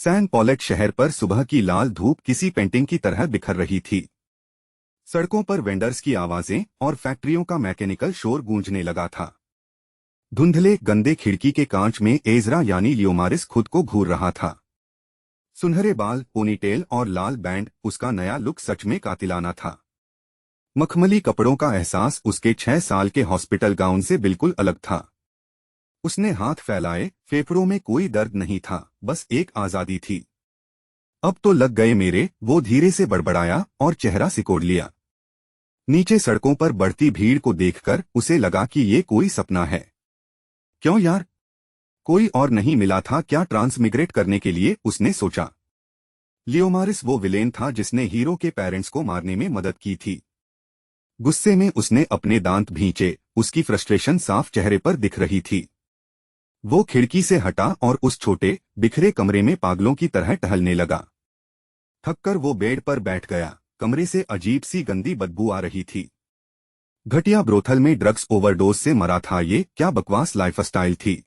San पॉलेट शहर पर सुबह की लाल धूप किसी पेंटिंग की तरह बिखर रही थी। सड़कों पर वेंडर्स की आवाजें और फैक्ट्रियों का मैकेनिकल शोर गूंजने लगा था। धुंधले गंदे खिड़की के कांच में एजरा यानी लियोमारिस खुद को घूर रहा था। सुनहरे बाल, पोनीटेल और लाल बैंड, उसका नया लुक सच में कातिलाना था। मखमली कपड़ों का एहसास उसके 6 साल के हॉस्पिटल गाउन से बिल्कुल अलग था। उसने हाथ फैलाए, फेफड़ों में कोई दर्द नहीं था, बस एक आजादी थी। अब तो लग गए मेरे, वो धीरे से बड़बड़ाया और चेहरा सिकोड़ लिया। नीचे सड़कों पर बढ़ती भीड़ को देखकर उसे लगा कि ये कोई सपना है। क्यों यार, कोई और नहीं मिला था क्या ट्रांसमिग्रेट करने के लिए, उसने सोचा। लियोमारिस वो विलेन था जिसने हीरो के पेरेंट्स को मारने में मदद की थी। गुस्से में उसने अपने दांत भींचे, उसकी फ्रस्ट्रेशन साफ चेहरे पर दिख रही थी। वो खिड़की से हटा और उस छोटे बिखरे कमरे में पागलों की तरह टहलने लगा। थककर वो बेड पर बैठ गया। कमरे से अजीब सी गंदी बदबू आ रही थी। घटिया ब्रोथल में ड्रग्स ओवरडोज से मरा था। ये क्या बकवास लाइफस्टाइल थी।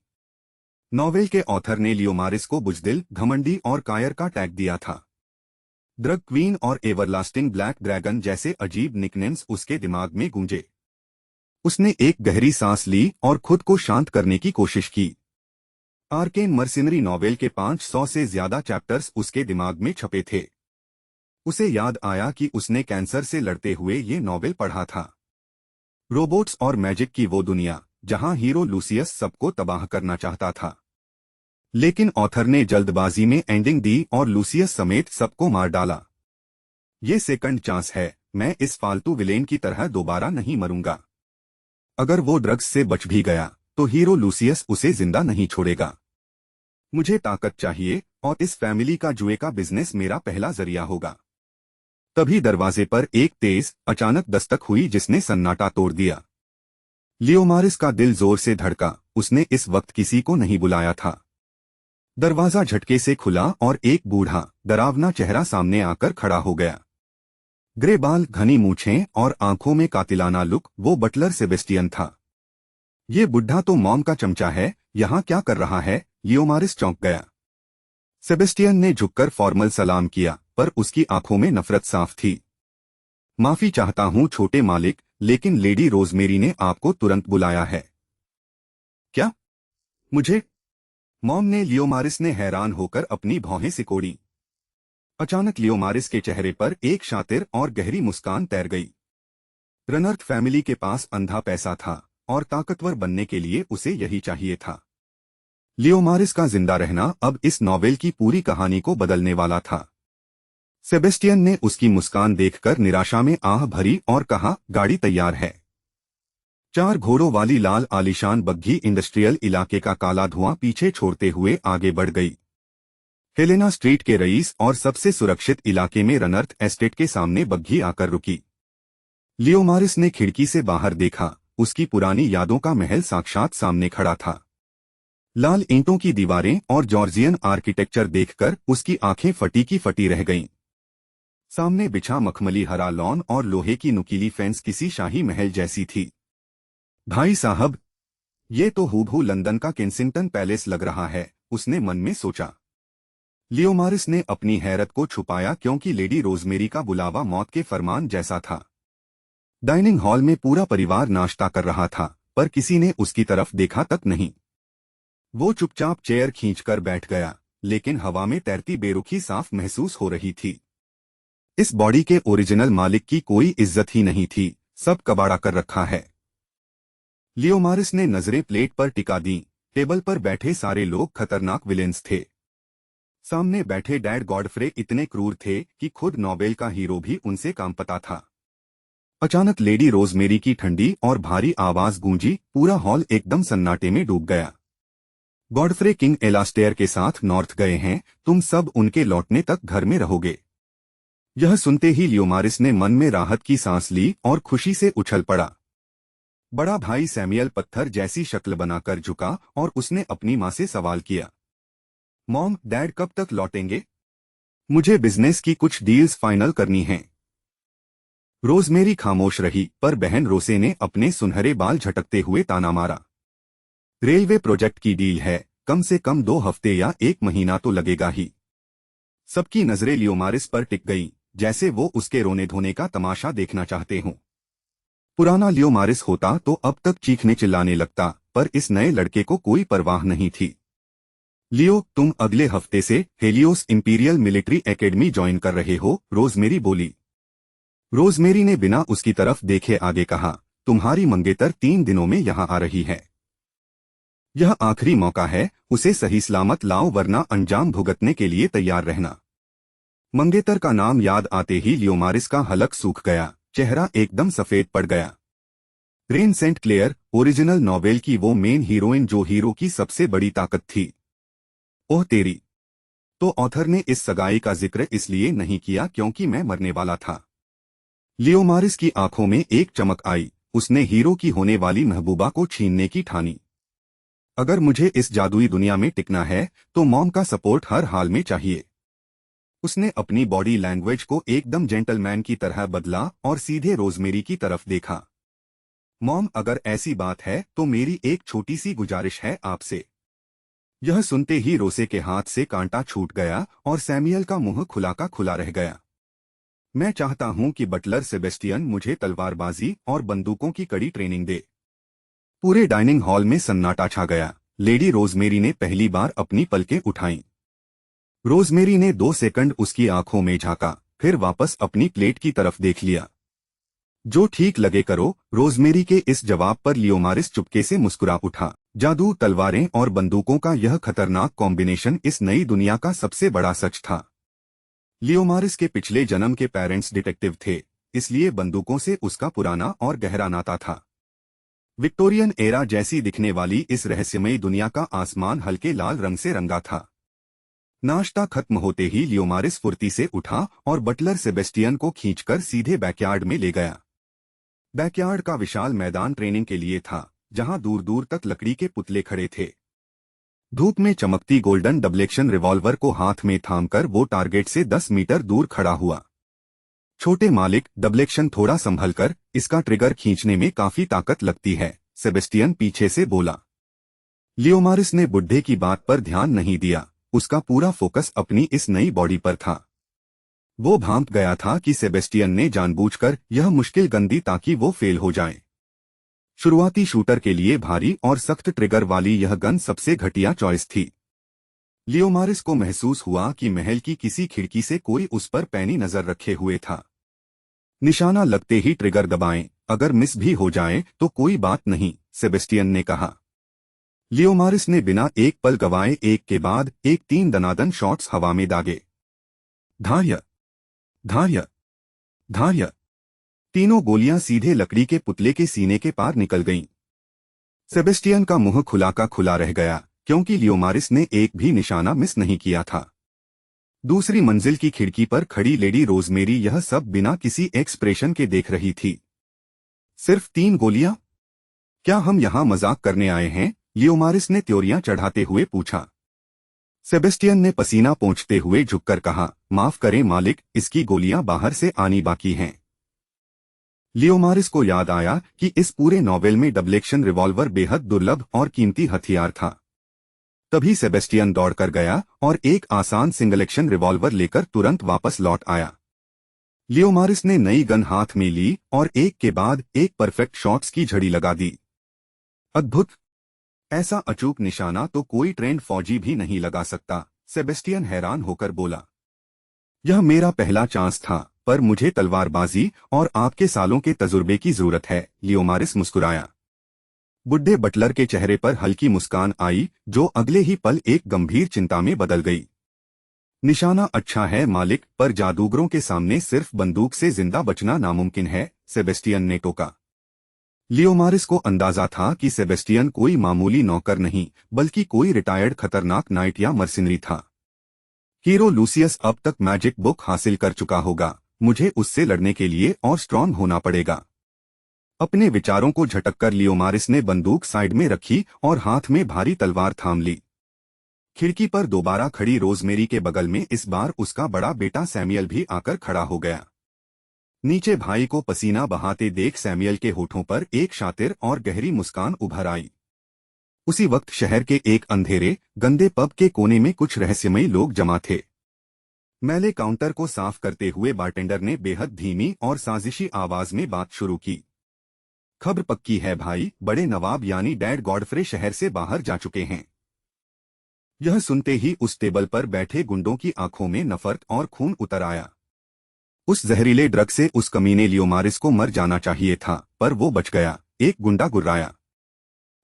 नॉवेल के ऑथर ने लियोमारिस को बुजदिल, घमंडी और कायर का टैग दिया था। ड्रग क्वीन और एवरलास्टिंग ब्लैक ड्रैगन जैसे अजीब निकनेम्स उसके दिमाग में गूंजे। उसने एक गहरी सांस ली और खुद को शांत करने की कोशिश की। आर्केन मर्सिनरी नॉवेल के 500 से ज्यादा चैप्टर्स उसके दिमाग में छपे थे। उसे याद आया कि उसने कैंसर से लड़ते हुए ये नॉवेल पढ़ा था। रोबोट्स और मैजिक की वो दुनिया जहां हीरो लूसियस सबको तबाह करना चाहता था। लेकिन ऑथर ने जल्दबाजी में एंडिंग दी और लूसियस समेत सबको मार डाला। ये सेकंड चांस है, मैं इस फालतू विलेन की तरह दोबारा नहीं मरूंगा। अगर वो ड्रग्स से बच भी गया तो हीरो लूसियस उसे जिंदा नहीं छोड़ेगा। मुझे ताकत चाहिए और इस फैमिली का जुए का बिजनेस मेरा पहला जरिया होगा। तभी दरवाजे पर एक तेज अचानक दस्तक हुई जिसने सन्नाटा तोड़ दिया। लियोमारिस का दिल जोर से धड़का। उसने इस वक्त किसी को नहीं बुलाया था। दरवाजा झटके से खुला और एक बूढ़ा डरावना चेहरा सामने आकर खड़ा हो गया। ग्रे बाल, घनी मूछें और आंखों में कातिलाना लुक, वो बटलर सेबेस्टियन था। ये बुढ़ा तो मॉम का चमचा है, यहाँ क्या कर रहा है? लियोमारिस चौंक गया। सेबेस्टियन ने झुककर फॉर्मल सलाम किया, पर उसकी आंखों में नफरत साफ थी। माफी चाहता हूँ छोटे मालिक, लेकिन लेडी रोजमेरी ने आपको तुरंत बुलाया है। क्या? मुझे? मॉम ने लियोमारिस ने हैरान होकर अपनी भौहें सिकोड़ी। अचानक लियोमारिस के चेहरे पर एक शातिर और गहरी मुस्कान तैर गई। रनर्थ फैमिली के पास अंधा पैसा था और ताकतवर बनने के लिए उसे यही चाहिए था। लियोमारिस का जिंदा रहना अब इस नॉवेल की पूरी कहानी को बदलने वाला था। सेबेस्टियन ने उसकी मुस्कान देखकर निराशा में आह भरी और कहा, गाड़ी तैयार है। 4 घोड़ों वाली लाल आलीशान बग्घी इंडस्ट्रियल इलाके का काला धुआं पीछे छोड़ते हुए आगे बढ़ गई। हेलेना स्ट्रीट के रईस और सबसे सुरक्षित इलाके में रनर्थ एस्टेट के सामने बग्घी आकर रुकी। लियोमारिस ने खिड़की से बाहर देखा। उसकी पुरानी यादों का महल साक्षात सामने खड़ा था। लाल ईंटों की दीवारें और जॉर्जियन आर्किटेक्चर देखकर उसकी आंखें फटी की फटी रह गईं। सामने बिछा मखमली हरा लॉन और लोहे की नुकीली फेंस किसी शाही महल जैसी थी। भाई साहब, ये तो हूबहू लंदन का केंसिंगटन पैलेस लग रहा है, उसने मन में सोचा। लियोमारिस ने अपनी हैरत को छुपाया क्योंकि लेडी रोजमेरी का बुलावा मौत के फरमान जैसा था। डाइनिंग हॉल में पूरा परिवार नाश्ता कर रहा था, पर किसी ने उसकी तरफ देखा तक नहीं। वो चुपचाप चेयर खींचकर बैठ गया, लेकिन हवा में तैरती बेरुखी साफ महसूस हो रही थी। इस बॉडी के ओरिजिनल मालिक की कोई इज्जत ही नहीं थी, सब कबाड़ा कर रखा है। लियोमारिस ने नजरें प्लेट पर टिका दी। टेबल पर बैठे सारे लोग खतरनाक विलेंस थे। सामने बैठे डैड गॉडफ्रे इतने क्रूर थे कि खुद नॉवेल का हीरो भी उनसे काम पता था। अचानक लेडी रोजमेरी की ठंडी और भारी आवाज गूंजी। पूरा हॉल एकदम सन्नाटे में डूब गया। गॉडफ्रे किंग एलास्टेयर के साथ नॉर्थ गए हैं, तुम सब उनके लौटने तक घर में रहोगे। यह सुनते ही लियोमारिस ने मन में राहत की सांस ली और खुशी से उछल पड़ा। बड़ा भाई सैमुअल पत्थर जैसी शक्ल बनाकर झुका और उसने अपनी मां से सवाल किया, मॉम, डैड कब तक लौटेंगे? मुझे बिजनेस की कुछ डील्स फाइनल करनी हैं। रोजमेरी खामोश रही, पर बहन रोसे ने अपने सुनहरे बाल झटकते हुए ताना मारा। रेलवे प्रोजेक्ट की डील है, कम से कम 2 हफ्ते या 1 महीना तो लगेगा ही। सबकी नजरें लियोमारिस पर टिक गईं, जैसे वो उसके रोने धोने का तमाशा देखना चाहते हों। पुराना लियोमारिस होता तो अब तक चीखने चिल्लाने लगता, पर इस नए लड़के को कोई परवाह नहीं थी। लियो, तुम अगले हफ्ते से Helios imperial military academy join कर रहे हो, रोजमेरी बोली। रोजमेरी ने बिना उसकी तरफ देखे आगे कहा, तुम्हारी मंगेतर 3 दिनों में यहाँ आ रही है। यह आखिरी मौका है, उसे सही सलामत लाओ वरना अंजाम भुगतने के लिए तैयार रहना। मंगेतर का नाम याद आते ही लियोमारिस का हलक सूख गया, चेहरा एकदम सफेद पड़ गया। Rain Saint Clair, original novel की वो मेन हीरोइन जो हीरो की सबसे बड़ी ताकत थी। ओह तेरी! तो ऑथर ने इस सगाई का जिक्र इसलिए नहीं किया क्योंकि मैं मरने वाला था। लियोमारिस की आंखों में एक चमक आई, उसने हीरो की होने वाली महबूबा को छीनने की ठानी। अगर मुझे इस जादुई दुनिया में टिकना है तो मॉम का सपोर्ट हर हाल में चाहिए। उसने अपनी बॉडी लैंग्वेज को एकदम जेंटलमैन की तरह बदला और सीधे रोजमेरी की तरफ देखा। मॉम, अगर ऐसी बात है तो मेरी एक छोटी सी गुजारिश है आपसे। यह सुनते ही रोसे के हाथ से कांटा छूट गया और सैमुअल का मुंह खुला का खुला रह गया। मैं चाहता हूं कि बटलर सेबेस्टियन मुझे तलवारबाजी और बंदूकों की कड़ी ट्रेनिंग दे। पूरे डाइनिंग हॉल में सन्नाटा छा गया। लेडी रोजमेरी ने पहली बार अपनी पलकें उठाईं। रोजमेरी ने 2 सेकंड उसकी आंखों में झांका, फिर वापस अपनी प्लेट की तरफ देख लिया। जो ठीक लगे करो। रोजमेरी के इस जवाब पर लियोमारिस चुपके से मुस्कुरा उठा। जादू, तलवारें और बंदूकों का यह खतरनाक कॉम्बिनेशन इस नई दुनिया का सबसे बड़ा सच था। लियोमारिस के पिछले जन्म के पेरेंट्स डिटेक्टिव थे, इसलिए बंदूकों से उसका पुराना और गहरा नाता था। विक्टोरियन एरा जैसी दिखने वाली इस रहस्यमयी दुनिया का आसमान हल्के लाल रंग से रंगा था। नाश्ता खत्म होते ही लियोमारिस फुर्ती से उठा और बटलर सेबेस्टियन को खींचकर सीधे बैकयार्ड में ले गया। बैकयार्ड का विशाल मैदान ट्रेनिंग के लिए था, जहां दूर दूर तक लकड़ी के पुतले खड़े थे। धूप में चमकती गोल्डन डबल एक्शन रिवॉल्वर को हाथ में थामकर वो टारगेट से 10 मीटर दूर खड़ा हुआ। छोटे मालिक, डबल एक्शन थोड़ा संभलकर, इसका ट्रिगर खींचने में काफी ताकत लगती है, सेबेस्टियन पीछे से बोला। लियोमारिस ने बुड्ढे की बात पर ध्यान नहीं दिया, उसका पूरा फोकस अपनी इस नई बॉडी पर था। वो भांप गया था कि सेबेस्टियन ने जानबूझकर यह मुश्किल गंदी ताकि वो फेल हो जाए। शुरुआती शूटर के लिए भारी और सख्त ट्रिगर वाली यह गन सबसे घटिया चॉइस थी। लियोमारिस को महसूस हुआ कि महल की किसी खिड़की से कोई उस पर पैनी नजर रखे हुए था। निशाना लगते ही ट्रिगर दबाएं, अगर मिस भी हो जाए तो कोई बात नहीं, सेबेस्टियन ने कहा। लियोमारिस ने बिना एक पल गवाए एक के बाद एक 3 दनादन शॉट्स हवा में दागे। धार्य, धार्य, धार्य। तीनों गोलियां सीधे लकड़ी के पुतले के सीने के पार निकल गईं। सेबेस्टियन का मुंह खुला का खुला रह गया, क्योंकि लियोमारिस ने एक भी निशाना मिस नहीं किया था। दूसरी मंजिल की खिड़की पर खड़ी लेडी रोजमेरी यह सब बिना किसी एक्सप्रेशन के देख रही थी। सिर्फ 3 गोलियां? क्या हम यहां मजाक करने आए हैं? लियोमारिस ने त्योरियां चढ़ाते हुए पूछा। सेबेस्टियन ने पसीना पोंछते हुए झुककर कहा, माफ करें मालिक, इसकी गोलियां बाहर से आनी बाकी हैं। लियोमारिस को याद आया कि इस पूरे नॉवेल में डबल एक्शन रिवॉल्वर बेहद दुर्लभ और कीमती हथियार था। तभी सेबेस्टियन दौड़कर गया और एक आसान सिंगल एक्शन रिवॉल्वर लेकर तुरंत वापस लौट आया। लियोमारिस ने नई गन हाथ में ली और एक के बाद एक परफेक्ट शॉट्स की झड़ी लगा दी। अद्भुत! ऐसा अचूक निशाना तो कोई ट्रेंड फौजी भी नहीं लगा सकता, सेबेस्टियन हैरान होकर बोला। यह मेरा पहला चांस था, पर मुझे तलवारबाजी और आपके सालों के तजुर्बे की जरूरत है, लियोमारिस मुस्कुराया। बुढ़े बटलर के चेहरे पर हल्की मुस्कान आई, जो अगले ही पल एक गंभीर चिंता में बदल गई। निशाना अच्छा है मालिक, पर जादूगरों के सामने सिर्फ बंदूक से जिंदा बचना नामुमकिन है, सेबेस्टियन ने टोका। लियोमारिस को अंदाजा था कि सेबेस्टियन कोई मामूली नौकर नहीं, बल्कि कोई रिटायर्ड खतरनाक नाइट या मर्सिनरी था। हीरो लूसियस अब तक मैजिक बुक हासिल कर चुका होगा, मुझे उससे लड़ने के लिए और स्ट्रांग होना पड़ेगा। अपने विचारों को झटककर लियोमारिस ने बंदूक साइड में रखी और हाथ में भारी तलवार थाम ली। खिड़की पर दोबारा खड़ी रोजमेरी के बगल में इस बार उसका बड़ा बेटा सैमुअल भी आकर खड़ा हो गया। नीचे भाई को पसीना बहाते देख सैमुअल के होठों पर एक शातिर और गहरी मुस्कान उभर आई। उसी वक्त शहर के एक अंधेरे, गंदे पब के कोने में कुछ रहस्यमयी लोग जमा थे। मैले काउंटर को साफ करते हुए बारटेंडर ने बेहद धीमी और साजिशी आवाज में बात शुरू की। खबर पक्की है भाई, बड़े नवाब यानी डैड गॉडफ्रे शहर से बाहर जा चुके हैं। यह सुनते ही उस टेबल पर बैठे गुंडों की आंखों में नफरत और खून उतर आया। उस जहरीले ड्रग से उस कमीने लियोमारिस को मर जाना चाहिए था, पर वो बच गया, एक गुंडा गुर्राया।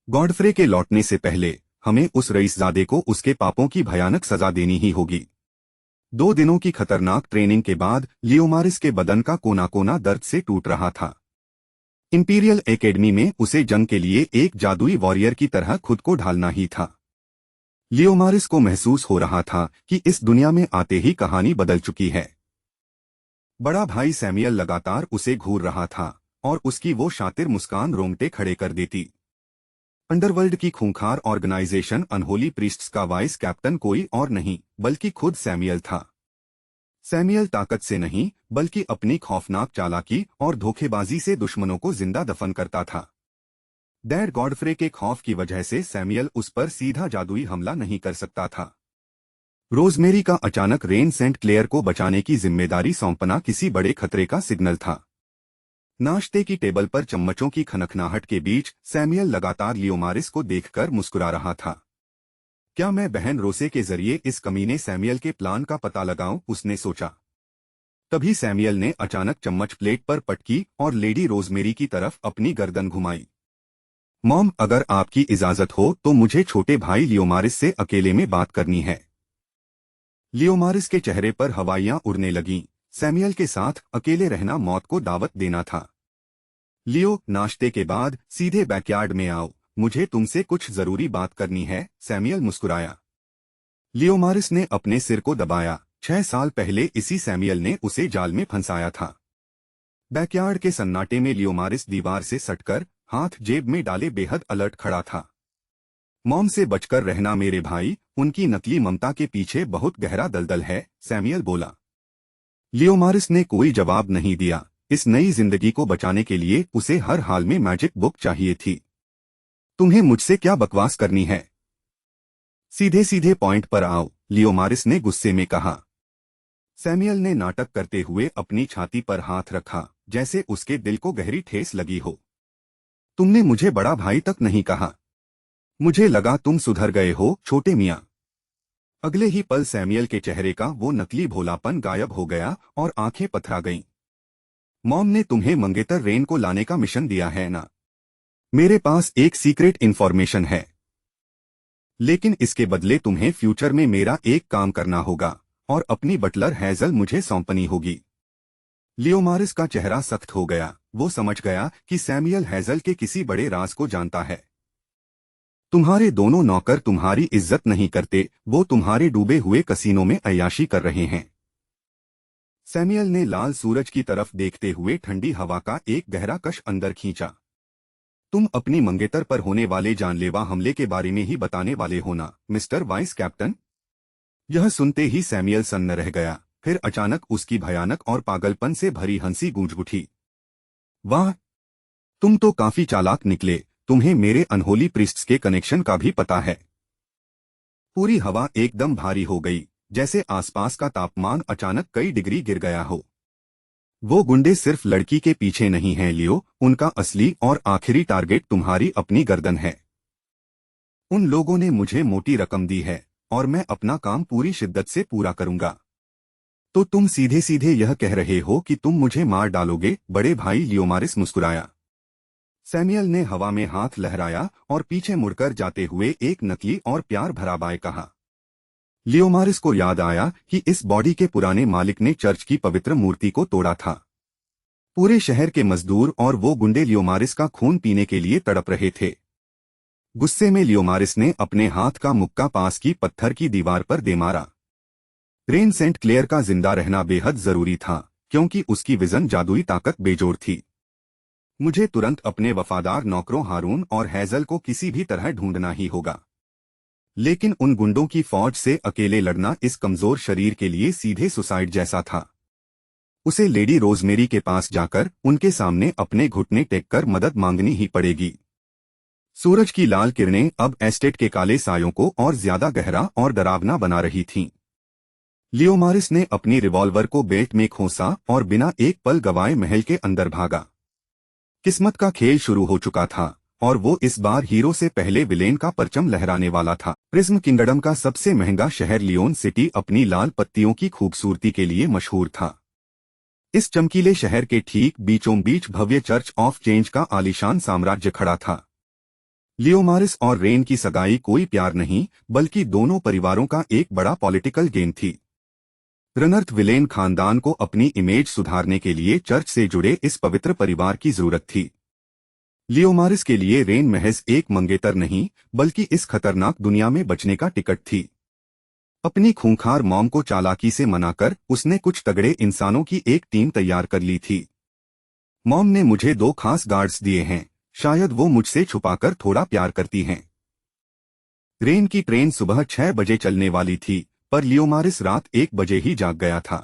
गॉडफ्रे के लौटने से पहले हमें उस रईसजादे को उसके पापों की भयानक सजा देनी ही होगी। 2 दिनों की खतरनाक ट्रेनिंग के बाद लियोमारिस के बदन का कोना कोना दर्द से टूट रहा था। इंपीरियल एकेडमी में उसे जंग के लिए एक जादुई वॉरियर की तरह खुद को ढालना ही था। लियोमारिस को महसूस हो रहा था कि इस दुनिया में आते ही कहानी बदल चुकी है। बड़ा भाई सैमुअल लगातार उसे घूर रहा था और उसकी वो शातिर मुस्कान रोंगटे खड़े कर देती। अंडरवर्ल्ड की खूंखार ऑर्गेनाइजेशन अनहोली प्रीस्ट्स का वाइस कैप्टन कोई और नहीं बल्कि खुद सैमुअल था। सैमुअल ताकत से नहीं बल्कि अपनी खौफनाक चालाकी और धोखेबाजी से दुश्मनों को जिंदा दफन करता था। डैड गॉडफ्रे के खौफ की वजह से सैमुअल उस पर सीधा जादुई हमला नहीं कर सकता था। रोजमेरी का अचानक रेन सेंट क्लेयर को बचाने की जिम्मेदारी सौंपना किसी बड़े खतरे का सिग्नल था। नाश्ते की टेबल पर चम्मचों की खनखनाहट के बीच सैमुअल लगातार लियोमारिस को देखकर मुस्कुरा रहा था। क्या मैं बहन रोसे के जरिए इस कमीने सैमुअल के प्लान का पता लगाऊं, उसने सोचा। तभी सैमुअल ने अचानक चम्मच प्लेट पर पटकी और लेडी रोजमेरी की तरफ अपनी गर्दन घुमाई। मॉम, अगर आपकी इजाजत हो तो मुझे छोटे भाई लियोमारिस से अकेले में बात करनी है। लियोमारिस के चेहरे पर हवाइयां उड़ने लगीं। सैमुअल के साथ अकेले रहना मौत को दावत देना था। लियो, नाश्ते के बाद सीधे बैकयार्ड में आओ, मुझे तुमसे कुछ जरूरी बात करनी है, सैमुअल मुस्कुराया। लियोमारिस ने अपने सिर को दबाया। 6 साल पहले इसी सैमुअल ने उसे जाल में फंसाया था। बैकयार्ड के सन्नाटे में लियोमारिस दीवार से सटकर हाथ जेब में डाले बेहद अलर्ट खड़ा था। मॉम से बचकर रहना मेरे भाई, उनकी नकली ममता के पीछे बहुत गहरा दलदल है, सैमुअल बोला। लियोमारिस ने कोई जवाब नहीं दिया। इस नई जिंदगी को बचाने के लिए उसे हर हाल में मैजिक बुक चाहिए थी। तुम्हें मुझसे क्या बकवास करनी है? सीधे सीधे पॉइंट पर आओ, लियोमारिस ने गुस्से में कहा। सैमुअल ने नाटक करते हुए अपनी छाती पर हाथ रखा, जैसे उसके दिल को गहरी ठेस लगी हो। तुमने मुझे बड़ा भाई तक नहीं कहा। मुझे लगा तुम सुधर गए हो, छोटे मियां। अगले ही पल सैमुअल के चेहरे का वो नकली भोलापन गायब हो गया और आंखें पथरा गईं। मॉम ने तुम्हें मंगेतर रेन को लाने का मिशन दिया है ना? मेरे पास एक सीक्रेट इन्फॉर्मेशन है, लेकिन इसके बदले तुम्हें फ्यूचर में मेरा एक काम करना होगा और अपनी बटलर हैजल मुझे सौंपनी होगी। लियोमारिस का चेहरा सख्त हो गया। वो समझ गया कि सैमुअल हैजल के किसी बड़े राज को जानता है। तुम्हारे दोनों नौकर तुम्हारी इज्जत नहीं करते, वो तुम्हारे डूबे हुए कसीनों में अय्याशी कर रहे हैं। सैमुअल ने लाल सूरज की तरफ देखते हुए ठंडी हवा का एक गहरा कश अंदर खींचा। तुम अपनी मंगेतर पर होने वाले जानलेवा हमले के बारे में ही बताने वाले हो ना, मिस्टर वाइस कैप्टन? यह सुनते ही सैमुअल सन्न रह गया। फिर अचानक उसकी भयानक और पागलपन से भरी हंसी गूंज उठी। वाह, तुम तो काफी चालाक निकले। तुम्हें मेरे अनहोली प्रीस्ट्स के कनेक्शन का भी पता है। पूरी हवा एकदम भारी हो गई, जैसे आसपास का तापमान अचानक कई डिग्री गिर गया हो। वो गुंडे सिर्फ लड़की के पीछे नहीं हैं लियो, उनका असली और आखिरी टारगेट तुम्हारी अपनी गर्दन है। उन लोगों ने मुझे मोटी रकम दी है और मैं अपना काम पूरी शिद्दत से पूरा करूंगा। तो तुम सीधे सीधे यह कह रहे हो कि तुम मुझे मार डालोगे? बड़े भाई लियोमारिस मुस्कुराया। सैमुअल ने हवा में हाथ लहराया और पीछे मुड़कर जाते हुए एक नकली और प्यार भरा बाय कहा। लियोमारिस को याद आया कि इस बॉडी के पुराने मालिक ने चर्च की पवित्र मूर्ति को तोड़ा था। पूरे शहर के मजदूर और वो गुंडे लियोमारिस का खून पीने के लिए तड़प रहे थे। गुस्से में लियोमारिस ने अपने हाथ का मुक्का पास की पत्थर की दीवार पर दे मारा। रेन सेंट क्लेयर का जिंदा रहना बेहद जरूरी था, क्योंकि उसकी विजन जादुई ताकत बेजोड़ थी। मुझे तुरंत अपने वफादार नौकरों हारून और हैजल को किसी भी तरह ढूंढना ही होगा। लेकिन उन गुंडों की फौज से अकेले लड़ना इस कमजोर शरीर के लिए सीधे सुसाइड जैसा था। उसे लेडी रोजमेरी के पास जाकर उनके सामने अपने घुटने टेककर मदद मांगनी ही पड़ेगी। सूरज की लाल किरणें अब एस्टेट के काले सायों को और ज्यादा गहरा और डरावना बना रही थीं। लियोमारिस ने अपनी रिवॉल्वर को बेल्ट में खोसा और बिना एक पल गवाए महल के अंदर भागा। किस्मत का खेल शुरू हो चुका था और वो इस बार हीरो से पहले विलेन का परचम लहराने वाला था। प्रिज्म किंगडम का सबसे महंगा शहर लियोन सिटी अपनी लाल पत्तियों की खूबसूरती के लिए मशहूर था। इस चमकीले शहर के ठीक बीचों बीच भव्य चर्च ऑफ चेंज का आलीशान साम्राज्य खड़ा था। लियोमारिस और रेन की सगाई कोई प्यार नहीं बल्कि दोनों परिवारों का एक बड़ा पॉलिटिकल गेम थी। रनर्थ विलेन खानदान को अपनी इमेज सुधारने के लिए चर्च से जुड़े इस पवित्र परिवार की जरूरत थी। लियोमारिस के लिए रेन महज एक मंगेतर नहीं बल्कि इस खतरनाक दुनिया में बचने का टिकट थी। अपनी खूंखार मॉम को चालाकी से मनाकर उसने कुछ तगड़े इंसानों की एक टीम तैयार कर ली थी। मॉम ने मुझे 2 खास गार्ड्स दिए हैं, शायद वो मुझसे छुपाकर थोड़ा प्यार करती हैं। रेन की ट्रेन सुबह 6 बजे चलने वाली थी पर लियोमारिस रात 1 बजे ही जाग गया था।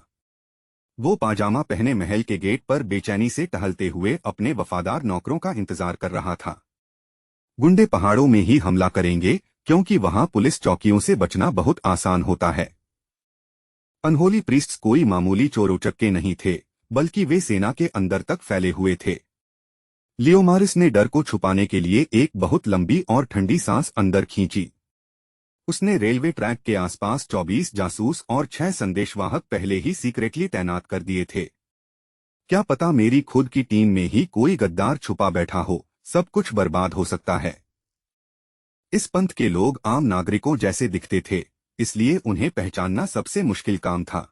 वो पाजामा पहने महल के गेट पर बेचैनी से टहलते हुए अपने वफादार नौकरों का इंतजार कर रहा था। गुंडे पहाड़ों में ही हमला करेंगे क्योंकि वहां पुलिस चौकियों से बचना बहुत आसान होता है। अनहोली प्रीस्ट्स कोई मामूली चोर उचक्के नहीं थे बल्कि वे सेना के अंदर तक फैले हुए थे। लियोमारिस ने डर को छुपाने के लिए एक बहुत लंबी और ठंडी सांस अंदर खींची। उसने रेलवे ट्रैक के आसपास 24 जासूस और 6 संदेशवाहक पहले ही सीक्रेटली तैनात कर दिए थे। क्या पता मेरी खुद की टीम में ही कोई गद्दार छुपा बैठा हो, सब कुछ बर्बाद हो सकता है। इस पंथ के लोग आम नागरिकों जैसे दिखते थे, इसलिए उन्हें पहचानना सबसे मुश्किल काम था।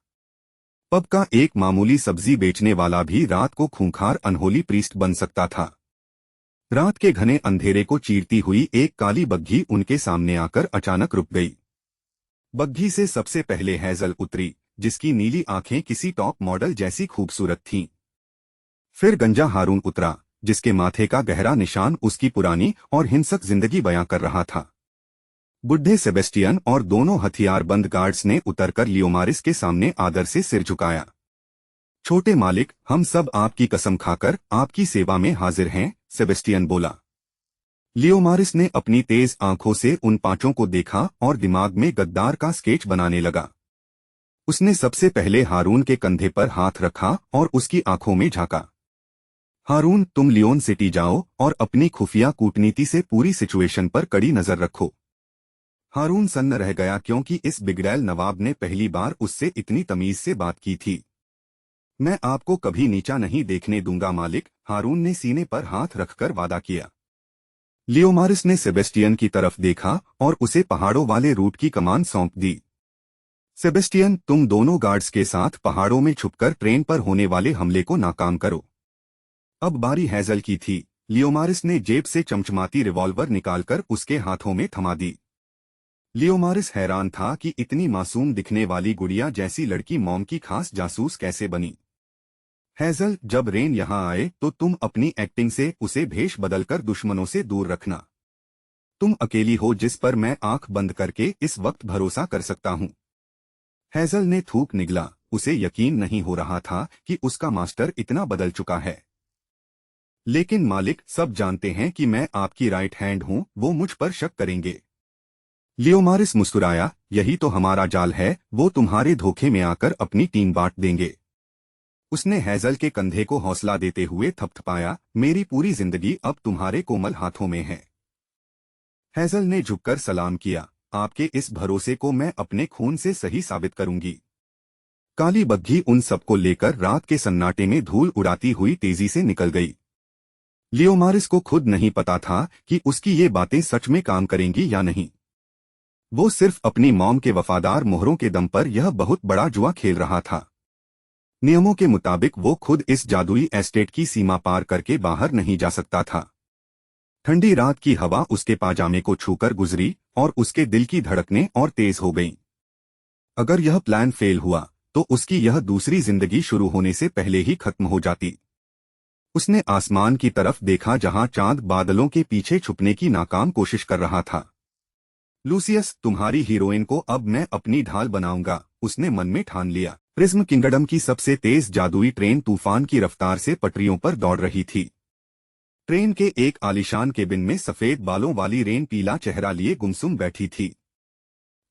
पब का एक मामूली सब्जी बेचने वाला भी रात को खूंखार अनहोली प्रीस्ट बन सकता था। रात के घने अंधेरे को चीरती हुई एक काली बग्घी उनके सामने आकर अचानक रुक गई। बग्घी से सबसे पहले हैजल उतरी, जिसकी नीली आंखें किसी टॉप मॉडल जैसी खूबसूरत थीं। फिर गंजा हारून उतरा, जिसके माथे का गहरा निशान उसकी पुरानी और हिंसक जिंदगी बयां कर रहा था। बुढ़े सेबेस्टियन और दोनों हथियारबंद गार्ड्स ने उतरकर लियोमारिस के सामने आदर से सिर झुकाया। छोटे मालिक, हम सब आपकी कसम खाकर आपकी सेवा में हाजिर हैं, सेबेस्टियन बोला। लियोमारिस ने अपनी तेज आंखों से उन पांचों को देखा और दिमाग में गद्दार का स्केच बनाने लगा। उसने सबसे पहले हारून के कंधे पर हाथ रखा और उसकी आंखों में झांका। हारून, तुम लियोन सिटी जाओ और अपनी खुफिया कूटनीति से पूरी सिचुएशन पर कड़ी नजर रखो। हारून सन्न रह गया क्योंकि इस बिगड़ैल नवाब ने पहली बार उससे इतनी तमीज से बात की थी। मैं आपको कभी नीचा नहीं देखने दूंगा मालिक, हारून ने सीने पर हाथ रखकर वादा किया। लियोमारिस ने सेबेस्टियन की तरफ देखा और उसे पहाड़ों वाले रूट की कमान सौंप दी। सेबेस्टियन, तुम दोनों गार्ड्स के साथ पहाड़ों में छुपकर ट्रेन पर होने वाले हमले को नाकाम करो। अब बारी हैजल की थी। लियोमारिस ने जेब से चमचमाती रिवॉल्वर निकालकर उसके हाथों में थमा दी। लियोमारिस हैरान था कि इतनी मासूम दिखने वाली गुड़िया जैसी लड़की मॉम की खास जासूस कैसे बनी। हैजल, जब रेन यहाँ आए तो तुम अपनी एक्टिंग से उसे भेष बदलकर दुश्मनों से दूर रखना। तुम अकेली हो जिस पर मैं आंख बंद करके इस वक्त भरोसा कर सकता हूँ। हैजल ने थूक निगला, उसे यकीन नहीं हो रहा था कि उसका मास्टर इतना बदल चुका है। लेकिन मालिक, सब जानते हैं कि मैं आपकी राइट हैंड हूं, वो मुझ पर शक करेंगे। लियोमारिस मुस्कुराया, यही तो हमारा जाल है, वो तुम्हारे धोखे में आकर अपनी टीम बांट देंगे। उसने हैजल के कंधे को हौसला देते हुए थपथपाया, मेरी पूरी जिंदगी अब तुम्हारे कोमल हाथों में है। हैजल ने झुककर सलाम किया, आपके इस भरोसे को मैं अपने खून से सही साबित करूंगी। काली बग्घी उन सबको लेकर रात के सन्नाटे में धूल उड़ाती हुई तेजी से निकल गई। लियोमारिस को खुद नहीं पता था कि उसकी ये बातें सच में काम करेंगी या नहीं। वो सिर्फ अपनी मॉम के वफादार मोहरों के दम पर यह बहुत बड़ा जुआ खेल रहा था। नियमों के मुताबिक वो खुद इस जादुई एस्टेट की सीमा पार करके बाहर नहीं जा सकता था। ठंडी रात की हवा उसके पाजामे को छूकर गुजरी और उसके दिल की धड़कनें और तेज हो गईं। अगर यह प्लान फेल हुआ तो उसकी यह दूसरी जिंदगी शुरू होने से पहले ही खत्म हो जाती। उसने आसमान की तरफ देखा जहां चांद बादलों के पीछे छुपने की नाकाम कोशिश कर रहा था। लूसियस, तुम्हारी हीरोइन को अब मैं अपनी ढाल बनाऊंगा, उसने मन में ठान लिया। प्रिज्म किंगडम की सबसे तेज जादुई ट्रेन तूफान की रफ्तार से पटरियों पर दौड़ रही थी। ट्रेन के एक आलीशान केबिन में सफेद बालों वाली रेन पीला चेहरा लिए गुमसुम बैठी थी।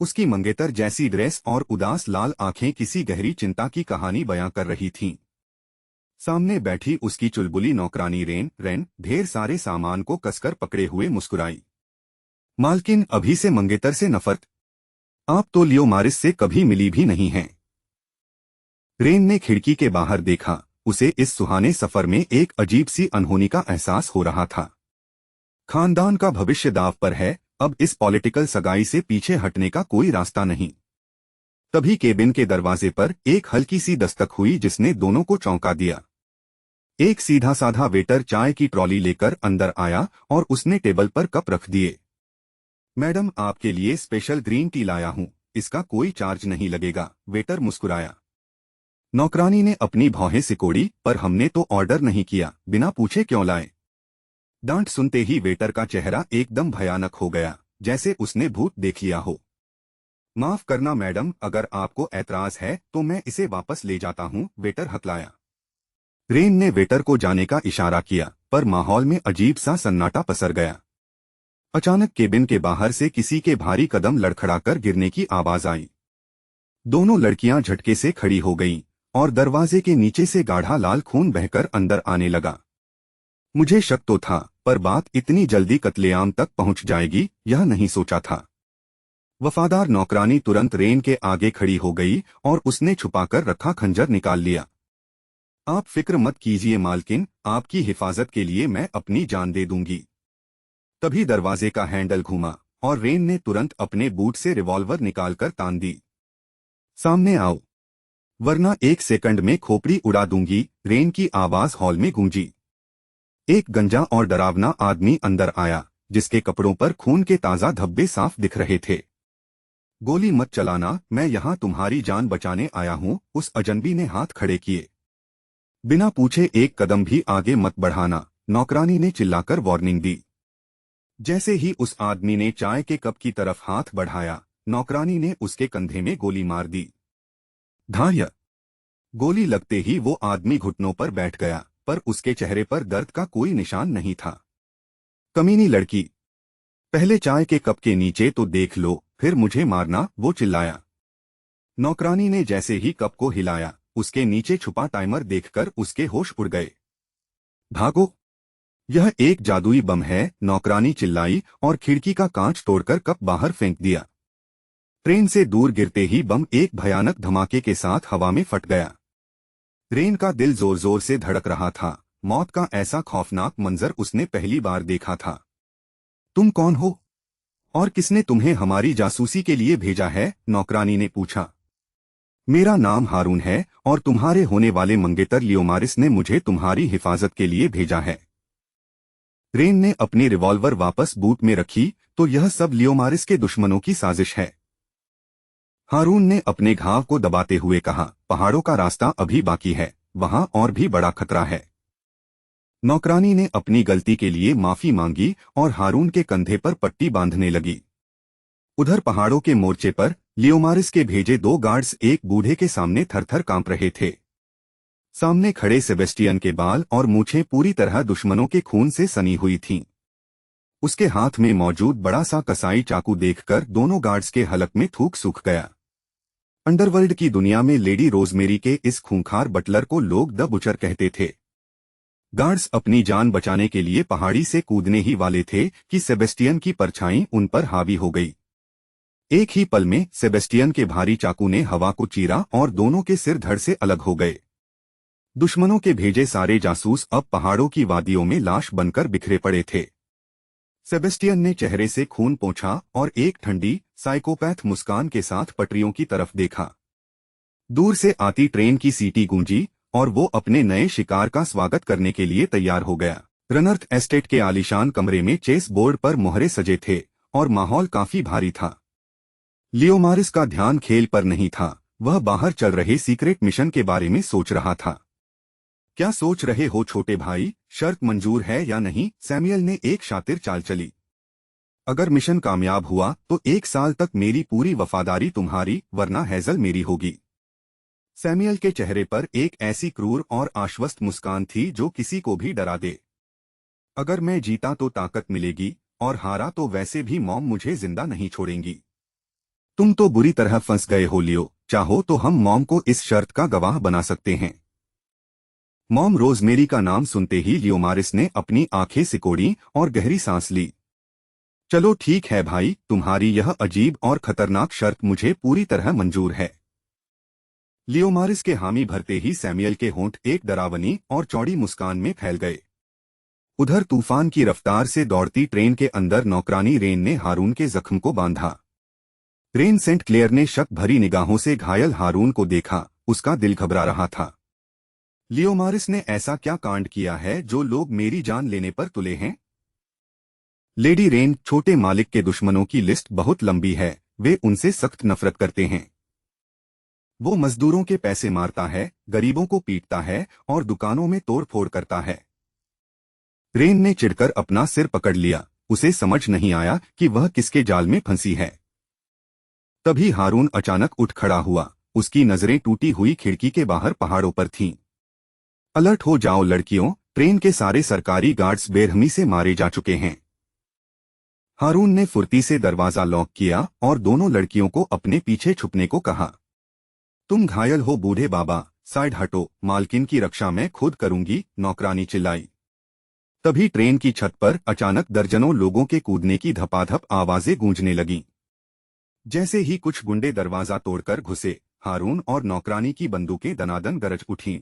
उसकी मंगेतर जैसी ड्रेस और उदास लाल आंखें किसी गहरी चिंता की कहानी बयां कर रही थीं। सामने बैठी उसकी चुलबुली नौकरानी रेन ढेर सारे सामान को कसकर पकड़े हुए मुस्कुराई। मालकिन, अभी से मंगेतर से नफरत? आप तो लियोमारिस से कभी मिली भी नहीं हैं। रेन ने खिड़की के बाहर देखा। उसे इस सुहाने सफर में एक अजीब सी अनहोनी का एहसास हो रहा था। खानदान का भविष्य दांव पर है, अब इस पॉलिटिकल सगाई से पीछे हटने का कोई रास्ता नहीं। तभी केबिन के दरवाजे पर एक हल्की सी दस्तक हुई जिसने दोनों को चौंका दिया। एक सीधा साधा वेटर चाय की ट्रॉली लेकर अंदर आया और उसने टेबल पर कप रख दिए। मैडम, आपके लिए स्पेशल ग्रीन टी लाया हूं, इसका कोई चार्ज नहीं लगेगा, वेटर मुस्कुराया। नौकरानी ने अपनी भौहें सिकोड़ी, पर हमने तो ऑर्डर नहीं किया, बिना पूछे क्यों लाए? डांट सुनते ही वेटर का चेहरा एकदम भयानक हो गया, जैसे उसने भूत देख लिया हो। माफ करना मैडम, अगर आपको ऐतराज है तो मैं इसे वापस ले जाता हूं, वेटर हकलाया। रेन ने वेटर को जाने का इशारा किया, पर माहौल में अजीब सा सन्नाटा पसर गया। अचानक केबिन के बाहर से किसी के भारी कदम लड़खड़ाकर गिरने की आवाज आई। दोनों लड़कियां झटके से खड़ी हो गईं और दरवाजे के नीचे से गाढ़ा लाल खून बहकर अंदर आने लगा। मुझे शक तो था, पर बात इतनी जल्दी कत्लेआम तक पहुंच जाएगी यह नहीं सोचा था। वफादार नौकरानी तुरंत रेन के आगे खड़ी हो गई और उसने छुपाकर रखा खंजर निकाल लिया। आप फिक्र मत कीजिए मालकिन, आपकी हिफाजत के लिए मैं अपनी जान दे दूंगी। तभी दरवाजे का हैंडल घूमा और रेन ने तुरंत अपने बूट से रिवॉल्वर निकालकर तान दी। सामने आओ, वरना एक सेकंड में खोपड़ी उड़ा दूंगी, रेन की आवाज हॉल में गूंजी। एक गंजा और डरावना आदमी अंदर आया, जिसके कपड़ों पर खून के ताजा धब्बे साफ दिख रहे थे। गोली मत चलाना, मैं यहां तुम्हारी जान बचाने आया हूं, उस अजनबी ने हाथ खड़े किए। बिना पूछे एक कदम भी आगे मत बढ़ाना, नौकरानी ने चिल्लाकर वार्निंग दी। जैसे ही उस आदमी ने चाय के कप की तरफ हाथ बढ़ाया, नौकरानी ने उसके कंधे में गोली मार दी। धाय! गोली लगते ही वो आदमी घुटनों पर बैठ गया, पर उसके चेहरे पर दर्द का कोई निशान नहीं था। कमीनी लड़की, पहले चाय के कप के नीचे तो देख लो, फिर मुझे मारना, वो चिल्लाया। नौकरानी ने जैसे ही कप को हिलाया, उसके नीचे छुपा टाइमर देखकर उसके होश उड़ गए। भागो, यह एक जादुई बम है, नौकरानी चिल्लाई और खिड़की का कांच तोड़कर कप बाहर फेंक दिया। ट्रेन से दूर गिरते ही बम एक भयानक धमाके के साथ हवा में फट गया। रेन का दिल जोर जोर से धड़क रहा था। मौत का ऐसा खौफनाक मंजर उसने पहली बार देखा था। तुम कौन हो और किसने तुम्हें हमारी जासूसी के लिए भेजा है? नौकरानी ने पूछा। मेरा नाम हारून है और तुम्हारे होने वाले मंगेतर लियोमारिस ने मुझे तुम्हारी हिफाजत के लिए भेजा है। रेन ने अपनी रिवॉल्वर वापस बूट में रखी, तो यह सब लियोमारिस के दुश्मनों की साजिश है। हारून ने अपने घाव को दबाते हुए कहा, पहाड़ों का रास्ता अभी बाकी है, वहां और भी बड़ा खतरा है। नौकरानी ने अपनी गलती के लिए माफी मांगी और हारून के कंधे पर पट्टी बांधने लगी। उधर पहाड़ों के मोर्चे पर लियोमारिस के भेजे दो गार्ड्स एक बूढ़े के सामने थरथर कांप रहे थे। सामने खड़े सेबेस्टियन के बाल और मूछें पूरी तरह दुश्मनों के खून से सनी हुई थीं। उसके हाथ में मौजूद बड़ा सा कसाई चाकू देखकर दोनों गार्ड्स के हलक में थूक सूख गया। अंडरवर्ल्ड की दुनिया में लेडी रोजमेरी के इस खूंखार बटलर को लोग द बुचर कहते थे। गार्ड्स अपनी जान बचाने के लिए पहाड़ी से कूदने ही वाले थे कि सेबेस्टियन की परछाई उन पर हावी हो गई। एक ही पल में सेबेस्टियन के भारी चाकू ने हवा को चीरा और दोनों के सिर धड़ से अलग हो गए। दुश्मनों के भेजे सारे जासूस अब पहाड़ों की वादियों में लाश बनकर बिखरे पड़े थे। सेबेस्टियन ने चेहरे से खून पोंछा और एक ठंडी, साइकोपैथ मुस्कान के साथ पटरियों की तरफ देखा। दूर से आती ट्रेन की सीटी गूंजी और वो अपने नए शिकार का स्वागत करने के लिए तैयार हो गया। रनर्थ एस्टेट के आलीशान कमरे में चेस बोर्ड पर मोहरे सजे थे और माहौल काफी भारी था। लियोमारिस का ध्यान खेल पर नहीं था, वह बाहर चल रहे सीक्रेट मिशन के बारे में सोच रहा था। क्या सोच रहे हो छोटे भाई, शर्त मंजूर है या नहीं? सैमुअल ने एक शातिर चाल चली। अगर मिशन कामयाब हुआ तो 1 साल तक मेरी पूरी वफादारी तुम्हारी, वरना हेजल मेरी होगी। सैमुअल के चेहरे पर एक ऐसी क्रूर और आश्वस्त मुस्कान थी जो किसी को भी डरा दे। अगर मैं जीता तो ताकत मिलेगी और हारा तो वैसे भी मॉम मुझे जिंदा नहीं छोड़ेंगी। तुम तो बुरी तरह फंस गए हो लियो, चाहो तो हम मॉम को इस शर्त का गवाह बना सकते हैं। मॉम रोजमेरी का नाम सुनते ही लियोमारिस ने अपनी आंखें सिकोड़ी और गहरी सांस ली। चलो ठीक है भाई, तुम्हारी यह अजीब और खतरनाक शर्त मुझे पूरी तरह मंजूर है। लियोमारिस के हामी भरते ही सैमुअल के होंठ एक डरावनी और चौड़ी मुस्कान में फैल गए। उधर तूफान की रफ्तार से दौड़ती ट्रेन के अंदर नौकरानी रेन ने हारून के जख्म को बांधा। रेन सेंट क्लेयर ने शक भरी निगाहों से घायल हारून को देखा, उसका दिल घबरा रहा था। लियोमारिस ने ऐसा क्या कांड किया है जो लोग मेरी जान लेने पर तुले हैं? लेडी रेन, छोटे मालिक के दुश्मनों की लिस्ट बहुत लंबी है, वे उनसे सख्त नफरत करते हैं। वो मजदूरों के पैसे मारता है, गरीबों को पीटता है और दुकानों में तोड़फोड़ करता है। रेन ने चिढ़कर अपना सिर पकड़ लिया, उसे समझ नहीं आया कि वह किसके जाल में फंसी है। तभी हारून अचानक उठ खड़ा हुआ, उसकी नजरें टूटी हुई खिड़की के बाहर पहाड़ों पर थीं। अलर्ट हो जाओ लड़कियों, ट्रेन के सारे सरकारी गार्ड्स बेरहमी से मारे जा चुके हैं। हारून ने फुर्ती से दरवाजा लॉक किया और दोनों लड़कियों को अपने पीछे छुपने को कहा। तुम घायल हो बूढ़े बाबा, साइड हटो, मालकिन की रक्षा मैं खुद करूंगी, नौकरानी चिल्लाई। तभी ट्रेन की छत पर अचानक दर्जनों लोगों के कूदने की धपाधप आवाजें गूंजने लगीं। जैसे ही कुछ गुंडे दरवाजा तोड़कर घुसे, हारून और नौकरानी की बंदूकें दनादन गरज उठीं।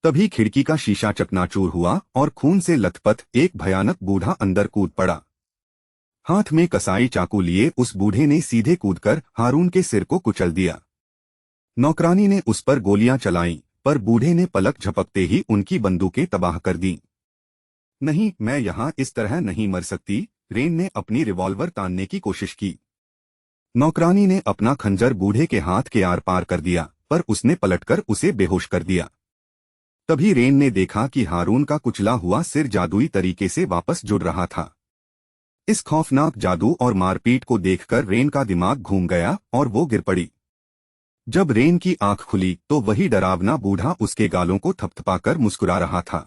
तभी खिड़की का शीशा चकनाचूर हुआ और खून से लथपथ एक भयानक बूढ़ा अंदर कूद पड़ा। हाथ में कसाई चाकू लिए उस बूढ़े ने सीधे कूदकर हारून के सिर को कुचल दिया। नौकरानी ने उस पर गोलियां चलाईं, पर बूढ़े ने पलक झपकते ही उनकी बंदूकें तबाह कर दीं। नहीं, मैं यहां इस तरह नहीं मर सकती, रेन ने अपनी रिवॉल्वर तानने की कोशिश की। नौकरानी ने अपना खंजर बूढ़े के हाथ के आर पार कर दिया, पर उसने पलटकर उसे बेहोश कर दिया। तभी रेन ने देखा कि हारून का कुचला हुआ सिर जादुई तरीके से वापस जुड़ रहा था। इस खौफनाक जादू और मारपीट को देखकर रेन का दिमाग घूम गया और वो गिर पड़ी। जब रेन की आंख खुली तो वही डरावना बूढ़ा उसके गालों को थपथपाकर मुस्कुरा रहा था।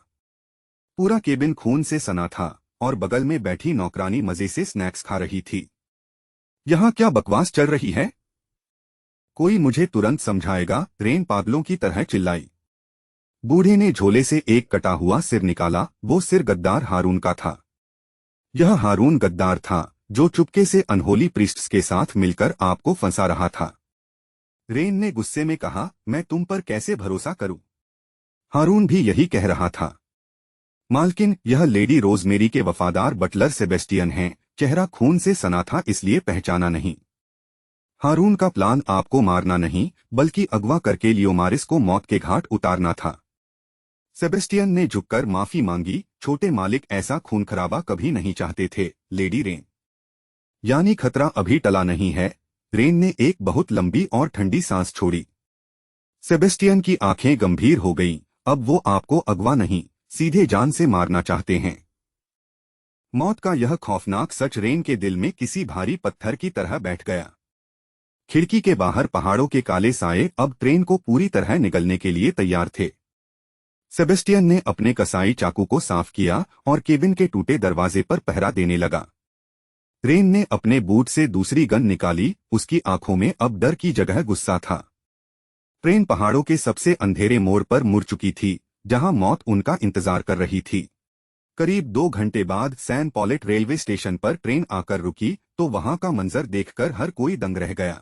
पूरा केबिन खून से सना था और बगल में बैठी नौकरानी मजे से स्नैक्स खा रही थी। यहाँ क्या बकवास चल रही है? कोई मुझे तुरंत समझाएगा, रेन पागलों की तरह चिल्लाई। बूढ़े ने झोले से एक कटा हुआ सिर निकाला, वो सिर गद्दार हारून का था। यह हारून गद्दार था जो चुपके से अनहोली प्रीस्ट्स के साथ मिलकर आपको फंसा रहा था। रेन ने गुस्से में कहा, मैं तुम पर कैसे भरोसा करूं? हारून भी यही कह रहा था। मालकिन, यह लेडी रोजमेरी के वफादार बटलर सेबेस्टियन हैं, चेहरा खून से सना था इसलिए पहचाना नहीं। हारून का प्लान आपको मारना नहीं, बल्कि अगवा करके लियोमारिस को मौत के घाट उतारना था। सेबेस्टियन ने झुककर माफी मांगी, छोटे मालिक ऐसा खून खराबा कभी नहीं चाहते थे, लेडी रेन। यानी खतरा अभी टला नहीं है? रेन ने एक बहुत लंबी और ठंडी सांस छोड़ी। सेबेस्टियन की आंखें गंभीर हो गईं, अब वो आपको अगवा नहीं, सीधे जान से मारना चाहते हैं। मौत का यह खौफनाक सच रेन के दिल में किसी भारी पत्थर की तरह बैठ गया। खिड़की के बाहर पहाड़ों के काले साए अब ट्रेन को पूरी तरह निगलने के लिए तैयार थे। सेबेस्टियन ने अपने कसाई चाकू को साफ किया और केबिन के टूटे दरवाजे पर पहरा देने लगा। रेन ने अपने बूट से दूसरी गन निकाली, उसकी आंखों में अब डर की जगह गुस्सा था। ट्रेन पहाड़ों के सबसे अंधेरे मोड़ पर मुड़ चुकी थी, जहां मौत उनका इंतजार कर रही थी। करीब 2 घंटे बाद सैन पॉलेट रेलवे स्टेशन पर ट्रेन आकर रुकी तो वहां का मंजर देखकर हर कोई दंग रह गया।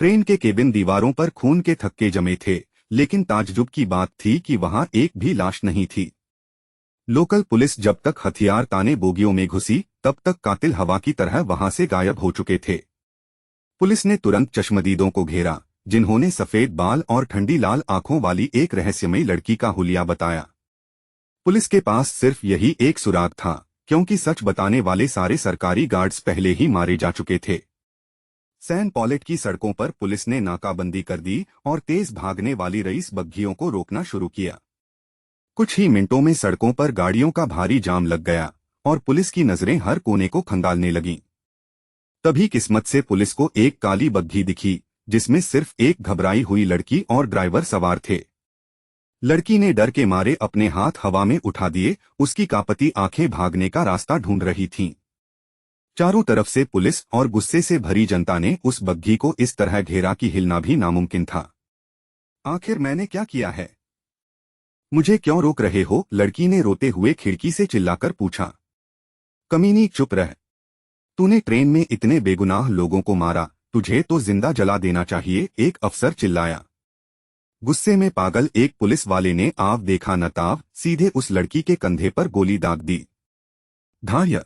ट्रेन के केबिन दीवारों पर खून के थक्के जमे थे, लेकिन ताज्जुब की बात थी कि वहां एक भी लाश नहीं थी। लोकल पुलिस जब तक हथियार ताने बोगियों में घुसी, तब तक कातिल हवा की तरह वहां से गायब हो चुके थे। पुलिस ने तुरंत चश्मदीदों को घेरा, जिन्होंने सफेद बाल और ठंडी लाल आंखों वाली एक रहस्यमयी लड़की का हुलिया बताया। पुलिस के पास सिर्फ यही एक सुराग था, क्योंकि सच बताने वाले सारे सरकारी गार्ड्स पहले ही मारे जा चुके थे। सैन पॉलेट की सड़कों पर पुलिस ने नाकाबंदी कर दी और तेज भागने वाली रईस बग्घियों को रोकना शुरू किया। कुछ ही मिनटों में सड़कों पर गाड़ियों का भारी जाम लग गया और पुलिस की नजरें हर कोने को खंगालने लगीं। तभी किस्मत से पुलिस को एक काली बग्घी दिखी, जिसमें सिर्फ एक घबराई हुई लड़की और ड्राइवर सवार थे। लड़की ने डर के मारे अपने हाथ हवा में उठा दिए, उसकी कांपती आंखें भागने का रास्ता ढूंढ रही थीं। चारों तरफ से पुलिस और गुस्से से भरी जनता ने उस बग्घी को इस तरह घेरा कि हिलना भी नामुमकिन था। आखिर मैंने क्या किया है? मुझे क्यों रोक रहे हो? लड़की ने रोते हुए खिड़की से चिल्लाकर पूछा। कमीनी, चुप रह। तूने ट्रेन में इतने बेगुनाह लोगों को मारा, तुझे तो जिंदा जला देना चाहिए, एक अफसर चिल्लाया। गुस्से में पागल एक पुलिस वाले ने आव देखा न ताव सीधे उस लड़की के कंधे पर गोली दाग दी। धाय!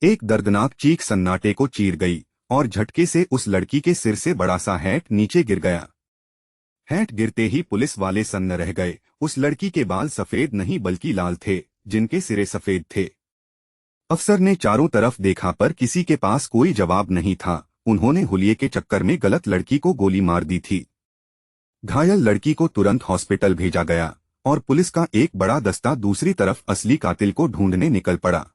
एक दर्दनाक चीख सन्नाटे को चीर गई और झटके से उस लड़की के सिर से बड़ा सा हैट नीचे गिर गया। हैट गिरते ही पुलिस वाले सन्न रह गए। उस लड़की के बाल सफेद नहीं बल्कि लाल थे, जिनके सिरे सफेद थे। अफसर ने चारों तरफ देखा पर किसी के पास कोई जवाब नहीं था। उन्होंने हुलिये के चक्कर में गलत लड़की को गोली मार दी थी। घायल लड़की को तुरंत हॉस्पिटल भेजा गया और पुलिस का एक बड़ा दस्ता दूसरी तरफ असली कातिल को ढूंढने निकल पड़ा।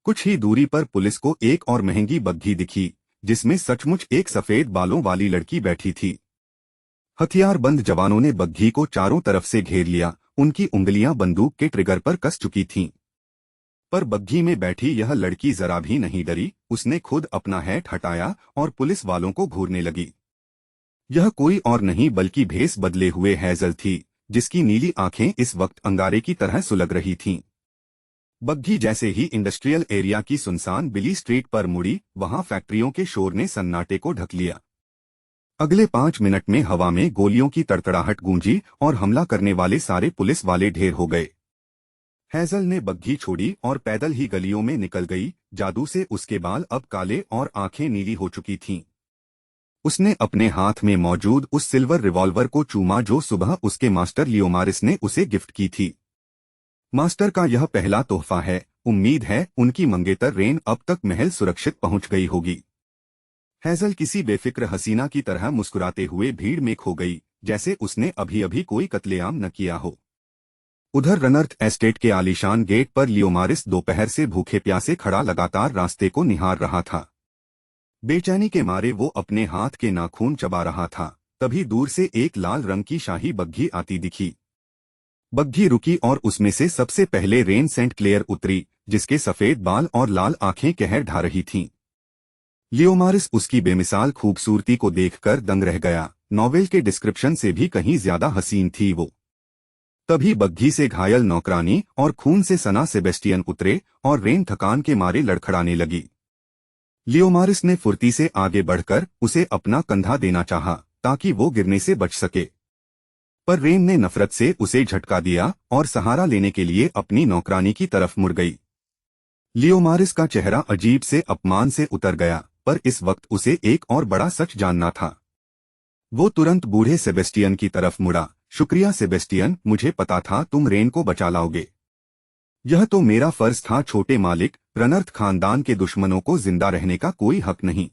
कुछ ही दूरी पर पुलिस को एक और महंगी बग्घी दिखी, जिसमें सचमुच एक सफेद बालों वाली लड़की बैठी थी। हथियारबंद जवानों ने बग्घी को चारों तरफ से घेर लिया। उनकी उंगलियां बंदूक के ट्रिगर पर कस चुकी थीं। पर बग्घी में बैठी यह लड़की जरा भी नहीं डरी। उसने खुद अपना हैट हटाया और पुलिस वालों को घूरने लगी। यह कोई और नहीं बल्कि भेस बदले हुए हैजल थी, जिसकी नीली आंखें इस वक्त अंगारे की तरह सुलग रही थीं। बग्घी जैसे ही इंडस्ट्रियल एरिया की सुनसान बिली स्ट्रीट पर मुड़ी, वहां फैक्ट्रियों के शोर ने सन्नाटे को ढक लिया। अगले 5 मिनट में हवा में गोलियों की तड़तड़ाहट गूंजी और हमला करने वाले सारे पुलिस वाले ढेर हो गए। हैजल ने बग्घी छोड़ी और पैदल ही गलियों में निकल गई। जादू से उसके बाल अब काले और आंखें नीली हो चुकी थीं। उसने अपने हाथ में मौजूद उस सिल्वर रिवॉल्वर को चूमा जो सुबह उसके मास्टर लियोमारिस ने उसे गिफ्ट की थी। मास्टर का यह पहला तोहफा है। उम्मीद है उनकी मंगेतर रेन अब तक महल सुरक्षित पहुंच गई होगी। हैजल किसी बेफिक्र हसीना की तरह मुस्कुराते हुए भीड़ में खो गई, जैसे उसने अभी अभी कोई कत्लेआम न किया हो। उधर रनर्थ एस्टेट के आलीशान गेट पर लियोमारिस दोपहर से भूखे प्यासे खड़ा लगातार रास्ते को निहार रहा था। बेचैनी के मारे वो अपने हाथ के नाखून चबा रहा था। तभी दूर से एक लाल रंग की शाही बग्घी आती दिखी। बग्घी रुकी और उसमें से सबसे पहले रेन सेंट क्लेयर उतरी, जिसके सफेद बाल और लाल आंखें कहर ढा रही थीं। लियोमारिस उसकी बेमिसाल खूबसूरती को देखकर दंग रह गया। नॉवेल के डिस्क्रिप्शन से भी कहीं ज्यादा हसीन थी वो। तभी बग्घी से घायल नौकरानी और खून से सना सेबेस्टियन उतरे और रेन थकान के मारे लड़खड़ाने लगी। लियोमारिस ने फुर्ती से आगे बढ़कर उसे अपना कंधा देना चाहा, ताकि वो गिरने से बच सके। पर रेन ने नफरत से उसे झटका दिया और सहारा लेने के लिए अपनी नौकरानी की तरफ मुड़ गई। लियोमारिस का चेहरा अजीब से अपमान से उतर गया, पर इस वक्त उसे एक और बड़ा सच जानना था। वो तुरंत बूढ़े सेबेस्टियन की तरफ मुड़ा। शुक्रिया सेबेस्टियन, मुझे पता था तुम रेन को बचा लाओगे। यह तो मेरा फर्ज था। छोटे मालिक, रनर्थ खानदान के दुश्मनों को जिंदा रहने का कोई हक नहीं।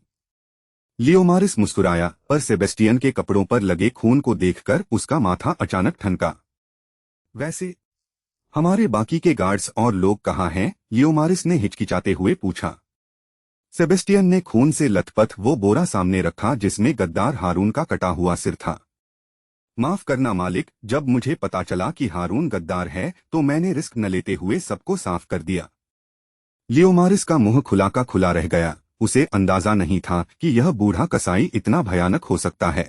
लियोमारिस मुस्कुराया, पर सेबेस्टियन के कपड़ों पर लगे खून को देखकर उसका माथा अचानक ठनका। वैसे हमारे बाकी के गार्ड्स और लोग कहाँ हैं? लियोमारिस ने हिचकिचाते हुए पूछा। सेबेस्टियन ने खून से लथपथ वो बोरा सामने रखा जिसमें गद्दार हारून का कटा हुआ सिर था। माफ करना मालिक, जब मुझे पता चला कि हारून गद्दार है तो मैंने रिस्क न लेते हुए सबको साफ कर दिया। लियोमारिस का मुंह खुला का खुला रह गया। उसे अंदाजा नहीं था कि यह बूढ़ा कसाई इतना भयानक हो सकता है।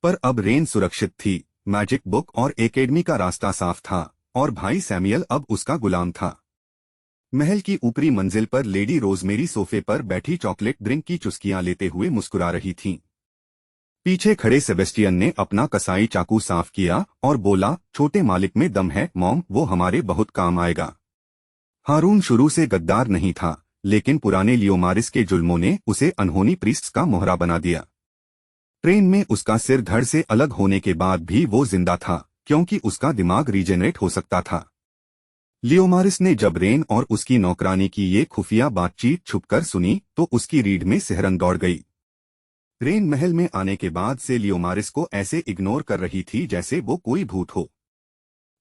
पर अब रेन सुरक्षित थी। मैजिक बुक और एकेडमी का रास्ता साफ था और भाई सैमुअल अब उसका गुलाम था। महल की ऊपरी मंजिल पर लेडी रोजमेरी सोफे पर बैठी चॉकलेट ड्रिंक की चुस्कियां लेते हुए मुस्कुरा रही थीं। पीछे खड़े सेबेस्टियन ने अपना कसाई चाकू साफ किया और बोला, छोटे मालिक में दम है मॉम, वो हमारे बहुत काम आएगा। हारून शुरू से गद्दार नहीं था, लेकिन पुराने लियोमारिस के जुल्मों ने उसे अनहोनी प्रीस्ट्स का मोहरा बना दिया। ट्रेन में उसका सिर धड़ से अलग होने के बाद भी वो जिंदा था, क्योंकि उसका दिमाग रीजेनरेट हो सकता था। लियोमारिस ने जब रेन और उसकी नौकरानी की ये खुफिया बातचीत छुपकर सुनी तो उसकी रीढ़ में सिहरन दौड़ गई। रेन महल में आने के बाद से लियोमारिस को ऐसे इग्नोर कर रही थी जैसे वो कोई भूत हो।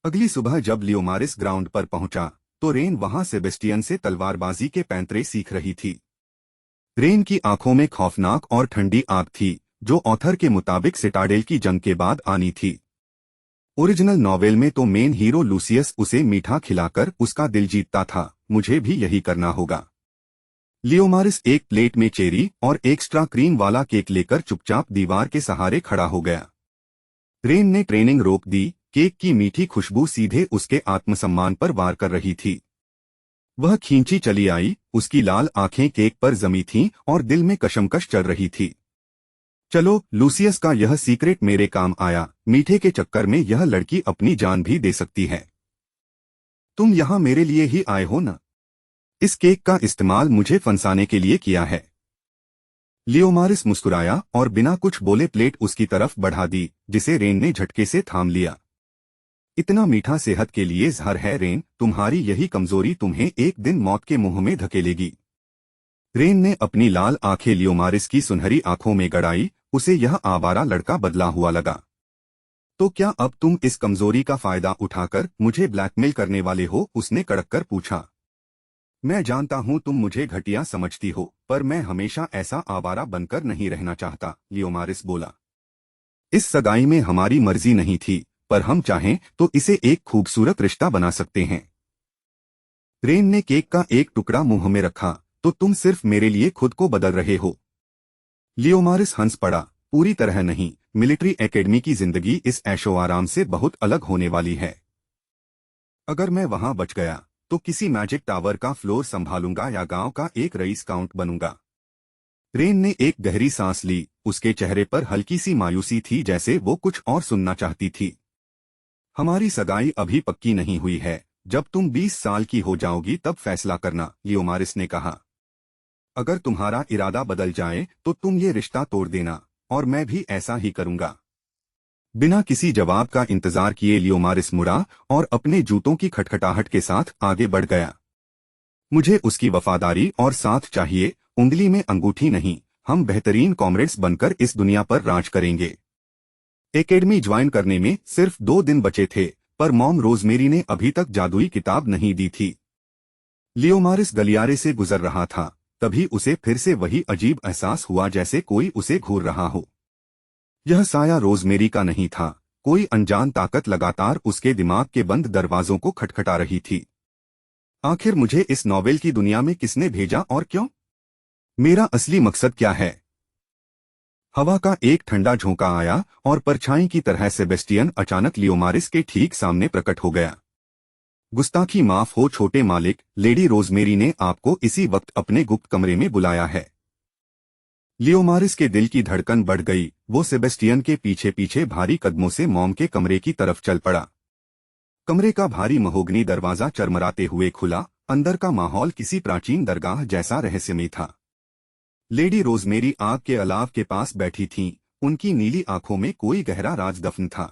अगली सुबह जब लियोमारिस ग्राउंड पर पहुंचा तो रेन वहां सेबेस्टियन से तलवारबाजी के पैंतरे सीख रही थी। रेन की आंखों में खौफनाक और ठंडी आग थी, जो ऑथर के मुताबिक सिटाडेल की जंग के बाद आनी थी। ओरिजिनल नॉवेल में तो मेन हीरो लूसियस उसे मीठा खिलाकर उसका दिल जीतता था। मुझे भी यही करना होगा। लियोमारिस एक प्लेट में चेरी और एक्स्ट्रा क्रीम वाला केक लेकर चुपचाप दीवार के सहारे खड़ा हो गया। रेन ने ट्रेनिंग रोक दी। केक की मीठी खुशबू सीधे उसके आत्मसम्मान पर वार कर रही थी। वह खींची चली आई, उसकी लाल आंखें केक पर जमी थीं और दिल में कशमकश चल रही थी। चलो, लूसियस का यह सीक्रेट मेरे काम आया। मीठे के चक्कर में यह लड़की अपनी जान भी दे सकती है। तुम यहाँ मेरे लिए ही आए हो ना? इस केक का इस्तेमाल मुझे फंसाने के लिए किया है। लियोमारिस मुस्कुराया और बिना कुछ बोले प्लेट उसकी तरफ बढ़ा दी, जिसे रेन ने झटके से थाम लिया। इतना मीठा सेहत के लिए जहर है रेन, तुम्हारी यही कमजोरी तुम्हें एक दिन मौत के मुंह में धकेलेगी। रेन ने अपनी लाल आंखें लियोमारिस की सुनहरी आंखों में गड़ाई। उसे यह आवारा लड़का बदला हुआ लगा। तो क्या अब तुम इस कमजोरी का फायदा उठाकर मुझे ब्लैकमेल करने वाले हो? उसने कड़क कर पूछा। मैं जानता हूं तुम मुझे घटिया समझती हो, पर मैं हमेशा ऐसा आवारा बनकर नहीं रहना चाहता, लियोमारिस बोला। इस सगाई में हमारी मर्जी नहीं थी, पर हम चाहें तो इसे एक खूबसूरत रिश्ता बना सकते हैं। रेन ने केक का एक टुकड़ा मुंह में रखा। तो तुम सिर्फ मेरे लिए खुद को बदल रहे हो? लियोमारिस हंस पड़ा। पूरी तरह नहीं, मिलिट्री एकेडमी की जिंदगी इस ऐशो आराम से बहुत अलग होने वाली है। अगर मैं वहां बच गया तो किसी मैजिक टावर का फ्लोर संभालूंगा या गांव का एक रईस काउंट बनूंगा। रेन ने एक गहरी सांस ली। उसके चेहरे पर हल्की सी मायूसी थी, जैसे वो कुछ और सुनना चाहती थी। हमारी सगाई अभी पक्की नहीं हुई है। जब तुम 20 साल की हो जाओगी तब फैसला करना, लियोमारिस ने कहा। अगर तुम्हारा इरादा बदल जाए तो तुम ये रिश्ता तोड़ देना, और मैं भी ऐसा ही करूंगा। बिना किसी जवाब का इंतजार किए लियोमारिस मुड़ा और अपने जूतों की खटखटाहट के साथ आगे बढ़ गया। मुझे उसकी वफादारी और साथ चाहिए, उंगली में अंगूठी नहीं। हम बेहतरीन कॉमरेड्स बनकर इस दुनिया पर राज करेंगे। एकेडमी ज्वाइन करने में सिर्फ 2 दिन बचे थे, पर मॉम रोजमेरी ने अभी तक जादुई किताब नहीं दी थी। लियोमारिस गलियारे से गुजर रहा था, तभी उसे फिर से वही अजीब एहसास हुआ, जैसे कोई उसे घूर रहा हो। यह साया रोजमेरी का नहीं था। कोई अनजान ताकत लगातार उसके दिमाग के बंद दरवाजों को खटखटा रही थी। आखिर मुझे इस नॉवेल की दुनिया में किसने भेजा और क्यों? मेरा असली मकसद क्या है? हवा का एक ठंडा झोंका आया और परछाई की तरह सेबेस्टियन अचानक लियोमारिस के ठीक सामने प्रकट हो गया। गुस्ताखी माफ हो छोटे मालिक, लेडी रोजमेरी ने आपको इसी वक्त अपने गुप्त कमरे में बुलाया है। लियोमारिस के दिल की धड़कन बढ़ गई। वो सेबेस्टियन के पीछे पीछे भारी कदमों से मॉम के कमरे की तरफ चल पड़ा। कमरे का भारी महोगनी दरवाजा चरमराते हुए खुला। अंदर का माहौल किसी प्राचीन दरगाह जैसा रहस्यमय था। लेडी रोजमेरी आग के अलाव के पास बैठी थीं। उनकी नीली आंखों में कोई गहरा राज दफन था।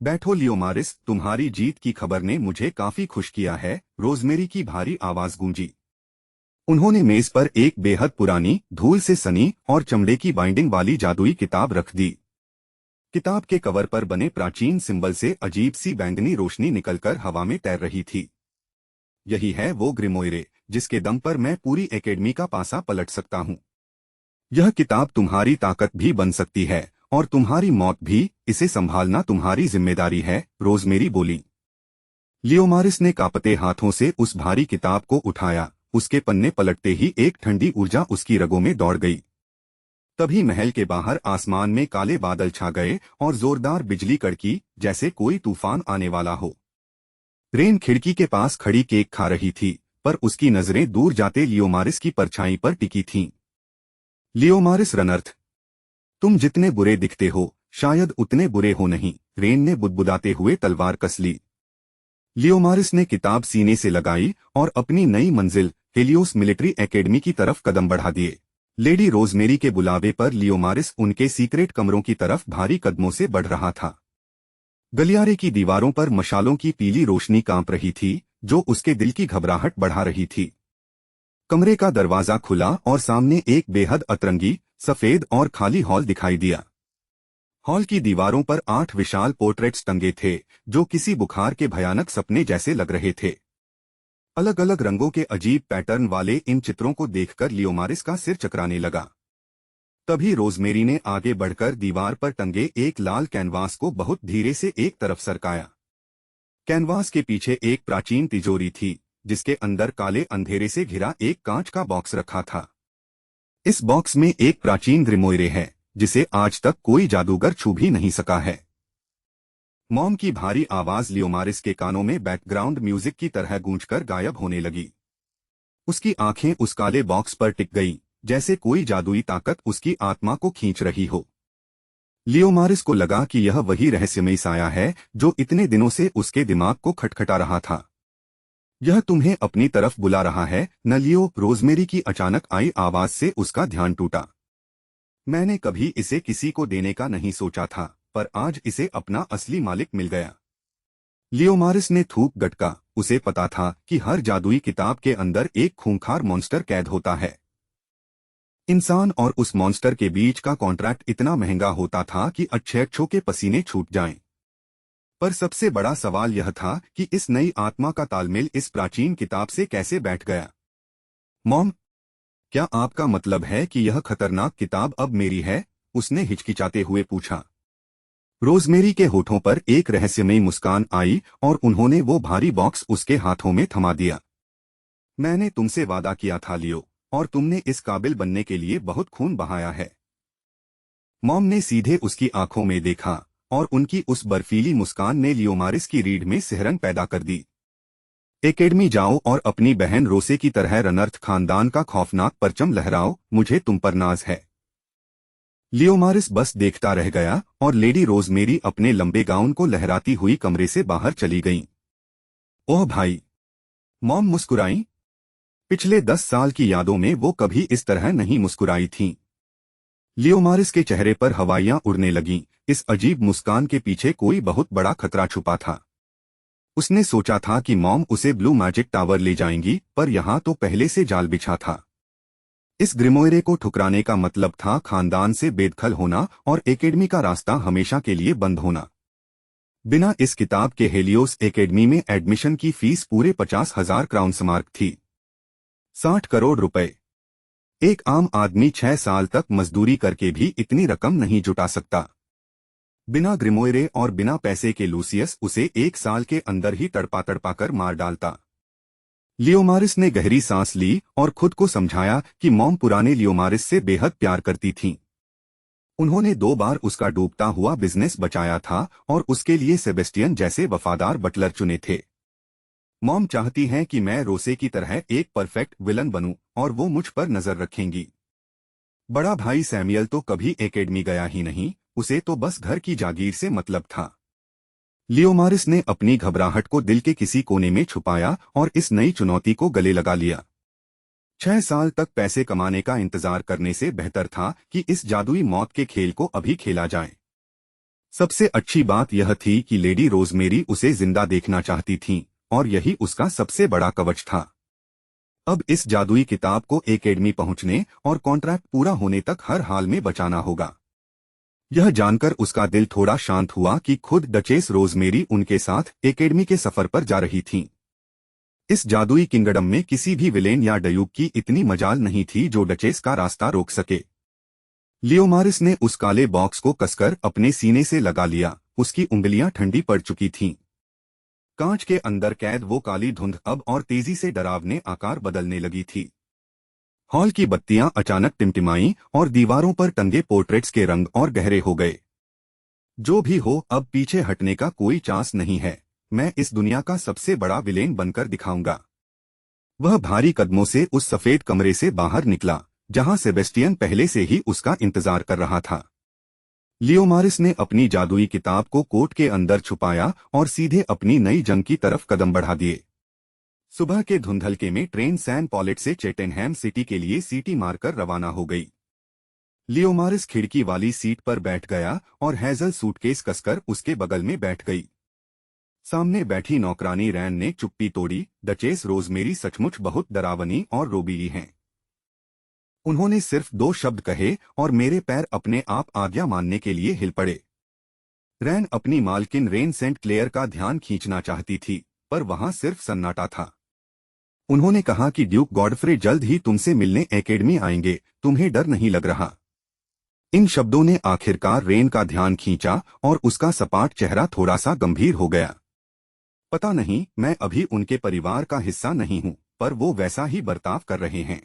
बैठो लियोमारिस, तुम्हारी जीत की खबर ने मुझे काफी खुश किया है, रोजमेरी की भारी आवाज गूंजी। उन्होंने मेज पर एक बेहद पुरानी, धूल से सनी और चमड़े की बाइंडिंग वाली जादुई किताब रख दी। किताब के कवर पर बने प्राचीन सिंबल से अजीब सी बैंगनी रोशनी निकलकर हवा में तैर रही थी। यही है वो ग्रिमोire, जिसके दम पर मैं पूरी एकेडमी का पासा पलट सकता हूँ। यह किताब तुम्हारी ताकत भी बन सकती है और तुम्हारी मौत भी। इसे संभालना तुम्हारी जिम्मेदारी है, रोजमेरी बोली। लियोमारिस ने कांपते हाथों से उस भारी किताब को उठाया। उसके पन्ने पलटते ही एक ठंडी ऊर्जा उसकी रगों में दौड़ गई। तभी महल के बाहर आसमान में काले बादल छा गए और जोरदार बिजली कड़की, जैसे कोई तूफान आने वाला हो। रेन खिड़की के पास खड़ी केक खा रही थी, पर उसकी नजरें दूर जाते लियोमारिस की परछाई पर टिकी थीं। लियोमारिस रनर्थ, तुम जितने बुरे दिखते हो, शायद उतने बुरे हो नहीं, रेन ने बुदबुदाते हुए तलवार कस ली। लियोमारिस ने किताब सीने से लगाई और अपनी नई मंजिल हेलियोस मिलिट्री एकेडमी की तरफ कदम बढ़ा दिए। लेडी रोजमेरी के बुलावे पर लियोमारिस उनके सीक्रेट कमरों की तरफ भारी कदमों से बढ़ रहा था। गलियारे की दीवारों पर मशालों की पीली रोशनी कांप रही थी, जो उसके दिल की घबराहट बढ़ा रही थी। कमरे का दरवाजा खुला और सामने एक बेहद अतरंगी, सफेद और खाली हॉल दिखाई दिया। हॉल की दीवारों पर 8 विशाल पोर्ट्रेट्स टंगे थे, जो किसी बुखार के भयानक सपने जैसे लग रहे थे। अलग अलग रंगों के अजीब पैटर्न वाले इन चित्रों को देखकर लियोमारिस का सिर चकराने लगा। तभी रोजमेरी ने आगे बढ़कर दीवार पर टंगे एक लाल कैनवास को बहुत धीरे से एक तरफ सरकाया। कैनवास के पीछे एक प्राचीन तिजोरी थी, जिसके अंदर काले अंधेरे से घिरा एक कांच का बॉक्स रखा था। इस बॉक्स में एक प्राचीन ग्रिमोire है जिसे आज तक कोई जादूगर छू भी नहीं सका है। मॉम की भारी आवाज लियोमारिस के कानों में बैकग्राउंड म्यूजिक की तरह गूंजकर गायब होने लगी। उसकी आंखें उस काले बॉक्स पर टिक गईं, जैसे कोई जादुई ताकत उसकी आत्मा को खींच रही हो। लियोमारिस को लगा कि यह वही रहस्यमयी साया है जो इतने दिनों से उसके दिमाग को खटखटा रहा था। यह तुम्हें अपनी तरफ बुला रहा है न लियो, रोजमेरी की अचानक आई आवाज से उसका ध्यान टूटा। मैंने कभी इसे किसी को देने का नहीं सोचा था, पर आज इसे अपना असली मालिक मिल गया। लियोमारिस ने थूक गटका। उसे पता था कि हर जादुई किताब के अंदर एक खूंखार मॉन्स्टर कैद होता है। इंसान और उस मॉन्स्टर के बीच का कॉन्ट्रैक्ट इतना महंगा होता था कि अच्छे के पसीने छूट जाएं। पर सबसे बड़ा सवाल यह था कि इस नई आत्मा का तालमेल इस प्राचीन किताब से कैसे बैठ गया। मॉम, क्या आपका मतलब है कि यह खतरनाक किताब अब मेरी है? उसने हिचकिचाते हुए पूछा। रोजमेरी के होठों पर एक रहस्यमयी मुस्कान आई और उन्होंने वो भारी बॉक्स उसके हाथों में थमा दिया। मैंने तुमसे वादा किया था लियो, और तुमने इस काबिल बनने के लिए बहुत खून बहाया है। मॉम ने सीधे उसकी आंखों में देखा और उनकी उस बर्फीली मुस्कान ने लियोमारिस की रीढ़ में सिहरन पैदा कर दी। एकेडमी जाओ और अपनी बहन रोसे की तरह रनर्थ खानदान का खौफनाक परचम लहराओ, मुझे तुम पर नाज है। लियोमारिस बस देखता रह गया और लेडी रोजमेरी अपने लंबे गाउन को लहराती हुई कमरे से बाहर चली गईं। ओह भाई, मॉम मुस्कुराईं। पिछले 10 साल की यादों में वो कभी इस तरह नहीं मुस्कुराई थीं। लियोमारिस के चेहरे पर हवाइयां उड़ने लगीं। इस अजीब मुस्कान के पीछे कोई बहुत बड़ा खतरा छुपा था। उसने सोचा था कि मॉम उसे ब्लू मैजिक टावर ले जाएंगी, पर यहाँ तो पहले से जाल बिछा था। इस ग्रिमोire को ठुकराने का मतलब था खानदान से बेदखल होना और एकेडमी का रास्ता हमेशा के लिए बंद होना। बिना इस किताब के हेलियोस एकेडमी में एडमिशन की फीस पूरे 50,000 क्राउन स्मार्क थी। 60 करोड़ रुपए। एक आम आदमी 6 साल तक मजदूरी करके भी इतनी रकम नहीं जुटा सकता। बिना ग्रिमोire और बिना पैसे के लूसियस उसे 1 साल के अंदर ही तड़पा तड़पा कर मार डालता। लियोमारिस ने गहरी सांस ली और खुद को समझाया कि मॉम पुराने लियोमारिस से बेहद प्यार करती थीं। उन्होंने 2 बार उसका डूबता हुआ बिजनेस बचाया था और उसके लिए सेबेस्टियन जैसे वफादार बटलर चुने थे। मॉम चाहती हैं कि मैं रोसे की तरह एक परफेक्ट विलन बनूं और वो मुझ पर नजर रखेंगी। बड़ा भाई सैमुअल तो कभी एकेडमी गया ही नहीं, उसे तो बस घर की जागीर से मतलब था। लियोमारिस ने अपनी घबराहट को दिल के किसी कोने में छुपाया और इस नई चुनौती को गले लगा लिया। 6 साल तक पैसे कमाने का इंतजार करने से बेहतर था कि इस जादुई मौत के खेल को अभी खेला जाए। सबसे अच्छी बात यह थी कि लेडी रोजमेरी उसे जिंदा देखना चाहती थीं, और यही उसका सबसे बड़ा कवच था। अब इस जादुई किताब को एकेडमी पहुंचने और कॉन्ट्रैक्ट पूरा होने तक हर हाल में बचाना होगा। यह जानकर उसका दिल थोड़ा शांत हुआ कि खुद डचेस रोजमेरी उनके साथ एकेडमी के सफर पर जा रही थीं। इस जादुई किंगडम में किसी भी विलेन या डयूक की इतनी मजाल नहीं थी जो डचेस का रास्ता रोक सके। लियोमारिस ने उस काले बॉक्स को कसकर अपने सीने से लगा लिया। उसकी उंगलियां ठंडी पड़ चुकी थीं। कांच के अंदर कैद वो काली धुंध अब और तेजी से डरावने आकार बदलने लगी थी। हॉल की बत्तियां अचानक टिमटिमाईं और दीवारों पर टंगे पोर्ट्रेट्स के रंग और गहरे हो गए। जो भी हो, अब पीछे हटने का कोई चांस नहीं है। मैं इस दुनिया का सबसे बड़ा विलेन बनकर दिखाऊंगा। वह भारी कदमों से उस सफेद कमरे से बाहर निकला जहां सेबेस्टियन पहले से ही उसका इंतजार कर रहा था। लियोमारिस ने अपनी जादुई किताब को कोट के अंदर छुपाया और सीधे अपनी नई जंग की तरफ कदम बढ़ा दिए। सुबह के धुंधलके में ट्रेन सैन पॉलेट से चेटेनहैम सिटी के लिए सीटी मारकर रवाना हो गई। लियोमारिस खिड़की वाली सीट पर बैठ गया और हैजल सूटकेस कसकर उसके बगल में बैठ गई। सामने बैठी नौकरानी रैन ने चुप्पी तोड़ी। डचेस रोजमेरी सचमुच बहुत डरावनी और रोबीली हैं। उन्होंने सिर्फ 2 शब्द कहे और मेरे पैर अपने आप आज्ञा मानने के लिए हिल पड़े। रैन अपनी मालकिन रेन सेंट क्लेयर का ध्यान खींचना चाहती थी, पर वहां सिर्फ सन्नाटा था। उन्होंने कहा कि ड्यूक गॉडफ्रे जल्द ही तुमसे मिलने एकेडमी आएंगे, तुम्हें डर नहीं लग रहा? इन शब्दों ने आखिरकार रेन का ध्यान खींचा और उसका सपाट चेहरा थोड़ा सा गंभीर हो गया। पता नहीं, मैं अभी उनके परिवार का हिस्सा नहीं हूं, पर वो वैसा ही बर्ताव कर रहे हैं।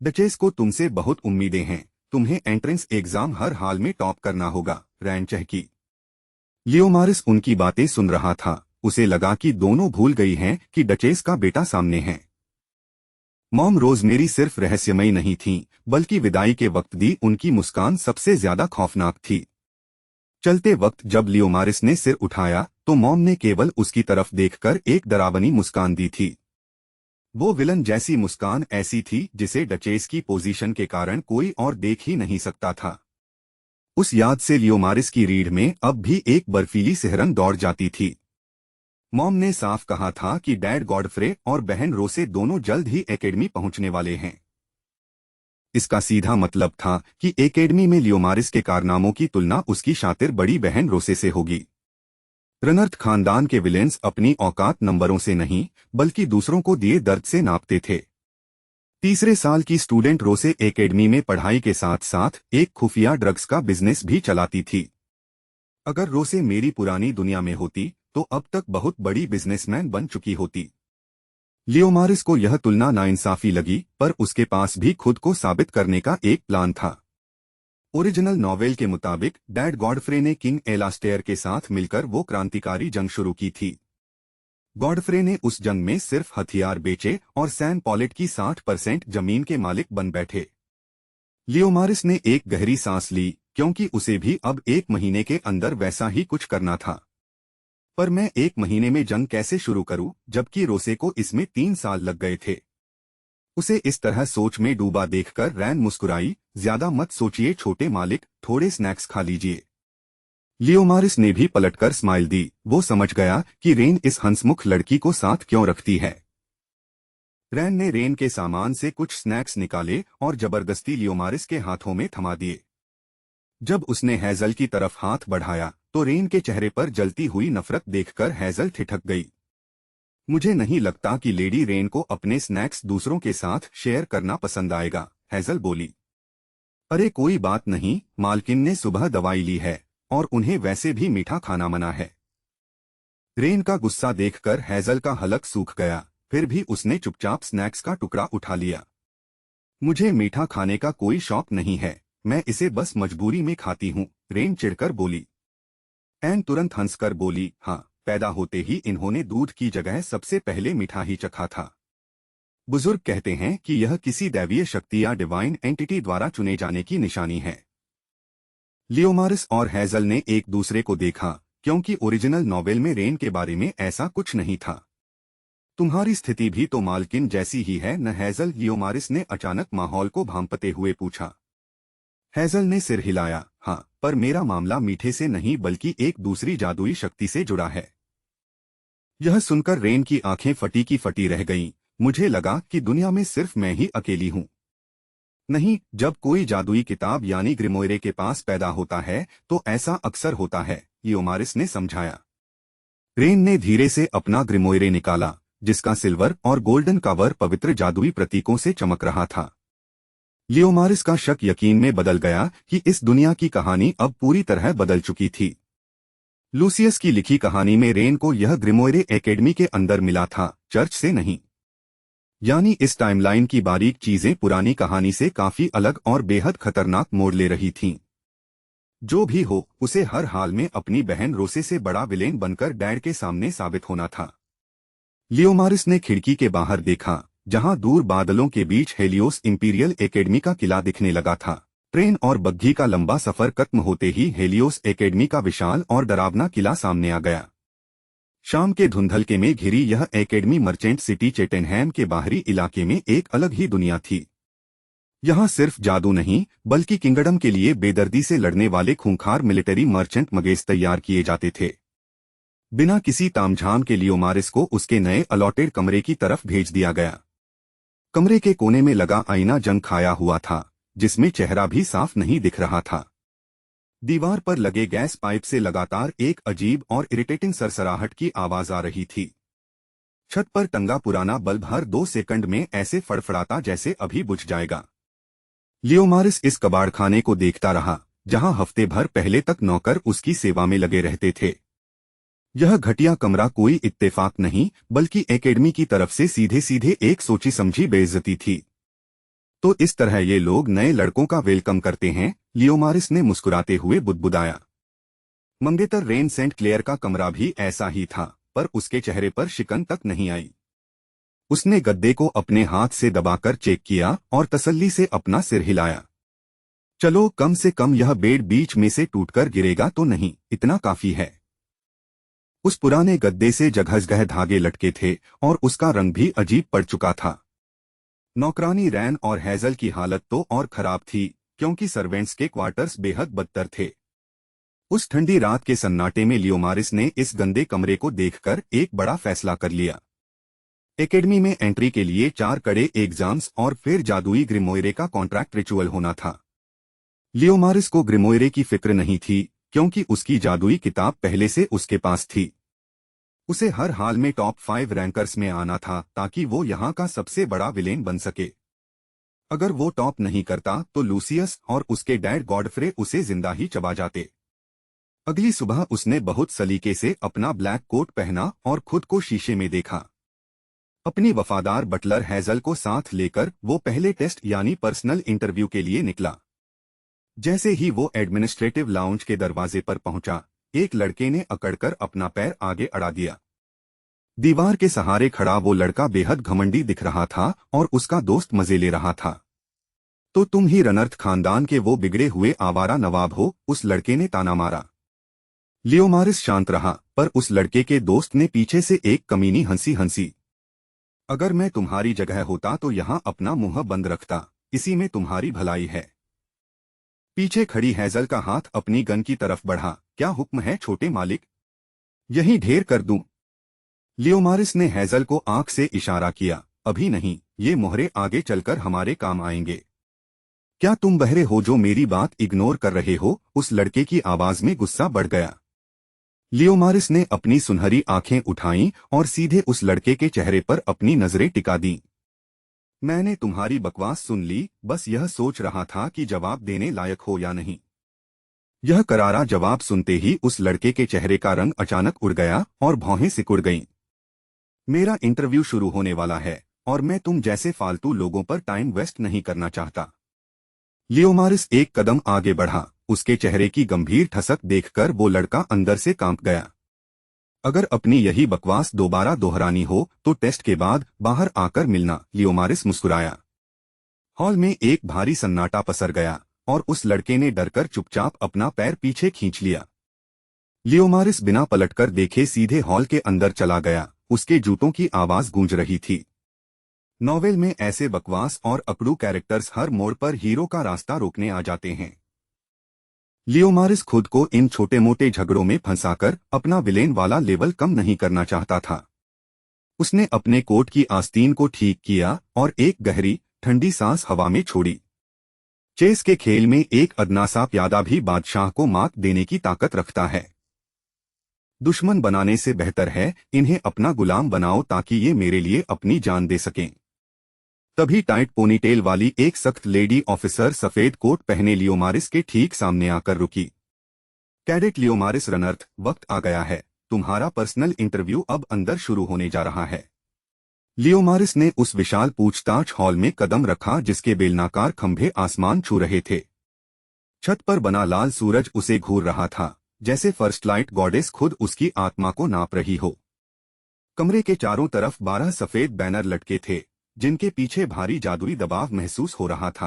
डचेस को तुमसे बहुत उम्मीदें हैं। तुम्हें एंट्रेंस एग्जाम हर हाल में टॉप करना होगा, रैन चहकी। लियोमारिस उनकी बातें सुन रहा था। उसे लगा कि दोनों भूल गई हैं कि डचेस का बेटा सामने है। मॉम रोजमेरी सिर्फ रहस्यमयी नहीं थी, बल्कि विदाई के वक्त दी उनकी मुस्कान सबसे ज्यादा खौफनाक थी। चलते वक्त जब लियोमारिस ने सिर उठाया तो मॉम ने केवल उसकी तरफ देखकर एक डरावनी मुस्कान दी थी। वो विलन जैसी मुस्कान ऐसी थी जिसे डचेस की पोजीशन के कारण कोई और देख ही नहीं सकता था। उस याद से लियोमारिस की रीढ़ में अब भी एक बर्फीली सिहरन दौड़ जाती थी। मॉम ने साफ कहा था कि डैड गॉडफ्रे और बहन रोसे दोनों जल्द ही एकेडमी पहुंचने वाले हैं। इसका सीधा मतलब था कि एकेडमी में लियोमारिस के कारनामों की तुलना उसकी शातिर बड़ी बहन रोसे से होगी। रनर्थ खानदान के विलेन्स अपनी औकात नंबरों से नहीं, बल्कि दूसरों को दिए दर्द से नापते थे। तीसरे साल की स्टूडेंट रोसे एकेडमी में पढ़ाई के साथ साथ एक खुफिया ड्रग्स का बिजनेस भी चलाती थी। अगर रोसे मेरी पुरानी दुनिया में होती तो अब तक बहुत बड़ी बिजनेसमैन बन चुकी होती। लियोमारिस को यह तुलना नाइंसाफी लगी, पर उसके पास भी खुद को साबित करने का एक प्लान था। ओरिजिनल नॉवेल के मुताबिक डैड गॉडफ्रे ने किंग एलास्टेयर के साथ मिलकर वो क्रांतिकारी जंग शुरू की थी। गॉडफ्रे ने उस जंग में सिर्फ हथियार बेचे और सैन पॉलेट की 60% जमीन के मालिक बन बैठे। लियोमारिस ने एक गहरी सांस ली, क्योंकि उसे भी अब 1 महीने के अंदर वैसा ही कुछ करना था। पर मैं 1 महीने में जंग कैसे शुरू करूं, जबकि रोसे को इसमें 3 साल लग गए थे। उसे इस तरह सोच में डूबा देखकर रैन मुस्कुराई। ज्यादा मत सोचिए छोटे मालिक, थोड़े स्नैक्स खा लीजिए। लियोमारिस ने भी पलटकर स्माइल दी। वो समझ गया कि रेन इस हंसमुख लड़की को साथ क्यों रखती है। रैन ने रेन के सामान से कुछ स्नैक्स निकाले और जबरदस्ती लियोमारिस के हाथों में थमा दिए। जब उसने हैजल की तरफ हाथ बढ़ाया तो रेन के चेहरे पर जलती हुई नफरत देखकर हैजल ठिठक गई। मुझे नहीं लगता कि लेडी रेन को अपने स्नैक्स दूसरों के साथ शेयर करना पसंद आएगा, हैजल बोली। अरे कोई बात नहीं, मालकिन ने सुबह दवाई ली है और उन्हें वैसे भी मीठा खाना मना है। रेन का गुस्सा देखकर हैजल का हलक सूख गया, फिर भी उसने चुपचाप स्नैक्स का टुकड़ा उठा लिया। मुझे मीठा खाने का कोई शौक नहीं है, मैं इसे बस मजबूरी में खाती हूँ, रेन चिढ़कर बोली। एन तुरंत हंसकर बोली, हाँ, पैदा होते ही इन्होंने दूध की जगह सबसे पहले मीठा ही चखा था। बुजुर्ग कहते हैं कि यह किसी दैवीय शक्ति या डिवाइन एंटिटी द्वारा चुने जाने की निशानी है। लियोमारिस और हैजल ने एक दूसरे को देखा, क्योंकि ओरिजिनल नॉवेल में रेन के बारे में ऐसा कुछ नहीं था। तुम्हारी स्थिति भी तो मालकिन जैसी ही है न हैजल, लियोमारिस ने अचानक माहौल को भांपते हुए पूछा। हैजल ने सिर हिलाया, हाँ, पर मेरा मामला मीठे से नहीं बल्कि एक दूसरी जादुई शक्ति से जुड़ा है। यह सुनकर रेन की आंखें फटी की फटी रह गईं। मुझे लगा कि दुनिया में सिर्फ मैं ही अकेली हूँ। नहीं, जब कोई जादुई किताब यानी ग्रिमोire के पास पैदा होता है तो ऐसा अक्सर होता है, लियोमारिस ने समझाया। रेन ने धीरे से अपना ग्रिमोire निकाला, जिसका सिल्वर और गोल्डन कवर पवित्र जादुई प्रतीकों से चमक रहा था। लियोमारिस का शक यकीन में बदल गया कि इस दुनिया की कहानी अब पूरी तरह बदल चुकी थी। लूसियस की लिखी कहानी में रेन को यह ग्रिमोire एकेडमी के अंदर मिला था, चर्च से नहीं। यानी इस टाइमलाइन की बारीक चीजें पुरानी कहानी से काफी अलग और बेहद खतरनाक मोड़ ले रही थीं। जो भी हो, उसे हर हाल में अपनी बहन रोसे से बड़ा विलेन बनकर डैड के सामने साबित होना था। लियोमारिस ने खिड़की के बाहर देखा, जहां दूर बादलों के बीच हेलियोस इंपीरियल एकेडमी का किला दिखने लगा था। ट्रेन और बग्घी का लंबा सफर खत्म होते ही हेलियोस एकेडमी का विशाल और डरावना किला सामने आ गया। शाम के धुंधलके में घिरी यह एकेडमी मर्चेंट सिटी चेटेनहैम के बाहरी इलाके में एक अलग ही दुनिया थी। यहाँ सिर्फ जादू नहीं, बल्कि किंगडम के लिए बेदर्दी से लड़ने वाले खूंखार मिलिट्री मर्चेंट मगेस तैयार किए जाते थे। बिना किसी तामझाम के लियोमारिस को उसके नए अलॉटेड कमरे की तरफ भेज दिया गया। कमरे के कोने में लगा आईना जंग खाया हुआ था, जिसमें चेहरा भी साफ नहीं दिख रहा था। दीवार पर लगे गैस पाइप से लगातार एक अजीब और इरिटेटिंग सरसराहट की आवाज आ रही थी। छत पर टंगा पुराना बल्ब हर 2 सेकंड में ऐसे फड़फड़ाता जैसे अभी बुझ जाएगा। लियोमारिस इस कबाड़खाने को देखता रहा, जहां हफ्ते भर पहले तक नौकर उसकी सेवा में लगे रहते थे। यह घटिया कमरा कोई इत्तेफाक नहीं बल्कि एकेडमी की तरफ से सीधे सीधे एक सोची समझी बेइज्जती थी। तो इस तरह ये लोग नए लड़कों का वेलकम करते हैं, लियोमारिस ने मुस्कुराते हुए बुदबुदाया। मंगेतर रेन सेंट क्लेयर का कमरा भी ऐसा ही था, पर उसके चेहरे पर शिकन तक नहीं आई। उसने गद्दे को अपने हाथ से दबाकर चेक किया और तसल्ली से अपना सिर हिलाया। चलो, कम से कम यह बेड बीच में से टूटकर गिरेगा तो नहीं, इतना काफी है। उस पुराने गद्दे से जगह धागे लटके थे और उसका रंग भी अजीब पड़ चुका था। नौकरानी रैन और हैजल की हालत तो और खराब थी, क्योंकि सर्वेंट्स के क्वार्टर्स बेहद बदतर थे। उस ठंडी रात के सन्नाटे में लियोमारिस ने इस गंदे कमरे को देखकर एक बड़ा फैसला कर लिया। एकेडमी में एंट्री के लिए 4 कड़े एग्जाम्स और फिर जादुई ग्रिमोयरे का कॉन्ट्रैक्ट रिचुअल होना था। लियोमारिस को ग्रिमोयरे की फिक्र नहीं थी, क्योंकि उसकी जादुई किताब पहले से उसके पास थी। उसे हर हाल में टॉप 5 रैंकर्स में आना था, ताकि वो यहाँ का सबसे बड़ा विलेन बन सके। अगर वो टॉप नहीं करता तो लूसियस और उसके डैड गॉडफ्रे उसे जिंदा ही चबा जाते। अगली सुबह उसने बहुत सलीके से अपना ब्लैक कोट पहना और खुद को शीशे में देखा। अपनी वफादार बटलर हैजल को साथ लेकर वो पहले टेस्ट यानी पर्सनल इंटरव्यू के लिए निकला। जैसे ही वो एडमिनिस्ट्रेटिव लाउंज के दरवाजे पर पहुंचा, एक लड़के ने अकड़कर अपना पैर आगे अड़ा दिया। दीवार के सहारे खड़ा वो लड़का बेहद घमंडी दिख रहा था और उसका दोस्त मजे ले रहा था। तो तुम ही रनर्थ खानदान के वो बिगड़े हुए आवारा नवाब हो, उस लड़के ने ताना मारा। लियोमारिस शांत रहा, पर उस लड़के के दोस्त ने पीछे से एक कमीनी हंसी हंसी। अगर मैं तुम्हारी जगह होता तो यहाँ अपना मुंह बंद रखता, इसी में तुम्हारी भलाई है। पीछे खड़ी हैजल का हाथ अपनी गन की तरफ बढ़ा। क्या हुक्म है छोटे मालिक? यही ढेर कर दूं? लियोमारिस ने हैजल को आंख से इशारा किया। अभी नहीं, ये मोहरे आगे चलकर हमारे काम आएंगे। क्या तुम बहरे हो जो मेरी बात इग्नोर कर रहे हो? उस लड़के की आवाज में गुस्सा बढ़ गया। लियोमारिस ने अपनी सुनहरी आंखें उठाईं और सीधे उस लड़के के चेहरे पर अपनी नजरें टिका दीं। मैंने तुम्हारी बकवास सुन ली, बस यह सोच रहा था कि जवाब देने लायक हो या नहीं। यह करारा जवाब सुनते ही उस लड़के के चेहरे का रंग अचानक उड़ गया और भौहें सिकुड़ गईं। मेरा इंटरव्यू शुरू होने वाला है और मैं तुम जैसे फालतू लोगों पर टाइम वेस्ट नहीं करना चाहता। लियोमारिस एक कदम आगे बढ़ा। उसके चेहरे की गंभीर ठसक देखकर वो लड़का अंदर से कांप गया। अगर अपनी यही बकवास दोबारा दोहरानी हो तो टेस्ट के बाद बाहर आकर मिलना, लियोमारिस मुस्कुराया। हॉल में एक भारी सन्नाटा पसर गया और उस लड़के ने डरकर चुपचाप अपना पैर पीछे खींच लिया। लियोमारिस बिना पलटकर देखे सीधे हॉल के अंदर चला गया। उसके जूतों की आवाज गूंज रही थी। नॉवेल में ऐसे बकवास और अकड़ू कैरेक्टर्स हर मोड़ पर हीरो का रास्ता रोकने आ जाते हैं। लियोमारिस खुद को इन छोटे मोटे झगड़ों में फंसाकर अपना विलेन वाला लेवल कम नहीं करना चाहता था। उसने अपने कोट की आस्तीन को ठीक किया और एक गहरी ठंडी सांस हवा में छोड़ी। चेस के खेल में एक अदना सा प्यादा भी बादशाह को मात देने की ताकत रखता है। दुश्मन बनाने से बेहतर है इन्हें अपना गुलाम बनाओ, ताकि ये मेरे लिए अपनी जान दे सकें। तभी टाइट पोनीटेल वाली एक सख्त लेडी ऑफिसर सफेद कोट पहने लियोमारिस के ठीक सामने आकर रुकी। कैडेट लियोमारिस रनर्थ, वक्त आ गया है। तुम्हारा पर्सनल इंटरव्यू अब अंदर शुरू होने जा रहा है। लियोमारिस ने उस विशाल पूछताछ हॉल में कदम रखा जिसके बेलनाकार खंभे आसमान छू रहे थे। छत पर बना लाल सूरज उसे घूर रहा था, जैसे फर्स्ट लाइट गॉडेस खुद उसकी आत्मा को नाप रही हो। कमरे के चारों तरफ 12 सफेद बैनर लटके थे, जिनके पीछे भारी जादुई दबाव महसूस हो रहा था।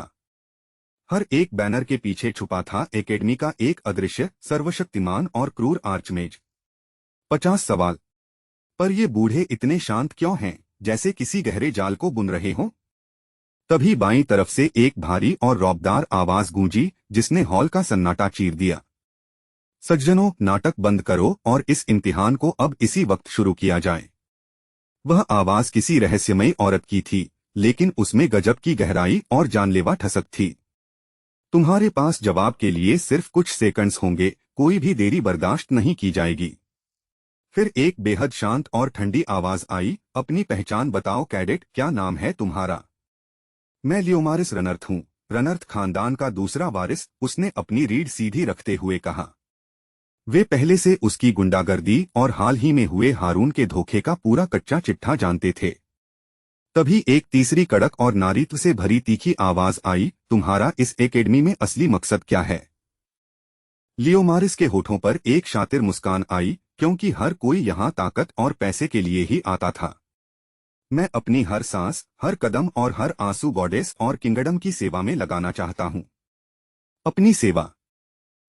हर एक बैनर के पीछे छुपा था एकेडमी का एक अदृश्य, सर्वशक्तिमान और क्रूर आर्चमेज। 50 सवाल। पर ये बूढ़े इतने शांत क्यों हैं, जैसे किसी गहरे जाल को बुन रहे हों? तभी बाईं तरफ से एक भारी और रौबदार आवाज गूंजी, जिसने हॉल का सन्नाटा चीर दिया। सज्जनों, नाटक बंद करो और इस इम्तिहान को अब इसी वक्त शुरू किया जाए। वह आवाज किसी रहस्यमयी औरत की थी, लेकिन उसमें गजब की गहराई और जानलेवा ठसक थी। तुम्हारे पास जवाब के लिए सिर्फ कुछ सेकंड्स होंगे, कोई भी देरी बर्दाश्त नहीं की जाएगी। फिर एक बेहद शांत और ठंडी आवाज आई, अपनी पहचान बताओ कैडेट, क्या नाम है तुम्हारा? मैं लियोमारिस रनर्थ हूँ, रनर्थ खानदान का दूसरा वारिस, उसने अपनी रीढ़ सीधी रखते हुए कहा। वे पहले से उसकी गुंडागर्दी और हाल ही में हुए हारून के धोखे का पूरा कच्चा चिट्ठा जानते थे। तभी एक तीसरी कड़क और नारीत्व से भरी तीखी आवाज आई, तुम्हारा इस एकेडमी में असली मकसद क्या है? लियोमारिस के होठों पर एक शातिर मुस्कान आई, क्योंकि हर कोई यहाँ ताकत और पैसे के लिए ही आता था। मैं अपनी हर सांस, हर कदम और हर आंसू गॉडेस और किंगडम की सेवा में लगाना चाहता हूँ। अपनी सेवा?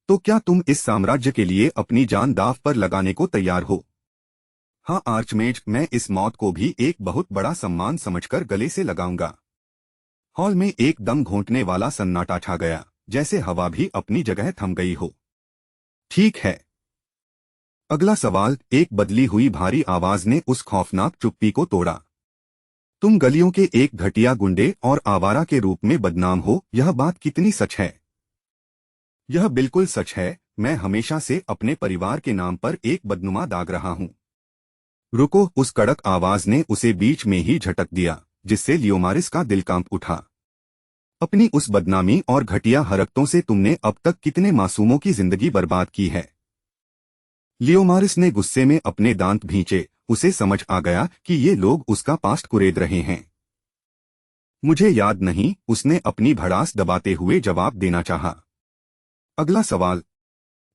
तो क्या तुम इस साम्राज्य के लिए अपनी जान दांव पर लगाने को तैयार हो? हाँ आर्चमेज, मैं इस मौत को भी एक बहुत बड़ा सम्मान समझकर गले से लगाऊंगा। हॉल में एकदम घोंटने वाला सन्नाटा छा गया, जैसे हवा भी अपनी जगह थम गई हो। ठीक है। अगला सवाल, एक बदली हुई भारी आवाज ने उस खौफनाक चुप्पी को तोड़ा। तुम गलियों के एक घटिया गुंडे और आवारा के रूप में बदनाम हो, यह बात कितनी सच है? यह बिल्कुल सच है। मैं हमेशा से अपने परिवार के नाम पर एक बदनुमा दाग रहा हूँ। रुको, उस कड़क आवाज ने उसे बीच में ही झटक दिया, जिससे लियोमारिस का दिल कांप उठा। अपनी उस बदनामी और घटिया हरकतों से तुमने अब तक कितने मासूमों की जिंदगी बर्बाद की है। लियोमारिस ने गुस्से में अपने दांत भींचे। उसे समझ आ गया कि ये लोग उसका पास्ट कुरेद रहे हैं। मुझे याद नहीं, उसने अपनी भड़ास दबाते हुए जवाब देना चाहा। अगला सवाल,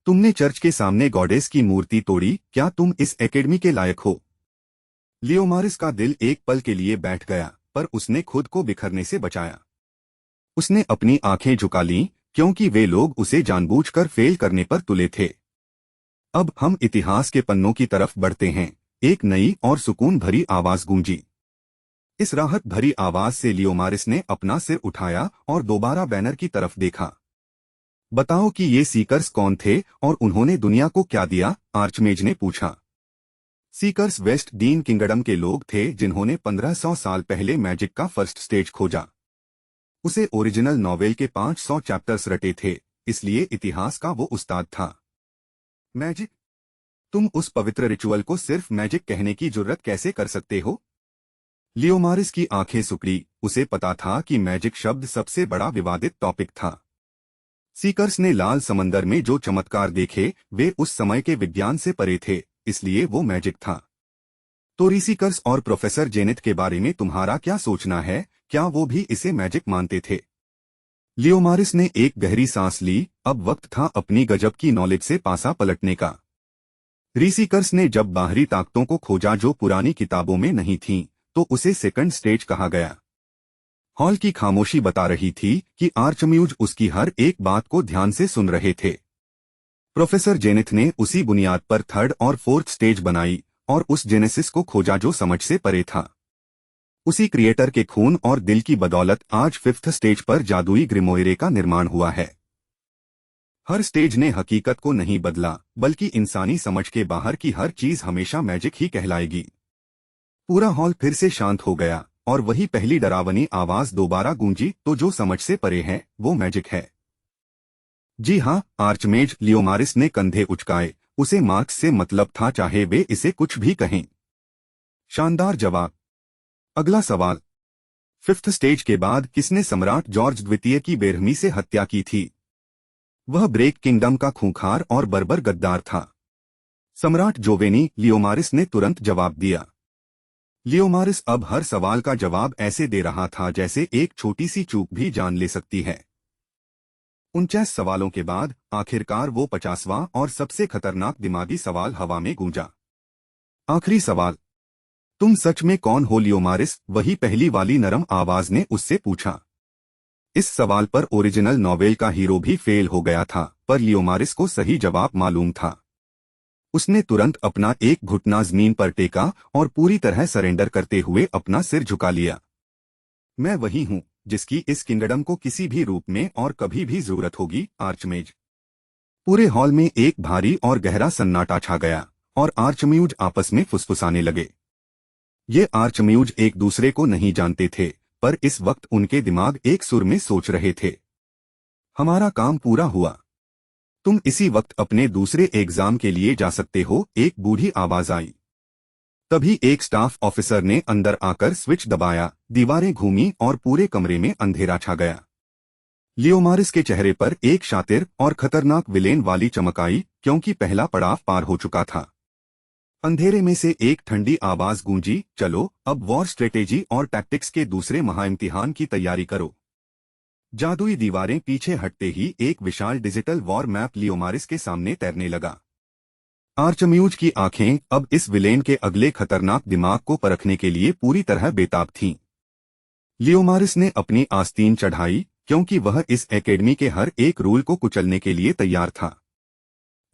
तुमने चर्च के सामने गॉडेस की मूर्ति तोड़ी, क्या तुम इस एकेडमी के लायक हो? लियोमारिस का दिल एक पल के लिए बैठ गया, पर उसने खुद को बिखरने से बचाया। उसने अपनी आंखें झुका लीं, क्योंकि वे लोग उसे जानबूझकर फेल करने पर तुले थे। अब हम इतिहास के पन्नों की तरफ बढ़ते हैं। एक नई और सुकून भरी आवाज गूंजी। इस राहत भरी आवाज से लियोमारिस ने अपना सिर उठाया और दोबारा बैनर की तरफ देखा। बताओ कि ये सीकर्स कौन थे और उन्होंने दुनिया को क्या दिया? आर्चमेज ने पूछा। सीकर्स वेस्ट डीन किंगडम के लोग थे जिन्होंने 1500 साल पहले मैजिक का फर्स्ट स्टेज खोजा। उसे ओरिजिनल नॉवेल के 500 चैप्टर्स रटे थे, इसलिए इतिहास का वो उस्ताद था। मैजिक? तुम उस पवित्र रिचुअल को सिर्फ मैजिक कहने की जुर्रत कैसे कर सकते हो? लियोमारिस की आंखें सिकुड़ी। उसे पता था कि मैजिक शब्द सबसे बड़ा विवादित टॉपिक था। सीकर्स ने लाल समंदर में जो चमत्कार देखे, वे उस समय के विज्ञान से परे थे, इसलिए वो मैजिक था। तो रिसीकर्स और प्रोफेसर जेनिथ के बारे में तुम्हारा क्या सोचना है? क्या वो भी इसे मैजिक मानते थे? लियोमारिस ने एक गहरी सांस ली। अब वक्त था अपनी गजब की नॉलेज से पासा पलटने का। रिसीकर्स ने जब बाहरी ताकतों को खोजा जो पुरानी किताबों में नहीं थीं, तो उसे सेकंड स्टेज कहा गया। हॉल की खामोशी बता रही थी कि आर्चम्यूज उसकी हर एक बात को ध्यान से सुन रहे थे। प्रोफेसर जेनिथ ने उसी बुनियाद पर थर्ड और फोर्थ स्टेज बनाई और उस जेनेसिस को खोजा जो समझ से परे था। उसी क्रिएटर के खून और दिल की बदौलत आज फिफ्थ स्टेज पर जादुई ग्रिमोइरे का निर्माण हुआ है। हर स्टेज ने हकीकत को नहीं बदला, बल्कि इंसानी समझ के बाहर की हर चीज हमेशा मैजिक ही कहलाएगी। पूरा हॉल फिर से शांत हो गया और वही पहली डरावनी आवाज दोबारा गूंजी, तो जो समझ से परे है वो मैजिक है। जी हाँ आर्चमेज, लियोमारिस ने कंधे उचकाए। उसे मार्क्स से मतलब था, चाहे वे इसे कुछ भी कहें। शानदार जवाब। अगला सवाल, फिफ्थ स्टेज के बाद किसने सम्राट जॉर्ज द्वितीय की बेरहमी से हत्या की थी? वह ब्रेक किंगडम का खूंखार और बर्बर गद्दार था। सम्राट जोवेनी, लियोमारिस ने तुरंत जवाब दिया। लियोमारिस अब हर सवाल का जवाब ऐसे दे रहा था जैसे एक छोटी सी चूक भी जान ले सकती है। 49 सवालों के बाद आखिरकार वो 50वां और सबसे खतरनाक दिमागी सवाल हवा में गूंजा। आखिरी सवाल, तुम सच में कौन हो लियोमारिस? वही पहली वाली नरम आवाज ने उससे पूछा। इस सवाल पर ओरिजिनल नॉवेल का हीरो भी फेल हो गया था, पर लियोमारिस को सही जवाब मालूम था। उसने तुरंत अपना एक घुटना जमीन पर टेका और पूरी तरह सरेंडर करते हुए अपना सिर झुका लिया। मैं वही हूँ जिसकी इस किंगडम को किसी भी रूप में और कभी भी जरूरत होगी, आर्चमेज। पूरे हॉल में एक भारी और गहरा सन्नाटा छा गया और आर्चम्यूज आपस में फुसफुसाने लगे। ये आर्चम्यूज एक दूसरे को नहीं जानते थे, पर इस वक्त उनके दिमाग एक सुर में सोच रहे थे। हमारा काम पूरा हुआ। तुम इसी वक्त अपने दूसरे एग्जाम के लिए जा सकते हो, एक बूढ़ी आवाज आई। तभी एक स्टाफ ऑफिसर ने अंदर आकर स्विच दबाया, दीवारें घूमी और पूरे कमरे में अंधेरा छा गया। लियोमारिस के चेहरे पर एक शातिर और खतरनाक विलेन वाली चमक आई, क्योंकि पहला पड़ाव पार हो चुका था। अंधेरे में से एक ठंडी आवाज गूंजी, चलो अब वॉर स्ट्रेटेजी और टैक्टिक्स के दूसरे महाइम्तिहान की तैयारी करो। जादुई दीवारें पीछे हटते ही एक विशाल डिजिटल वॉर मैप लियोमारिस के सामने तैरने लगा। आर्चम्यूज की आंखें अब इस विलेन के अगले खतरनाक दिमाग को परखने के लिए पूरी तरह बेताब थीं। लियोमारिस ने अपनी आस्तीन चढ़ाई, क्योंकि वह इस एकेडमी के हर एक रूल को कुचलने के लिए तैयार था।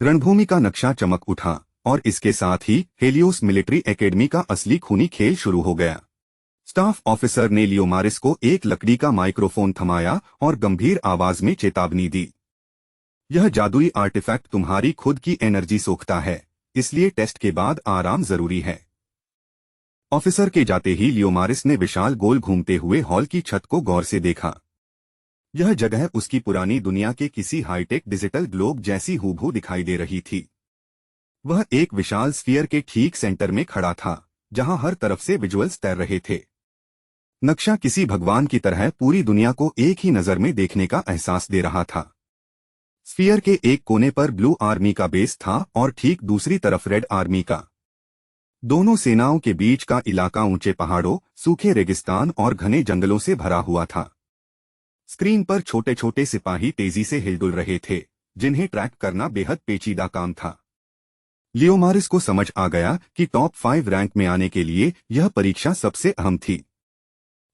रणभूमि का नक्शा चमक उठा, और इसके साथ ही हेलियोस मिलिट्री एकेडमी का असली खूनी खेल शुरू हो गया। स्टाफ ऑफिसर ने लियोमारिस को एक लकड़ी का माइक्रोफोन थमाया और गंभीर आवाज में चेतावनी दी। यह जादुई आर्टिफैक्ट तुम्हारी खुद की एनर्जी सोखता है, इसलिए टेस्ट के बाद आराम जरूरी है। ऑफिसर के जाते ही लियोमारिस ने विशाल गोल घूमते हुए हॉल की छत को गौर से देखा। यह जगह उसकी पुरानी दुनिया के किसी हाईटेक डिजिटल ग्लोब जैसी हूबहू दिखाई दे रही थी। वह एक विशाल स्फीयर के ठीक सेंटर में खड़ा था, जहां हर तरफ से विजुअल्स तैर रहे थे। नक्शा किसी भगवान की तरह पूरी दुनिया को एक ही नजर में देखने का एहसास दे रहा था। स्फीयर के एक कोने पर ब्लू आर्मी का बेस था और ठीक दूसरी तरफ रेड आर्मी का। दोनों सेनाओं के बीच का इलाका ऊंचे पहाड़ों, सूखे रेगिस्तान और घने जंगलों से भरा हुआ था। स्क्रीन पर छोटे छोटे सिपाही तेजी से हिलडुल रहे थे, जिन्हें ट्रैक करना बेहद पेचीदा काम था। लियोमारिस को समझ आ गया कि टॉप 5 रैंक में आने के लिए यह परीक्षा सबसे अहम थी।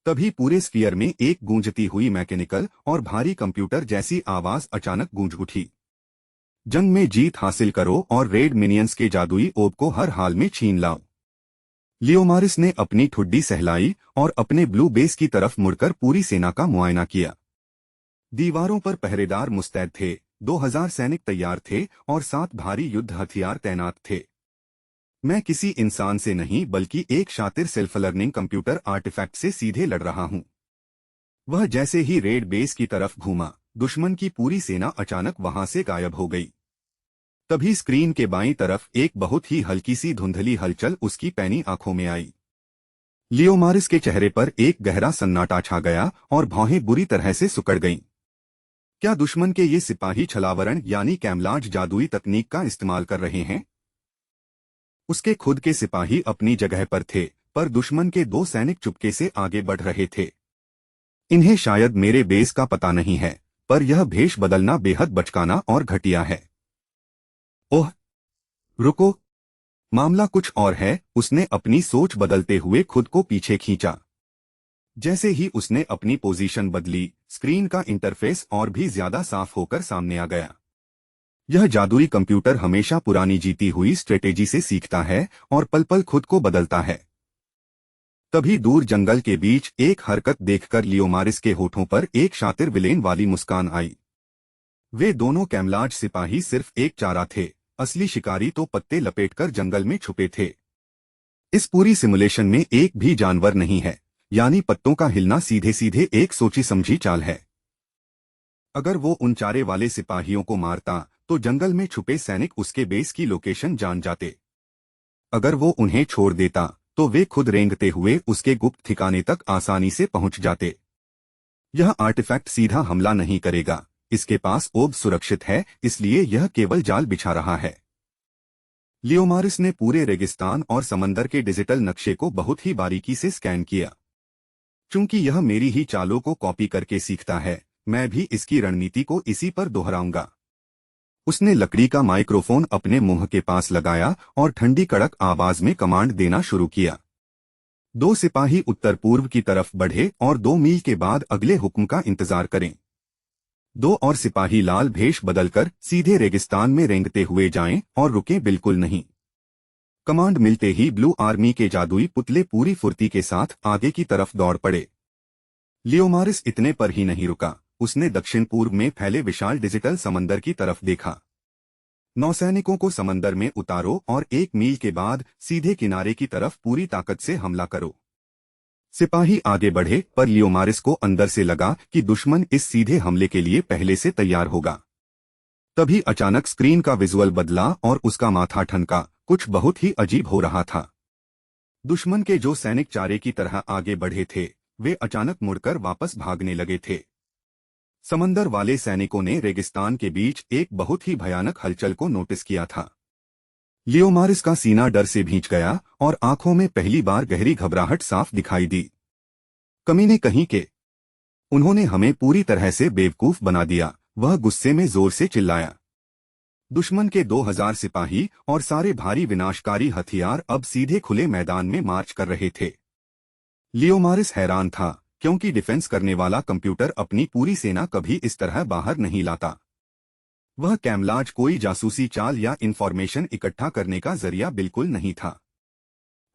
तभी पूरे स्फीयर में एक गूंजती हुई मैकेनिकल और भारी कंप्यूटर जैसी आवाज अचानक गूंज उठी। जंग में जीत हासिल करो और रेड मिनियंस के जादुई ओब को हर हाल में छीन लाओ। लियोमारिस ने अपनी ठुड्डी सहलाई और अपने ब्लू बेस की तरफ मुड़कर पूरी सेना का मुआयना किया। दीवारों पर पहरेदार मुस्तैद थे, 2000 सैनिक तैयार थे और 7 भारी युद्ध हथियार तैनात थे। मैं किसी इंसान से नहीं बल्कि एक शातिर सेल्फ लर्निंग कंप्यूटर आर्टिफैक्ट से सीधे लड़ रहा हूं। वह जैसे ही रेड बेस की तरफ घूमा, दुश्मन की पूरी सेना अचानक वहां से गायब हो गई। तभी स्क्रीन के बाईं तरफ एक बहुत ही हल्की सी धुंधली हलचल उसकी पैनी आंखों में आई। लियोमारिस के चेहरे पर एक गहरा सन्नाटा छा गया और भौहें बुरी तरह से सुकड़ गईं। क्या दुश्मन के ये सिपाही छलावरण यानी कैमलाज जादुई तकनीक का इस्तेमाल कर रहे हैं? उसके खुद के सिपाही अपनी जगह पर थे, पर दुश्मन के 2 सैनिक चुपके से आगे बढ़ रहे थे। इन्हें शायद मेरे बेस का पता नहीं है, पर यह भेष बदलना बेहद बचकाना और घटिया है। ओह, रुको, मामला कुछ और है। उसने अपनी सोच बदलते हुए खुद को पीछे खींचा। जैसे ही उसने अपनी पोजीशन बदली, स्क्रीन का इंटरफेस और भी ज्यादा साफ होकर सामने आ गया। यह जादुई कंप्यूटर हमेशा पुरानी जीती हुई स्ट्रेटेजी से सीखता है और पल पल खुद को बदलता है। तभी दूर जंगल के बीच एक हरकत देखकर लियोमारिस के होठों पर एक शातिर विलेन वाली मुस्कान आई। वे दोनों कैमलाज सिपाही सिर्फ एक चारा थे, असली शिकारी तो पत्ते लपेटकर जंगल में छुपे थे। इस पूरी सिमुलेशन में एक भी जानवर नहीं है, यानी पत्तों का हिलना सीधे सीधे एक सोची समझी चाल है। अगर वो उन चारे वाले सिपाहियों को मारता तो जंगल में छुपे सैनिक उसके बेस की लोकेशन जान जाते। अगर वो उन्हें छोड़ देता तो वे खुद रेंगते हुए उसके गुप्त ठिकाने तक आसानी से पहुंच जाते। यह आर्टिफैक्ट सीधा हमला नहीं करेगा, इसके पास ओब सुरक्षित है, इसलिए यह केवल जाल बिछा रहा है। लियोमारिस ने पूरे रेगिस्तान और समंदर के डिजिटल नक्शे को बहुत ही बारीकी से स्कैन किया। चूंकि यह मेरी ही चालों को कॉपी करके सीखता है, मैं भी इसकी रणनीति को इसी पर दोहराऊंगा। उसने लकड़ी का माइक्रोफोन अपने मुंह के पास लगाया और ठंडी कड़क आवाज में कमांड देना शुरू किया। 2 सिपाही उत्तर पूर्व की तरफ बढ़े और 2 मील के बाद अगले हुक्म का इंतजार करें। 2 और सिपाही लाल भेष बदलकर सीधे रेगिस्तान में रेंगते हुए जाएं और रुकें बिल्कुल नहीं। कमांड मिलते ही ब्लू आर्मी के जादुई पुतले पूरी फुर्ती के साथ आगे की तरफ दौड़ पड़े। लियोमारिस इतने पर ही नहीं रुका, उसने दक्षिण पूर्व में फैले विशाल डिजिटल समंदर की तरफ देखा। नौसैनिकों को समंदर में उतारो और 1 मील के बाद सीधे किनारे की तरफ पूरी ताकत से हमला करो। सिपाही आगे बढ़े, पर लियोमारिस को अंदर से लगा कि दुश्मन इस सीधे हमले के लिए पहले से तैयार होगा। तभी अचानक स्क्रीन का विजुअल बदला और उसका माथा ठनका। कुछ बहुत ही अजीब हो रहा था। दुश्मन के जो सैनिक चारे की तरह आगे बढ़े थे, वे अचानक मुड़कर वापस भागने लगे थे। समंदर वाले सैनिकों ने रेगिस्तान के बीच एक बहुत ही भयानक हलचल को नोटिस किया था। लियोमारिस का सीना डर से भींच गया और आंखों में पहली बार गहरी घबराहट साफ दिखाई दी। कमीने कहीं के, उन्होंने हमें पूरी तरह से बेवकूफ बना दिया, वह गुस्से में जोर से चिल्लाया। दुश्मन के 2000 सिपाही और सारे भारी विनाशकारी हथियार अब सीधे खुले मैदान में मार्च कर रहे थे। लियोमारिस हैरान था, क्योंकि डिफेंस करने वाला कंप्यूटर अपनी पूरी सेना कभी इस तरह बाहर नहीं लाता। वह कैमलाज कोई जासूसी चाल या इंफॉर्मेशन इकट्ठा करने का जरिया बिल्कुल नहीं था।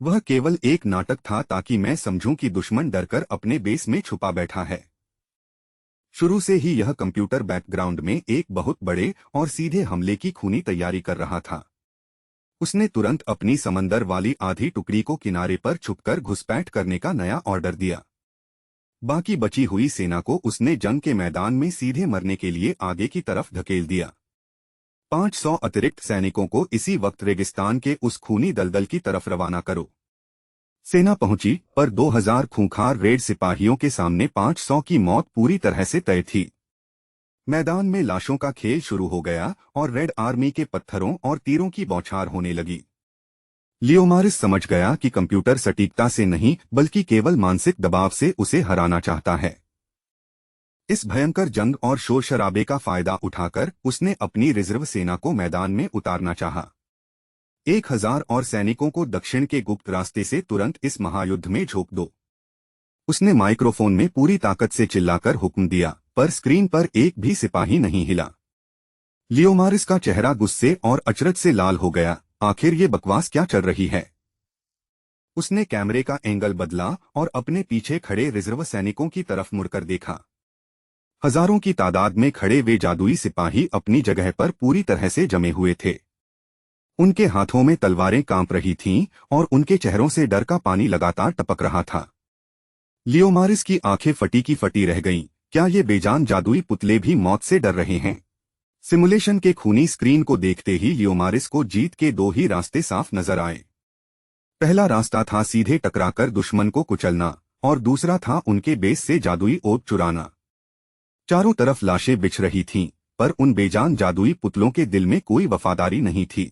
वह केवल एक नाटक था ताकि मैं समझूं कि दुश्मन डरकर अपने बेस में छुपा बैठा है। शुरू से ही यह कंप्यूटर बैकग्राउंड में एक बहुत बड़े और सीधे हमले की खूनी तैयारी कर रहा था। उसने तुरंत अपनी समंदर वाली आधी टुकड़ी को किनारे पर छुपकर घुसपैठ करने का नया ऑर्डर दिया। बाकी बची हुई सेना को उसने जंग के मैदान में सीधे मरने के लिए आगे की तरफ धकेल दिया। 500 अतिरिक्त सैनिकों को इसी वक्त रेगिस्तान के उस खूनी दलदल की तरफ रवाना करो। सेना पहुंची, पर 2000 खूंखार रेड सिपाहियों के सामने 500 की मौत पूरी तरह से तय थी। मैदान में लाशों का खेल शुरू हो गया और रेड आर्मी के पत्थरों और तीरों की बौछार होने लगी। लियोमारिस समझ गया कि कंप्यूटर सटीकता से नहीं बल्कि केवल मानसिक दबाव से उसे हराना चाहता है। इस भयंकर जंग और शोर शराबे का फायदा उठाकर उसने अपनी रिजर्व सेना को मैदान में उतारना चाहा। 1000 और सैनिकों को दक्षिण के गुप्त रास्ते से तुरंत इस महायुद्ध में झोंक दो। उसने माइक्रोफोन में पूरी ताकत से चिल्लाकर हुक्म दिया, पर स्क्रीन पर एक भी सिपाही नहीं हिला। लियोमारिस का चेहरा गुस्से और अचरज से लाल हो गया। आखिर ये बकवास क्या चल रही है? उसने कैमरे का एंगल बदला और अपने पीछे खड़े रिजर्व सैनिकों की तरफ मुड़कर देखा। हजारों की तादाद में खड़े वे जादुई सिपाही अपनी जगह पर पूरी तरह से जमे हुए थे। उनके हाथों में तलवारें कांप रही थीं और उनके चेहरों से डर का पानी लगातार टपक रहा था। लियोमारिस की आंखें फटी की फटी रह गईं। क्या ये बेजान जादुई पुतले भी मौत से डर रहे हैं? सिमुलेशन के खूनी स्क्रीन को देखते ही लियोमारिस को जीत के दो ही रास्ते साफ नजर आए। पहला रास्ता था सीधे टकराकर दुश्मन को कुचलना और दूसरा था उनके बेस से जादुई ओट चुराना। चारों तरफ लाशें बिछ रही थीं, पर उन बेजान जादुई पुतलों के दिल में कोई वफादारी नहीं थी।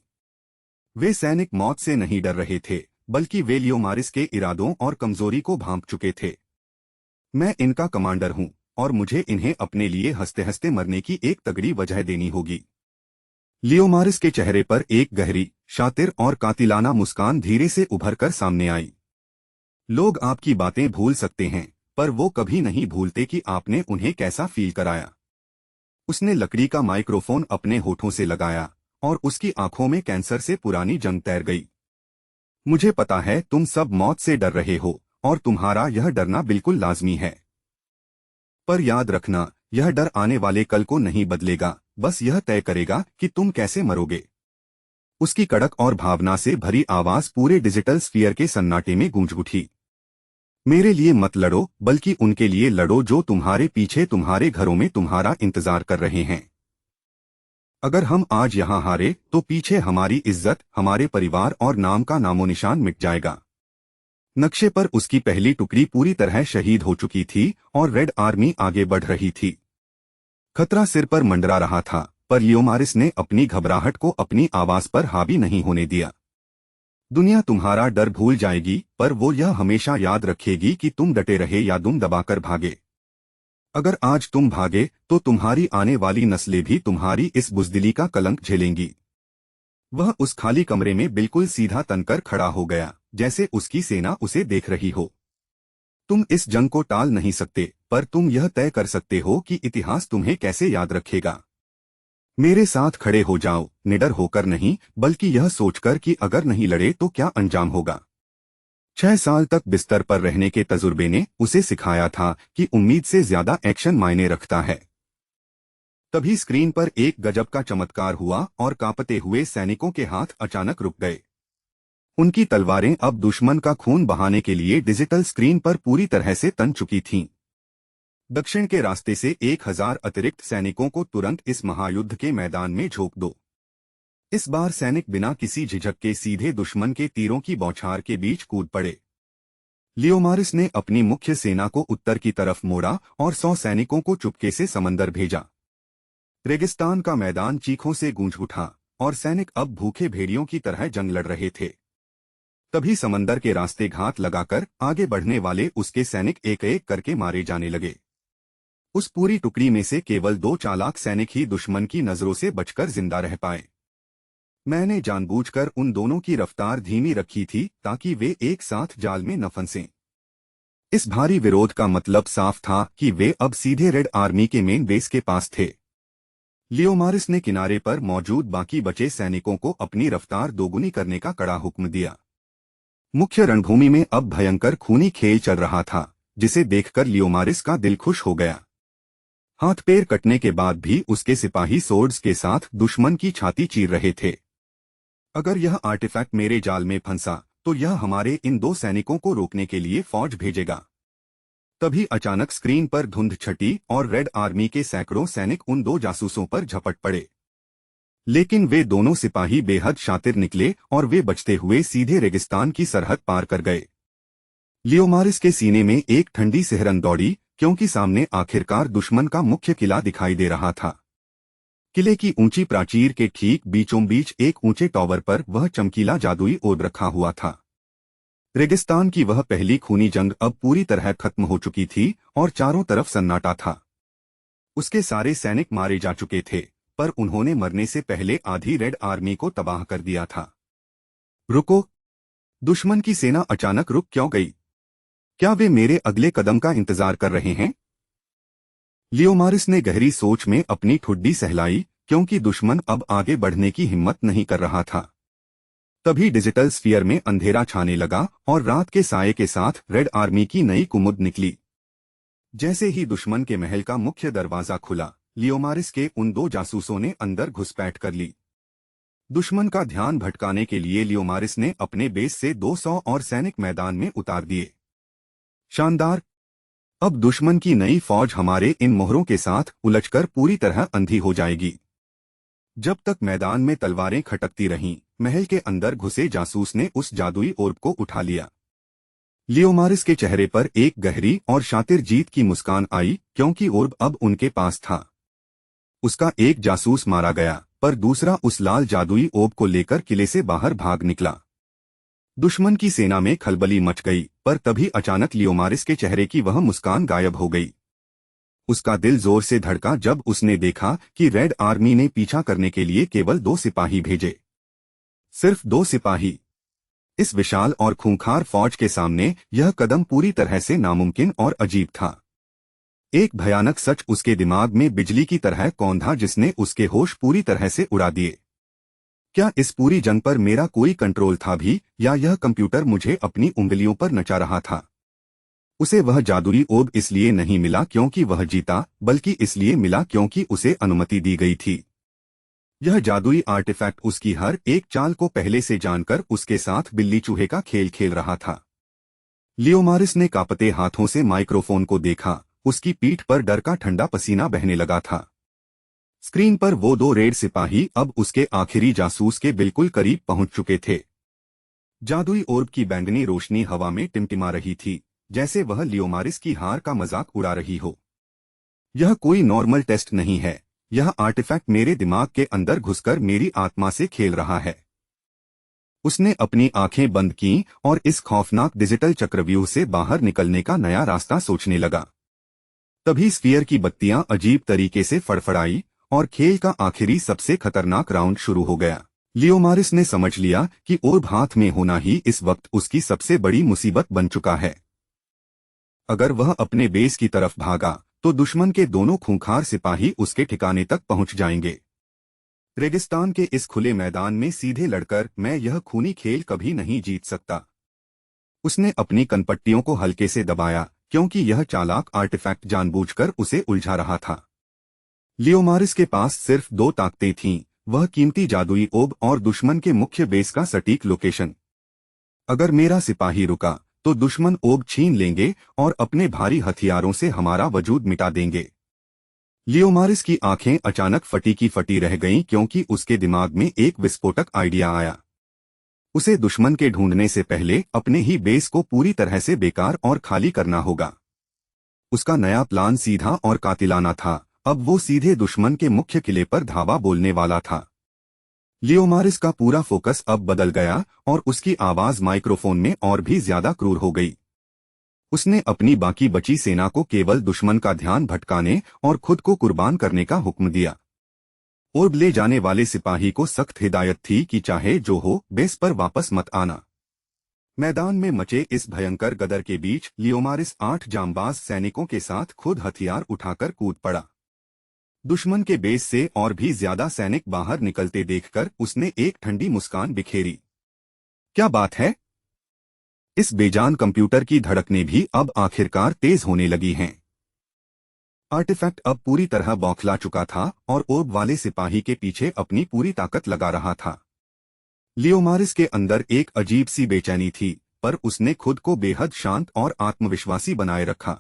वे सैनिक मौत से नहीं डर रहे थे, बल्कि वे लियोमारिस के इरादों और कमजोरी को भांप चुके थे। मैं इनका कमांडर हूं और मुझे इन्हें अपने लिए हंसते हंसते मरने की एक तगड़ी वजह देनी होगी। लियोमारिस के चेहरे पर एक गहरी, शातिर और कातिलाना मुस्कान धीरे से उभर कर सामने आई। लोग आपकी बातें भूल सकते हैं, पर वो कभी नहीं भूलते कि आपने उन्हें कैसा फील कराया। उसने लकड़ी का माइक्रोफोन अपने होठों से लगाया और उसकी आंखों में कैंसर से पुरानी जंग तैर गई। मुझे पता है तुम सब मौत से डर रहे हो और तुम्हारा यह डरना बिल्कुल लाजमी है। पर याद रखना, यह डर आने वाले कल को नहीं बदलेगा, बस यह तय करेगा कि तुम कैसे मरोगे। उसकी कड़क और भावना से भरी आवाज पूरे डिजिटल स्फीयर के सन्नाटे में गूंज उठी। मेरे लिए मत लड़ो, बल्कि उनके लिए लड़ो जो तुम्हारे पीछे तुम्हारे घरों में तुम्हारा इंतजार कर रहे हैं। अगर हम आज यहाँ हारे तो पीछे हमारी इज्जत, हमारे परिवार और नाम का नामो निशान मिट जाएगा। नक्शे पर उसकी पहली टुकड़ी पूरी तरह शहीद हो चुकी थी और रेड आर्मी आगे बढ़ रही थी। खतरा सिर पर मंडरा रहा था, पर लियोमारिस ने अपनी घबराहट को अपनी आवाज पर हावी नहीं होने दिया। दुनिया तुम्हारा डर भूल जाएगी, पर वो यह हमेशा याद रखेगी कि तुम डटे रहे या दुम दबाकर भागे। अगर आज तुम भागे तो तुम्हारी आने वाली नस्लें भी तुम्हारी इस बुजदिली का कलंक झेलेंगी। वह उस खाली कमरे में बिल्कुल सीधा तनकर खड़ा हो गया, जैसे उसकी सेना उसे देख रही हो। तुम इस जंग को टाल नहीं सकते, पर तुम यह तय कर सकते हो कि इतिहास तुम्हें कैसे याद रखेगा। मेरे साथ खड़े हो जाओ, निडर होकर नहीं, बल्कि यह सोचकर कि अगर नहीं लड़े तो क्या अंजाम होगा। 6 साल तक बिस्तर पर रहने के तजुर्बे ने उसे सिखाया था कि उम्मीद से ज्यादा एक्शन मायने रखता है। तभी स्क्रीन पर एक गजब का चमत्कार हुआ और कांपते हुए सैनिकों के हाथ अचानक रुक गए। उनकी तलवारें अब दुश्मन का खून बहाने के लिए डिजिटल स्क्रीन पर पूरी तरह से तन चुकी थीं। दक्षिण के रास्ते से 1000 अतिरिक्त सैनिकों को तुरंत इस महायुद्ध के मैदान में झोंक दो। इस बार सैनिक बिना किसी झिझक के सीधे दुश्मन के तीरों की बौछार के बीच कूद पड़े। लियोमारिस ने अपनी मुख्य सेना को उत्तर की तरफ मोड़ा और 100 सैनिकों को चुपके से समंदर भेजा। रेगिस्तान का मैदान चीखों से गूंज उठा और सैनिक अब भूखे भेड़ियों की तरह जंग लड़ रहे थे। तभी समंदर के रास्ते घात लगाकर आगे बढ़ने वाले उसके सैनिक एक एक करके मारे जाने लगे। उस पूरी टुकड़ी में से केवल 2 चालाक सैनिक ही दुश्मन की नजरों से बचकर जिंदा रह पाए। मैंने जानबूझकर उन दोनों की रफ्तार धीमी रखी थी ताकि वे एक साथ जाल में न फंसें। इस भारी विरोध का मतलब साफ था कि वे अब सीधे रेड आर्मी के मेन बेस के पास थे। लियोमारिस ने किनारे पर मौजूद बाकी बचे सैनिकों को अपनी रफ्तार दोगुनी करने का कड़ा हुक्म दिया। मुख्य रणभूमि में अब भयंकर खूनी खेल चल रहा था, जिसे देखकर लियोमारिस का दिल खुश हो गया। हाथ पैर कटने के बाद भी उसके सिपाही सोर्ड्स के साथ दुश्मन की छाती चीर रहे थे। अगर यह आर्टिफैक्ट मेरे जाल में फंसा तो यह हमारे इन 2 सैनिकों को रोकने के लिए फौज भेजेगा। तभी अचानक स्क्रीन पर धुंध छटी और रेड आर्मी के सैकड़ों सैनिक उन 2 जासूसों पर झपट पड़े। लेकिन वे दोनों सिपाही बेहद शातिर निकले और वे बचते हुए सीधे रेगिस्तान की सरहद पार कर गए। लियोमारिस के सीने में एक ठंडी सिहरन दौड़ी, क्योंकि सामने आखिरकार दुश्मन का मुख्य किला दिखाई दे रहा था। किले की ऊंची प्राचीर के ठीक बीचों बीच एक ऊंचे टॉवर पर वह चमकीला जादुई ओर्ब रखा हुआ था। रेगिस्तान की वह पहली खूनी जंग अब पूरी तरह खत्म हो चुकी थी और चारों तरफ सन्नाटा था। उसके सारे सैनिक मारे जा चुके थे, पर उन्होंने मरने से पहले आधी रेड आर्मी को तबाह कर दिया था। रुको! दुश्मन की सेना अचानक रुक क्यों गई? क्या वे मेरे अगले कदम का इंतजार कर रहे हैं? लियोमारिस ने गहरी सोच में अपनी ठुड्डी सहलाई, क्योंकि दुश्मन अब आगे बढ़ने की हिम्मत नहीं कर रहा था। तभी डिजिटल स्फीयर में अंधेरा छाने लगा और रात के साये के साथ रेड आर्मी की नई कुमुद निकली। जैसे ही दुश्मन के महल का मुख्य दरवाजा खुला, लियोमारिस के उन 2 जासूसों ने अंदर घुसपैठ कर ली। दुश्मन का ध्यान भटकाने के लिए लियोमारिस ने अपने बेस से 200 और सैनिक मैदान में उतार दिए। शानदार! अब दुश्मन की नई फौज हमारे इन मोहरों के साथ उलझकर पूरी तरह अंधी हो जाएगी। जब तक मैदान में तलवारें खटकती रहीं, महल के अंदर घुसे जासूस ने उस जादुई ओर्ब को उठा लिया। लियोमारिस के चेहरे पर एक गहरी और शातिर जीत की मुस्कान आई, क्योंकि ओर्ब अब उनके पास था। उसका एक जासूस मारा गया, पर दूसरा उस लाल जादुई ओर्ब को लेकर किले से बाहर भाग निकला। दुश्मन की सेना में खलबली मच गई, पर तभी अचानक लियोमारिस के चेहरे की वह मुस्कान गायब हो गई। उसका दिल जोर से धड़का जब उसने देखा कि रेड आर्मी ने पीछा करने के लिए केवल 2 सिपाही भेजे। सिर्फ 2 सिपाही! इस विशाल और खूंखार फौज के सामने यह कदम पूरी तरह से नामुमकिन और अजीब था। एक भयानक सच उसके दिमाग में बिजली की तरह कौंधा, जिसने उसके होश पूरी तरह से उड़ा दिए। क्या इस पूरी जंग पर मेरा कोई कंट्रोल था भी, या यह कंप्यूटर मुझे अपनी उंगलियों पर नचा रहा था? उसे वह जादुई ओर्ब इसलिए नहीं मिला क्योंकि वह जीता, बल्कि इसलिए मिला क्योंकि उसे अनुमति दी गई थी। यह जादुई आर्टिफैक्ट उसकी हर एक चाल को पहले से जानकर उसके साथ बिल्ली चूहे का खेल खेल रहा था। लियोमारिस ने कांपते हाथों से माइक्रोफोन को देखा। उसकी पीठ पर डर का ठंडा पसीना बहने लगा था। स्क्रीन पर वो 2 रेड सिपाही अब उसके आखिरी जासूस के बिल्कुल करीब पहुंच चुके थे। जादुई ओर्ब की बैंगनी रोशनी हवा में टिमटिमा रही थी, जैसे वह लियोमारिस की हार का मजाक उड़ा रही हो। यह कोई नॉर्मल टेस्ट नहीं है, यह आर्टिफैक्ट मेरे दिमाग के अंदर घुसकर मेरी आत्मा से खेल रहा है। उसने अपनी आंखें बंद कीं और इस खौफनाक डिजिटल चक्रव्यूह से बाहर निकलने का नया रास्ता सोचने लगा। तभी स्फीयर की बत्तियां अजीब तरीके से फड़फड़ाई और खेल का आखिरी सबसे खतरनाक राउंड शुरू हो गया। लियोमारिस ने समझ लिया कि ओर्ब हाथ में होना ही इस वक्त उसकी सबसे बड़ी मुसीबत बन चुका है। अगर वह अपने बेस की तरफ भागा तो दुश्मन के दोनों खूंखार सिपाही उसके ठिकाने तक पहुंच जाएंगे। रेगिस्तान के इस खुले मैदान में सीधे लड़कर मैं यह खूनी खेल कभी नहीं जीत सकता। उसने अपनी कनपट्टियों को हल्के से दबाया, क्योंकि यह चालाक आर्टिफैक्ट जानबूझकर उसे उलझा रहा था। लियोमारिस के पास सिर्फ 2 ताकतें थीं, वह कीमती जादुई ओर्ब और दुश्मन के मुख्य बेस का सटीक लोकेशन। अगर मेरा सिपाही रुका तो दुश्मन ओर्ब छीन लेंगे और अपने भारी हथियारों से हमारा वजूद मिटा देंगे। लियोमारिस की आंखें अचानक फटी की फटी रह गईं, क्योंकि उसके दिमाग में एक विस्फोटक आइडिया आया। उसे दुश्मन के ढूंढने से पहले अपने ही बेस को पूरी तरह से बेकार और खाली करना होगा। उसका नया प्लान सीधा और कातिलाना था। अब वो सीधे दुश्मन के मुख्य किले पर धावा बोलने वाला था। लियोमारिस का पूरा फोकस अब बदल गया और उसकी आवाज माइक्रोफोन में और भी ज्यादा क्रूर हो गई। उसने अपनी बाकी बची सेना को केवल दुश्मन का ध्यान भटकाने और खुद को कुर्बान करने का हुक्म दिया। ओर्ब ले जाने वाले सिपाही को सख्त हिदायत थी कि चाहे जो हो बेस पर वापस मत आना। मैदान में मचे इस भयंकर गदर के बीच लियोमारिस 8 जांबाज सैनिकों के साथ खुद हथियार उठाकर कूद पड़ा। दुश्मन के बेस से और भी ज्यादा सैनिक बाहर निकलते देखकर उसने एक ठंडी मुस्कान बिखेरी। क्या बात है? इस बेजान कंप्यूटर की धड़कनें भी अब आखिरकार तेज होने लगी हैं। आर्टिफैक्ट अब पूरी तरह बौखला चुका था और ओर्ब वाले सिपाही के पीछे अपनी पूरी ताकत लगा रहा था। लियोमारिस के अंदर एक अजीब सी बेचैनी थी, पर उसने खुद को बेहद शांत और आत्मविश्वासी बनाए रखा।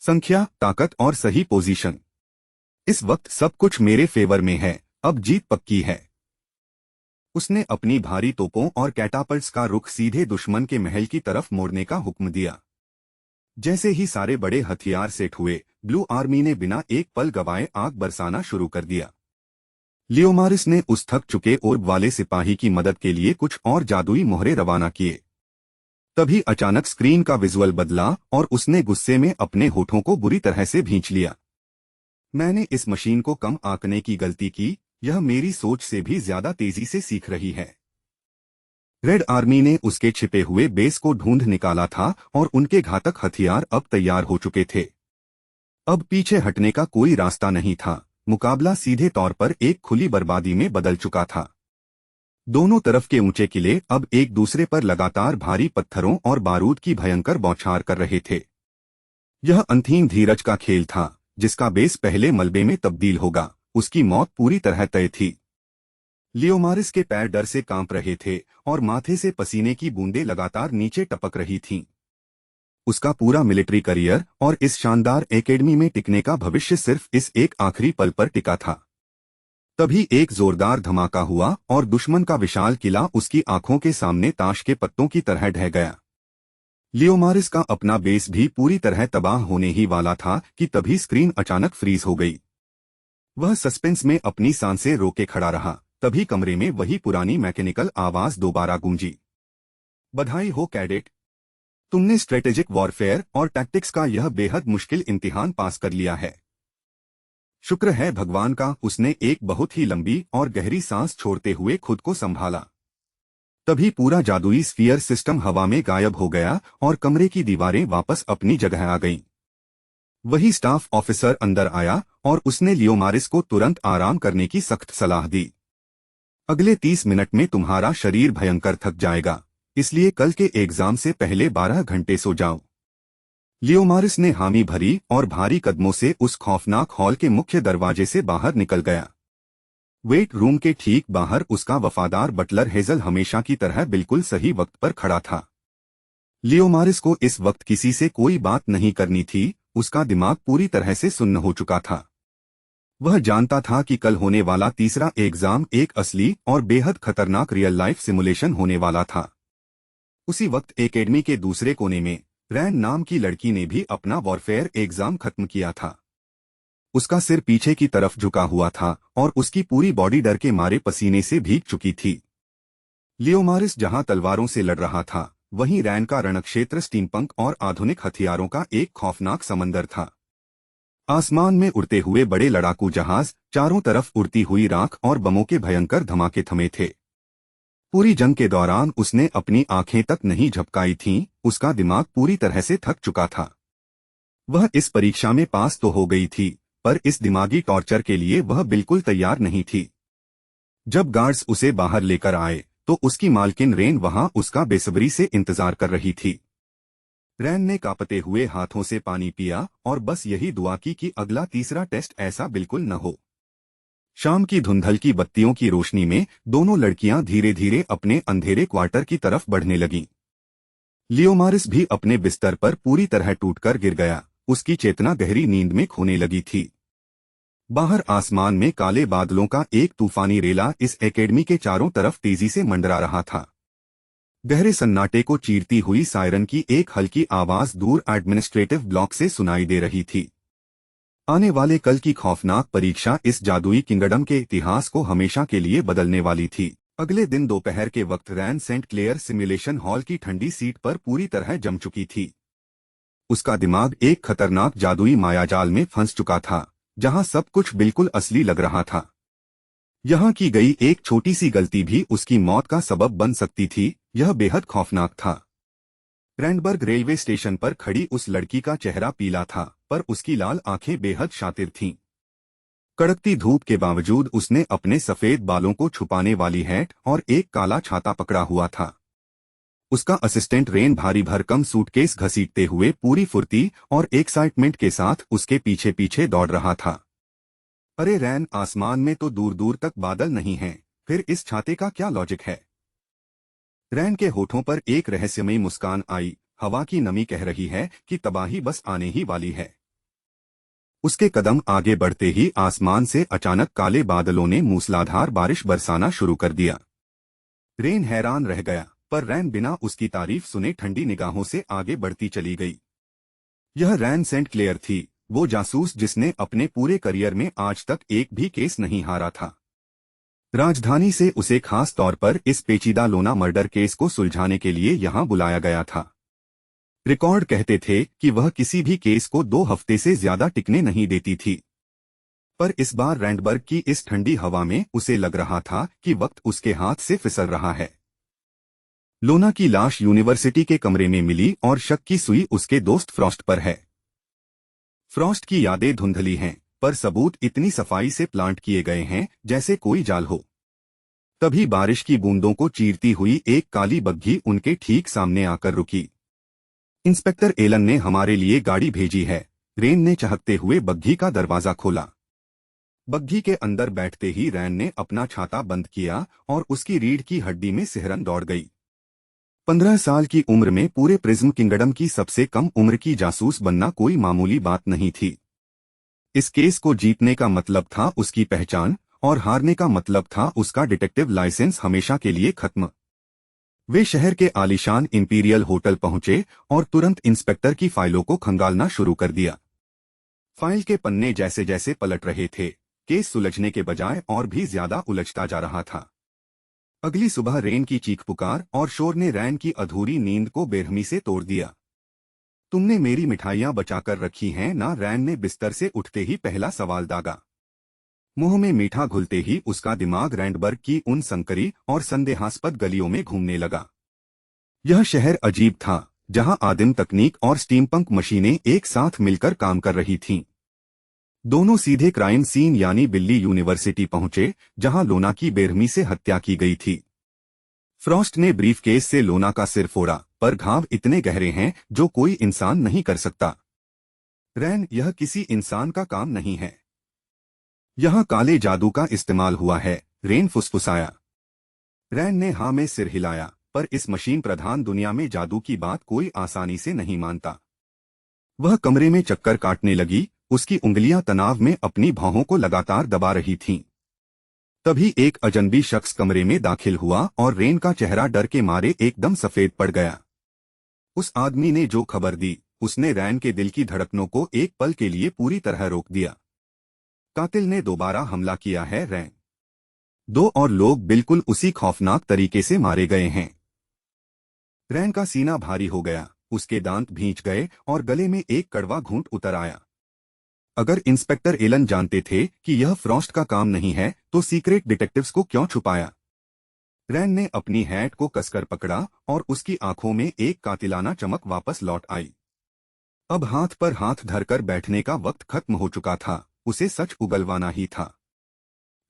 संख्या, ताकत और सही पोजीशन, इस वक्त सब कुछ मेरे फेवर में है। अब जीत पक्की है। उसने अपनी भारी तोपों और कैटापल्ट्स का रुख सीधे दुश्मन के महल की तरफ मोड़ने का हुक्म दिया। जैसे ही सारे बड़े हथियार सेट हुए, ब्लू आर्मी ने बिना एक पल गवाए आग बरसाना शुरू कर दिया। लियोमारिस ने उस थक चुके ओर्ब वाले सिपाही की मदद के लिए कुछ और जादुई मोहरे रवाना किए। तभी अचानक स्क्रीन का विजुअल बदला और उसने गुस्से में अपने होठों को बुरी तरह से भींच लिया। मैंने इस मशीन को कम आंकने की गलती की। यह मेरी सोच से भी ज्यादा तेजी से सीख रही है। रेड आर्मी ने उसके छिपे हुए बेस को ढूंढ निकाला था और उनके घातक हथियार अब तैयार हो चुके थे। अब पीछे हटने का कोई रास्ता नहीं था। मुकाबला सीधे तौर पर एक खुली बर्बादी में बदल चुका था। दोनों तरफ के ऊंचे किले अब एक दूसरे पर लगातार भारी पत्थरों और बारूद की भयंकर बौछार कर रहे थे। यह अंतिम धीरज का खेल था। जिसका बेस पहले मलबे में तब्दील होगा, उसकी मौत पूरी तरह तय थी। लियोमारिस के पैर डर से कांप रहे थे और माथे से पसीने की बूंदें लगातार नीचे टपक रही थीं। उसका पूरा मिलिट्री करियर और इस शानदार एकेडमी में टिकने का भविष्य सिर्फ इस एक आखिरी पल पर टिका था। तभी एक जोरदार धमाका हुआ और दुश्मन का विशाल किला उसकी आंखों के सामने ताश के पत्तों की तरह ढह गया। लियोमारिस का अपना बेस भी पूरी तरह तबाह होने ही वाला था कि तभी स्क्रीन अचानक फ्रीज हो गई। वह सस्पेंस में अपनी सांसें रोके खड़ा रहा। तभी कमरे में वही पुरानी मैकेनिकल आवाज दोबारा गूंजी। बधाई हो कैडेट, तुमने स्ट्रेटेजिक वॉरफेयर और टैक्टिक्स का यह बेहद मुश्किल इम्तिहान पास कर लिया है। शुक्र है भगवान का। उसने एक बहुत ही लंबी और गहरी सांस छोड़ते हुए खुद को संभाला। तभी पूरा जादुई स्फीयर सिस्टम हवा में गायब हो गया और कमरे की दीवारें वापस अपनी जगह आ गईं। वही स्टाफ ऑफिसर अंदर आया और उसने लियोमारिस को तुरंत आराम करने की सख्त सलाह दी। अगले 30 मिनट में तुम्हारा शरीर भयंकर थक जाएगा, इसलिए कल के एग्जाम से पहले 12 घंटे सो जाओ। लियोमारिस ने हामी भरी और भारी कदमों से उस खौफनाक हॉल के मुख्य दरवाजे से बाहर निकल गया। वेट रूम के ठीक बाहर उसका वफादार बटलर हेजल हमेशा की तरह बिल्कुल सही वक्त पर खड़ा था। लियोमारिस को इस वक्त किसी से कोई बात नहीं करनी थी। उसका दिमाग पूरी तरह से सुन्न हो चुका था। वह जानता था कि कल होने वाला तीसरा एग्जाम एक असली और बेहद खतरनाक रियल लाइफ सिमुलेशन होने वाला था। उसी वक्त एकेडमी के दूसरे कोने में रैन नाम की लड़की ने भी अपना वॉरफेयर एग्जाम खत्म किया था। उसका सिर पीछे की तरफ झुका हुआ था और उसकी पूरी बॉडी डर के मारे पसीने से भीग चुकी थी। लियोमारिस जहां तलवारों से लड़ रहा था, वहीं रैन का रणक्षेत्र स्टीमपंक और आधुनिक हथियारों का एक खौफनाक समंदर था। आसमान में उड़ते हुए बड़े लड़ाकू जहाज, चारों तरफ उड़ती हुई राख और बमों के भयंकर धमाके थमे थे। पूरी जंग के दौरान उसने अपनी आंखें तक नहीं झपकाई थीं। उसका दिमाग पूरी तरह से थक चुका था। वह इस परीक्षा में पास तो हो गई थी, पर इस दिमागी टॉर्चर के लिए वह बिल्कुल तैयार नहीं थी। जब गार्ड्स उसे बाहर लेकर आए तो उसकी मालकिन रेन वहां उसका बेसब्री से इंतजार कर रही थी। रैन ने कांपते हुए हाथों से पानी पिया और बस यही दुआ की कि अगला तीसरा टेस्ट ऐसा बिल्कुल न हो। शाम की धुंधल की बत्तियों की रोशनी में दोनों लड़कियां धीरे धीरे अपने अंधेरे क्वार्टर की तरफ बढ़ने लगीं। लियोमारिस भी अपने बिस्तर पर पूरी तरह टूटकर गिर गया। उसकी चेतना गहरी नींद में खोने लगी थी। बाहर आसमान में काले बादलों का एक तूफानी रेला इस एकेडमी के चारों तरफ तेजी से मंडरा रहा था। गहरे सन्नाटे को चीरती हुई सायरन की एक हल्की आवाज दूर एडमिनिस्ट्रेटिव ब्लॉक से सुनाई दे रही थी। आने वाले कल की खौफनाक परीक्षा इस जादुई किंगडम के इतिहास को हमेशा के लिए बदलने वाली थी। अगले दिन दोपहर के वक्त रैन सेंट क्लेयर सिमुलेशन हॉल की ठंडी सीट पर पूरी तरह जम चुकी थी। उसका दिमाग एक खतरनाक जादुई मायाजाल में फंस चुका था, जहां सब कुछ बिल्कुल असली लग रहा था। यहां की गई एक छोटी सी गलती भी उसकी मौत का सबब बन सकती थी। यह बेहद खौफनाक था। रैंडबर्ग रेलवे स्टेशन पर खड़ी उस लड़की का चेहरा पीला था, पर उसकी लाल आंखें बेहद शातिर थीं। कड़कती धूप के बावजूद उसने अपने सफेद बालों को छुपाने वाली हैट और एक काला छाता पकड़ा हुआ था। उसका असिस्टेंट रेन भारी भरकम सूटकेस घसीटते हुए पूरी फुर्ती और एक्साइटमेंट के साथ उसके पीछे पीछे दौड़ रहा था। अरे रैन, आसमान में तो दूर दूर तक बादल नहीं हैं, फिर इस छाते का क्या लॉजिक है? रैन के होठों पर एक रहस्यमयी मुस्कान आई। हवा की नमी कह रही है कि तबाही बस आने ही वाली है। उसके कदम आगे बढ़ते ही आसमान से अचानक काले बादलों ने मूसलाधार बारिश बरसाना शुरू कर दिया। रेन हैरान रह गया, पर रैन बिना उसकी तारीफ सुने ठंडी निगाहों से आगे बढ़ती चली गई। यह रैन सेंट क्लेयर थी, वो जासूस जिसने अपने पूरे करियर में आज तक एक भी केस नहीं हारा था। राजधानी से उसे खास तौर पर इस पेचीदा लोना मर्डर केस को सुलझाने के लिए यहां बुलाया गया था। रिकॉर्ड कहते थे कि वह किसी भी केस को 2 हफ्ते से ज्यादा टिकने नहीं देती थी, पर इस बार रैंडबर्ग की इस ठंडी हवा में उसे लग रहा था कि वक्त उसके हाथ से फिसल रहा है। लोना की लाश यूनिवर्सिटी के कमरे में मिली और शक की सुई उसके दोस्त फ्रॉस्ट पर है। फ्रॉस्ट की यादें धुंधली हैं, पर सबूत इतनी सफाई से प्लांट किए गए हैं जैसे कोई जाल हो। तभी बारिश की बूंदों को चीरती हुई एक काली बग्घी उनके ठीक सामने आकर रुकी। इंस्पेक्टर एलन ने हमारे लिए गाड़ी भेजी है। रेन ने चहकते हुए बग्घी का दरवाजा खोला। बग्घी के अंदर बैठते ही रैन ने अपना छाता बंद किया और उसकी रीढ़ की हड्डी में सिहरन दौड़ गई। 15 साल की उम्र में पूरे प्रिज्म किंगडम की सबसे कम उम्र की जासूस बनना कोई मामूली बात नहीं थी। इस केस को जीतने का मतलब था उसकी पहचान, और हारने का मतलब था उसका डिटेक्टिव लाइसेंस हमेशा के लिए खत्म। वे शहर के आलीशान इंपीरियल होटल पहुंचे और तुरंत इंस्पेक्टर की फाइलों को खंगालना शुरू कर दिया। फाइल के पन्ने जैसे जैसे पलट रहे थे, केस सुलझने के बजाय और भी ज्यादा उलझता जा रहा था। अगली सुबह रेन की चीख पुकार और शोर ने रैन की अधूरी नींद को बेरहमी से तोड़ दिया। तुमने मेरी मिठाइयां बचाकर रखी हैं ना? रैन ने बिस्तर से उठते ही पहला सवाल दागा। मुंह में मीठा घुलते ही उसका दिमाग रैंडबर्ग की उन संकरी और संदेहास्पद गलियों में घूमने लगा। यह शहर अजीब था, जहां आदिम तकनीक और स्टीमपंक मशीनें एक साथ मिलकर काम कर रही थीं। दोनों सीधे क्राइम सीन यानी बिल्ली यूनिवर्सिटी पहुंचे, जहां लोना की बेरहमी से हत्या की गई थी। फ्रॉस्ट ने ब्रीफकेस से लोना का सिर फोड़ा, पर घाव इतने गहरे हैं जो कोई इंसान नहीं कर सकता। रैन, यह किसी इंसान का काम नहीं है। यहां काले जादू का इस्तेमाल हुआ है, रेन फुसफुसाया। रैन ने हाँ में सिर हिलाया, पर इस मशीन प्रधान दुनिया में जादू की बात कोई आसानी से नहीं मानता। वह कमरे में चक्कर काटने लगी, उसकी उंगलियां तनाव में अपनी भौहों को लगातार दबा रही थीं। तभी एक अजनबी शख्स कमरे में दाखिल हुआ और रेन का चेहरा डर के मारे एकदम सफेद पड़ गया। उस आदमी ने जो खबर दी, उसने रैन के दिल की धड़कनों को एक पल के लिए पूरी तरह रोक दिया। कातिल ने दोबारा हमला किया है रैन। 2 और लोग बिल्कुल उसी खौफनाक तरीके से मारे गए हैं। रैन का सीना भारी हो गया, उसके दांत भींच गए और गले में एक कड़वा घूंट उतर आया। अगर इंस्पेक्टर एलन जानते थे कि यह फ्रॉस्ट का काम नहीं है, तो सीक्रेट डिटेक्टिव्स को क्यों छुपाया? रैन ने अपनी हैट को कसकर पकड़ा और उसकी आंखों में एक कातिलाना चमक वापस लौट आई। अब हाथ पर हाथ धरकर बैठने का वक्त खत्म हो चुका था, उसे सच उगलवाना ही था।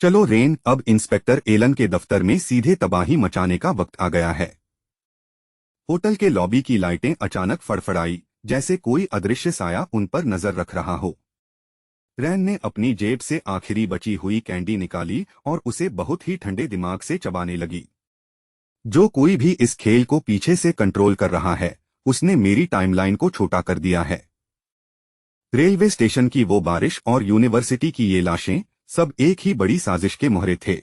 चलो रेन, अब इंस्पेक्टर एलन के दफ्तर में सीधे तबाही मचाने का वक्त आ गया है। होटल के लॉबी की लाइटें अचानक फड़फड़ाई, जैसे कोई अदृश्य साया उन पर नजर रख रहा हो। रैन ने अपनी जेब से आखिरी बची हुई कैंडी निकाली और उसे बहुत ही ठंडे दिमाग से चबाने लगी। जो कोई भी इस खेल को पीछे से कंट्रोल कर रहा है, उसने मेरी टाइमलाइन को छोटा कर दिया है। रेलवे स्टेशन की वो बारिश और यूनिवर्सिटी की ये लाशें, सब एक ही बड़ी साजिश के मोहरे थे।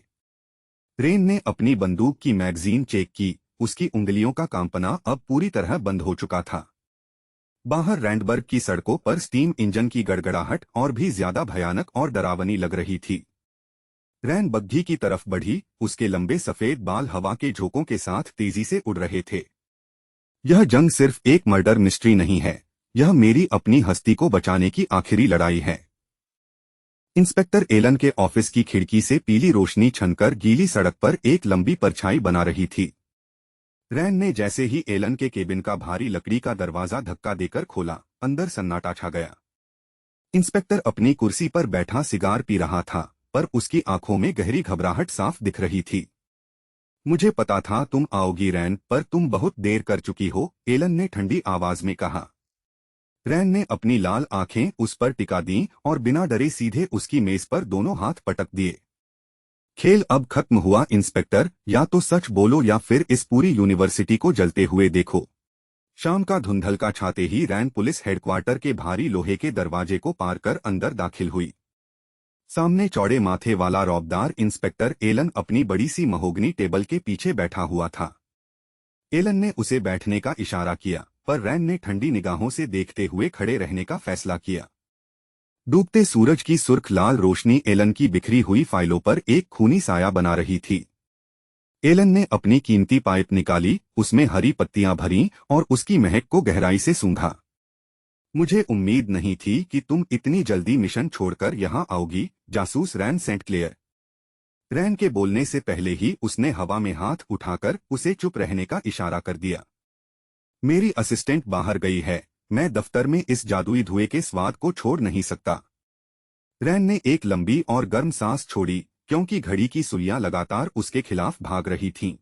रेन ने अपनी बंदूक की मैगजीन चेक की, उसकी उंगलियों का कांपना अब पूरी तरह बंद हो चुका था। बाहर रैंडबर्ग की सड़कों पर स्टीम इंजन की गड़गड़ाहट और भी ज्यादा भयानक और डरावनी लग रही थी। रैन बग्घी की तरफ बढ़ी, उसके लंबे सफेद बाल हवा के झोंकों के साथ तेजी से उड़ रहे थे। यह जंग सिर्फ एक मर्डर मिस्ट्री नहीं है, यह मेरी अपनी हस्ती को बचाने की आखिरी लड़ाई है। इंस्पेक्टर एलन के ऑफिस की खिड़की से पीली रोशनी छनकर गीली सड़क पर एक लंबी परछाई बना रही थी। रैन ने जैसे ही एलन के केबिन का भारी लकड़ी का दरवाजा धक्का देकर खोला, अंदर सन्नाटा छा गया। इंस्पेक्टर अपनी कुर्सी पर बैठा सिगार पी रहा था, पर उसकी आंखों में गहरी घबराहट साफ दिख रही थी। मुझे पता था तुम आओगी रैन, पर तुम बहुत देर कर चुकी हो, एलन ने ठंडी आवाज में कहा। रैन ने अपनी लाल आंखें उस पर टिका दीं और बिना डरे सीधे उसकी मेज पर दोनों हाथ पटक दिए। खेल अब खत्म हुआ इंस्पेक्टर, या तो सच बोलो या फिर इस पूरी यूनिवर्सिटी को जलते हुए देखो। शाम का धुंधलका छाते ही रैन पुलिस हेडक्वार्टर के भारी लोहे के दरवाजे को पार कर अंदर दाखिल हुई। सामने चौड़े माथे वाला रौबदार इंस्पेक्टर एलन अपनी बड़ी सी महोगनी टेबल के पीछे बैठा हुआ था। एलन ने उसे बैठने का इशारा किया, पर रैन ने ठंडी निगाहों से देखते हुए खड़े रहने का फैसला किया। डूबते सूरज की सुर्ख लाल रोशनी एलन की बिखरी हुई फाइलों पर एक खूनी साया बना रही थी। एलन ने अपनी कीमती पाइप निकाली, उसमें हरी पत्तियां भरीं और उसकी महक को गहराई से सूंघा। मुझे उम्मीद नहीं थी कि तुम इतनी जल्दी मिशन छोड़कर यहां आओगी, जासूस रैन सेंट क्लेयर। रैन के बोलने से पहले ही उसने हवा में हाथ उठाकर उसे चुप रहने का इशारा कर दिया। मेरी असिस्टेंट बाहर गई है, मैं दफ्तर में इस जादुई धुएं के स्वाद को छोड़ नहीं सकता। रैन ने एक लंबी और गर्म सांस छोड़ी, क्योंकि घड़ी की सुइयां लगातार उसके खिलाफ भाग रही थीं।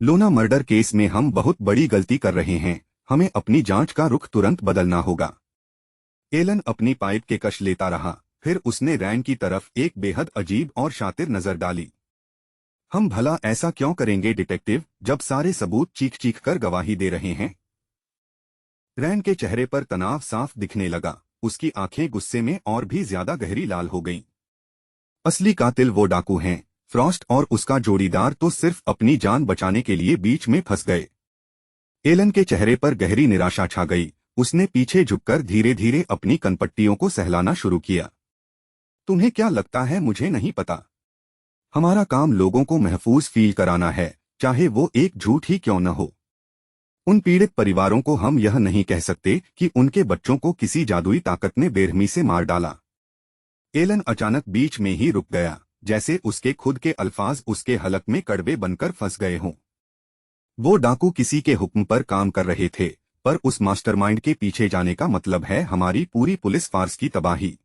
लोना मर्डर केस में हम बहुत बड़ी गलती कर रहे हैं, हमें अपनी जांच का रुख तुरंत बदलना होगा। एलन अपनी पाइप के कश लेता रहा, फिर उसने रैन की तरफ एक बेहद अजीब और शातिर नजर डाली। हम भला ऐसा क्यों करेंगे डिटेक्टिव, जब सारे सबूत चीख चीख कर गवाही दे रहे हैं। रैन के चेहरे पर तनाव साफ दिखने लगा, उसकी आंखें गुस्से में और भी ज्यादा गहरी लाल हो गईं। असली कातिल वो डाकू हैं, फ्रॉस्ट और उसका जोड़ीदार तो सिर्फ अपनी जान बचाने के लिए बीच में फंस गए। एलन के चेहरे पर गहरी निराशा छा गई, उसने पीछे झुककर धीरे धीरे अपनी कनपट्टियों को सहलाना शुरू किया। तुम्हें क्या लगता है मुझे नहीं पता? हमारा काम लोगों को महफूज फील कराना है, चाहे वो एक झूठ ही क्यों न हो। उन पीड़ित परिवारों को हम यह नहीं कह सकते कि उनके बच्चों को किसी जादुई ताकत ने बेरहमी से मार डाला। एलन अचानक बीच में ही रुक गया, जैसे उसके खुद के अल्फाज उसके हलक में कड़वे बनकर फंस गए हों। वो डाकू किसी के हुक्म पर काम कर रहे थे, पर उस मास्टरमाइंड के पीछे जाने का मतलब है हमारी पूरी पुलिस फार्स की तबाही।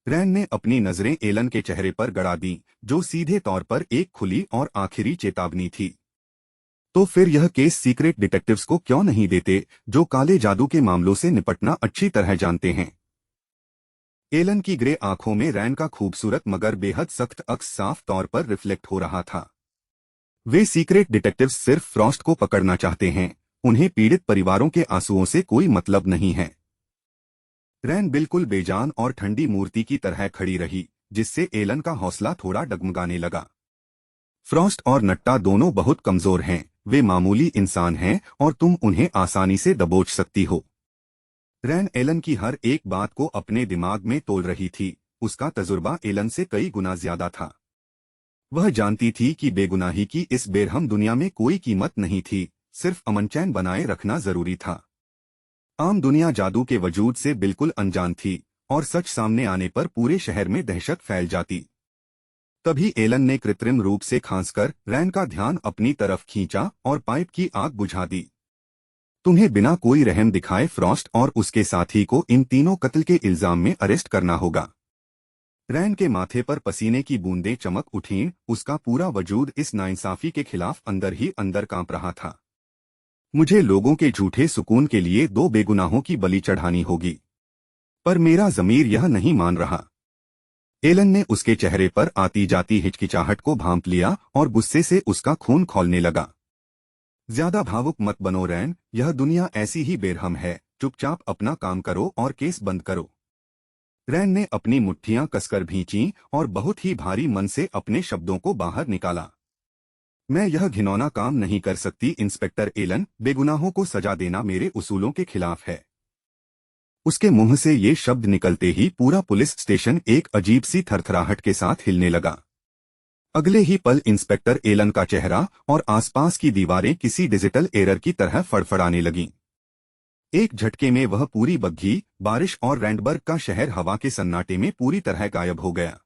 रैन ने अपनी नजरें एलन के चेहरे पर गड़ा दी, जो सीधे तौर पर एक खुली और आखिरी चेतावनी थी। तो फिर यह केस सीक्रेट डिटेक्टिव्स को क्यों नहीं देते, जो काले जादू के मामलों से निपटना अच्छी तरह जानते हैं। एलन की ग्रे आंखों में रैन का खूबसूरत मगर बेहद सख्त अक्स साफ तौर पर रिफ्लेक्ट हो रहा था। वे सीक्रेट डिटेक्टिव्स सिर्फ फ्रॉस्ट को पकड़ना चाहते हैं, उन्हें पीड़ित परिवारों के आंसुओं से कोई मतलब नहीं है। रैन बिल्कुल बेजान और ठंडी मूर्ति की तरह खड़ी रही, जिससे एलन का हौसला थोड़ा डगमगाने लगा। फ्रॉस्ट और नट्टा दोनों बहुत कमजोर हैं, वे मामूली इंसान हैं और तुम उन्हें आसानी से दबोच सकती हो। रैन एलन की हर एक बात को अपने दिमाग में तोल रही थी, उसका तजुर्बा एलन से कई गुना ज्यादा था। वह जानती थी कि बेगुनाही की इस बेरहम दुनिया में कोई कीमत नहीं थी, सिर्फ अमन-चैन बनाए रखना जरूरी था। आम दुनिया जादू के वजूद से बिल्कुल अनजान थी, और सच सामने आने पर पूरे शहर में दहशत फैल जाती। तभी एलन ने कृत्रिम रूप से खांसकर रैन का ध्यान अपनी तरफ खींचा और पाइप की आग बुझा दी। तुम्हें बिना कोई रहम दिखाए फ्रॉस्ट और उसके साथी को इन तीनों कत्ल के इल्जाम में अरेस्ट करना होगा। रैन के माथे पर पसीने की बूंदें चमक उठीं, उसका पूरा वजूद इस नाइंसाफी के खिलाफ अंदर ही अंदर कांप रहा था। मुझे लोगों के झूठे सुकून के लिए 2 बेगुनाहों की बलि चढ़ानी होगी, पर मेरा ज़मीर यह नहीं मान रहा। एलन ने उसके चेहरे पर आती जाती हिचकिचाहट को भांप लिया और गुस्से से उसका खून खौलने लगा। ज्यादा भावुक मत बनो रैन, यह दुनिया ऐसी ही बेरहम है, चुपचाप अपना काम करो और केस बंद करो। रैन ने अपनी मुट्ठियां कसकर भींची और बहुत ही भारी मन से अपने शब्दों को बाहर निकाला। मैं यह घिनौना काम नहीं कर सकती इंस्पेक्टर एलन, बेगुनाहों को सजा देना मेरे उसूलों के खिलाफ है। उसके मुंह से ये शब्द निकलते ही पूरा पुलिस स्टेशन एक अजीब सी थरथराहट के साथ हिलने लगा। अगले ही पल इंस्पेक्टर एलन का चेहरा और आसपास की दीवारें किसी डिजिटल एरर की तरह फड़फड़ाने लगीं। एक झटके में वह पूरी बग्घी, बारिश और रैंडबर्ग का शहर हवा के सन्नाटे में पूरी तरह गायब हो गया।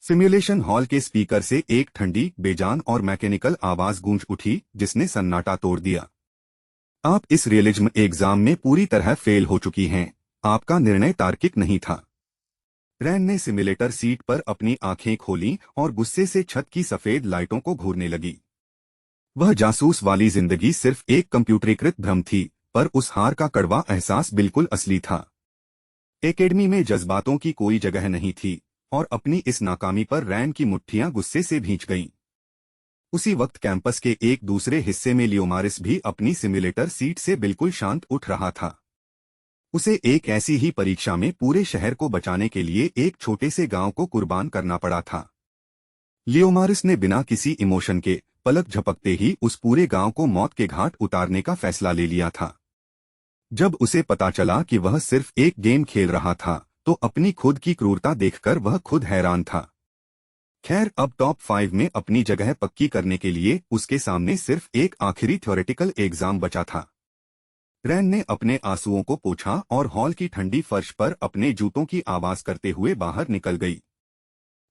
सिम्युलेशन हॉल के स्पीकर से एक ठंडी, बेजान और मैकेनिकल आवाज गूंज उठी जिसने सन्नाटा तोड़ दिया। आप इस रियलिज्म एग्जाम में पूरी तरह फेल हो चुकी हैं। आपका निर्णय तार्किक नहीं था। रैन ने सिम्युलेटर सीट पर अपनी आंखें खोलीं और गुस्से से छत की सफेद लाइटों को घूरने लगी। वह जासूस वाली जिंदगी सिर्फ एक कंप्यूटरीकृत भ्रम थी, पर उस हार का कड़वा एहसास बिल्कुल असली था। एकेडमी में जज्बातों की कोई जगह नहीं थी और अपनी इस नाकामी पर रैन की मुट्ठियां गुस्से से भींच गईं। उसी वक्त कैंपस के एक दूसरे हिस्से में लियोमारिस भी अपनी सिम्युलेटर सीट से बिल्कुल शांत उठ रहा था। उसे एक ऐसी ही परीक्षा में पूरे शहर को बचाने के लिए एक छोटे से गांव को कुर्बान करना पड़ा था। लियोमारिस ने बिना किसी इमोशन के पलक झपकते ही उस पूरे गांव को मौत के घाट उतारने का फैसला ले लिया था। जब उसे पता चला कि वह सिर्फ एक गेम खेल रहा था तो अपनी खुद की क्रूरता देखकर वह खुद हैरान था। खैर, अब टॉप 5 में अपनी जगह पक्की करने के लिए उसके सामने सिर्फ एक आखिरी थ्योरेटिकल एग्जाम बचा था। रैन ने अपने आंसुओं को पोंछा और हॉल की ठंडी फर्श पर अपने जूतों की आवाज करते हुए बाहर निकल गई।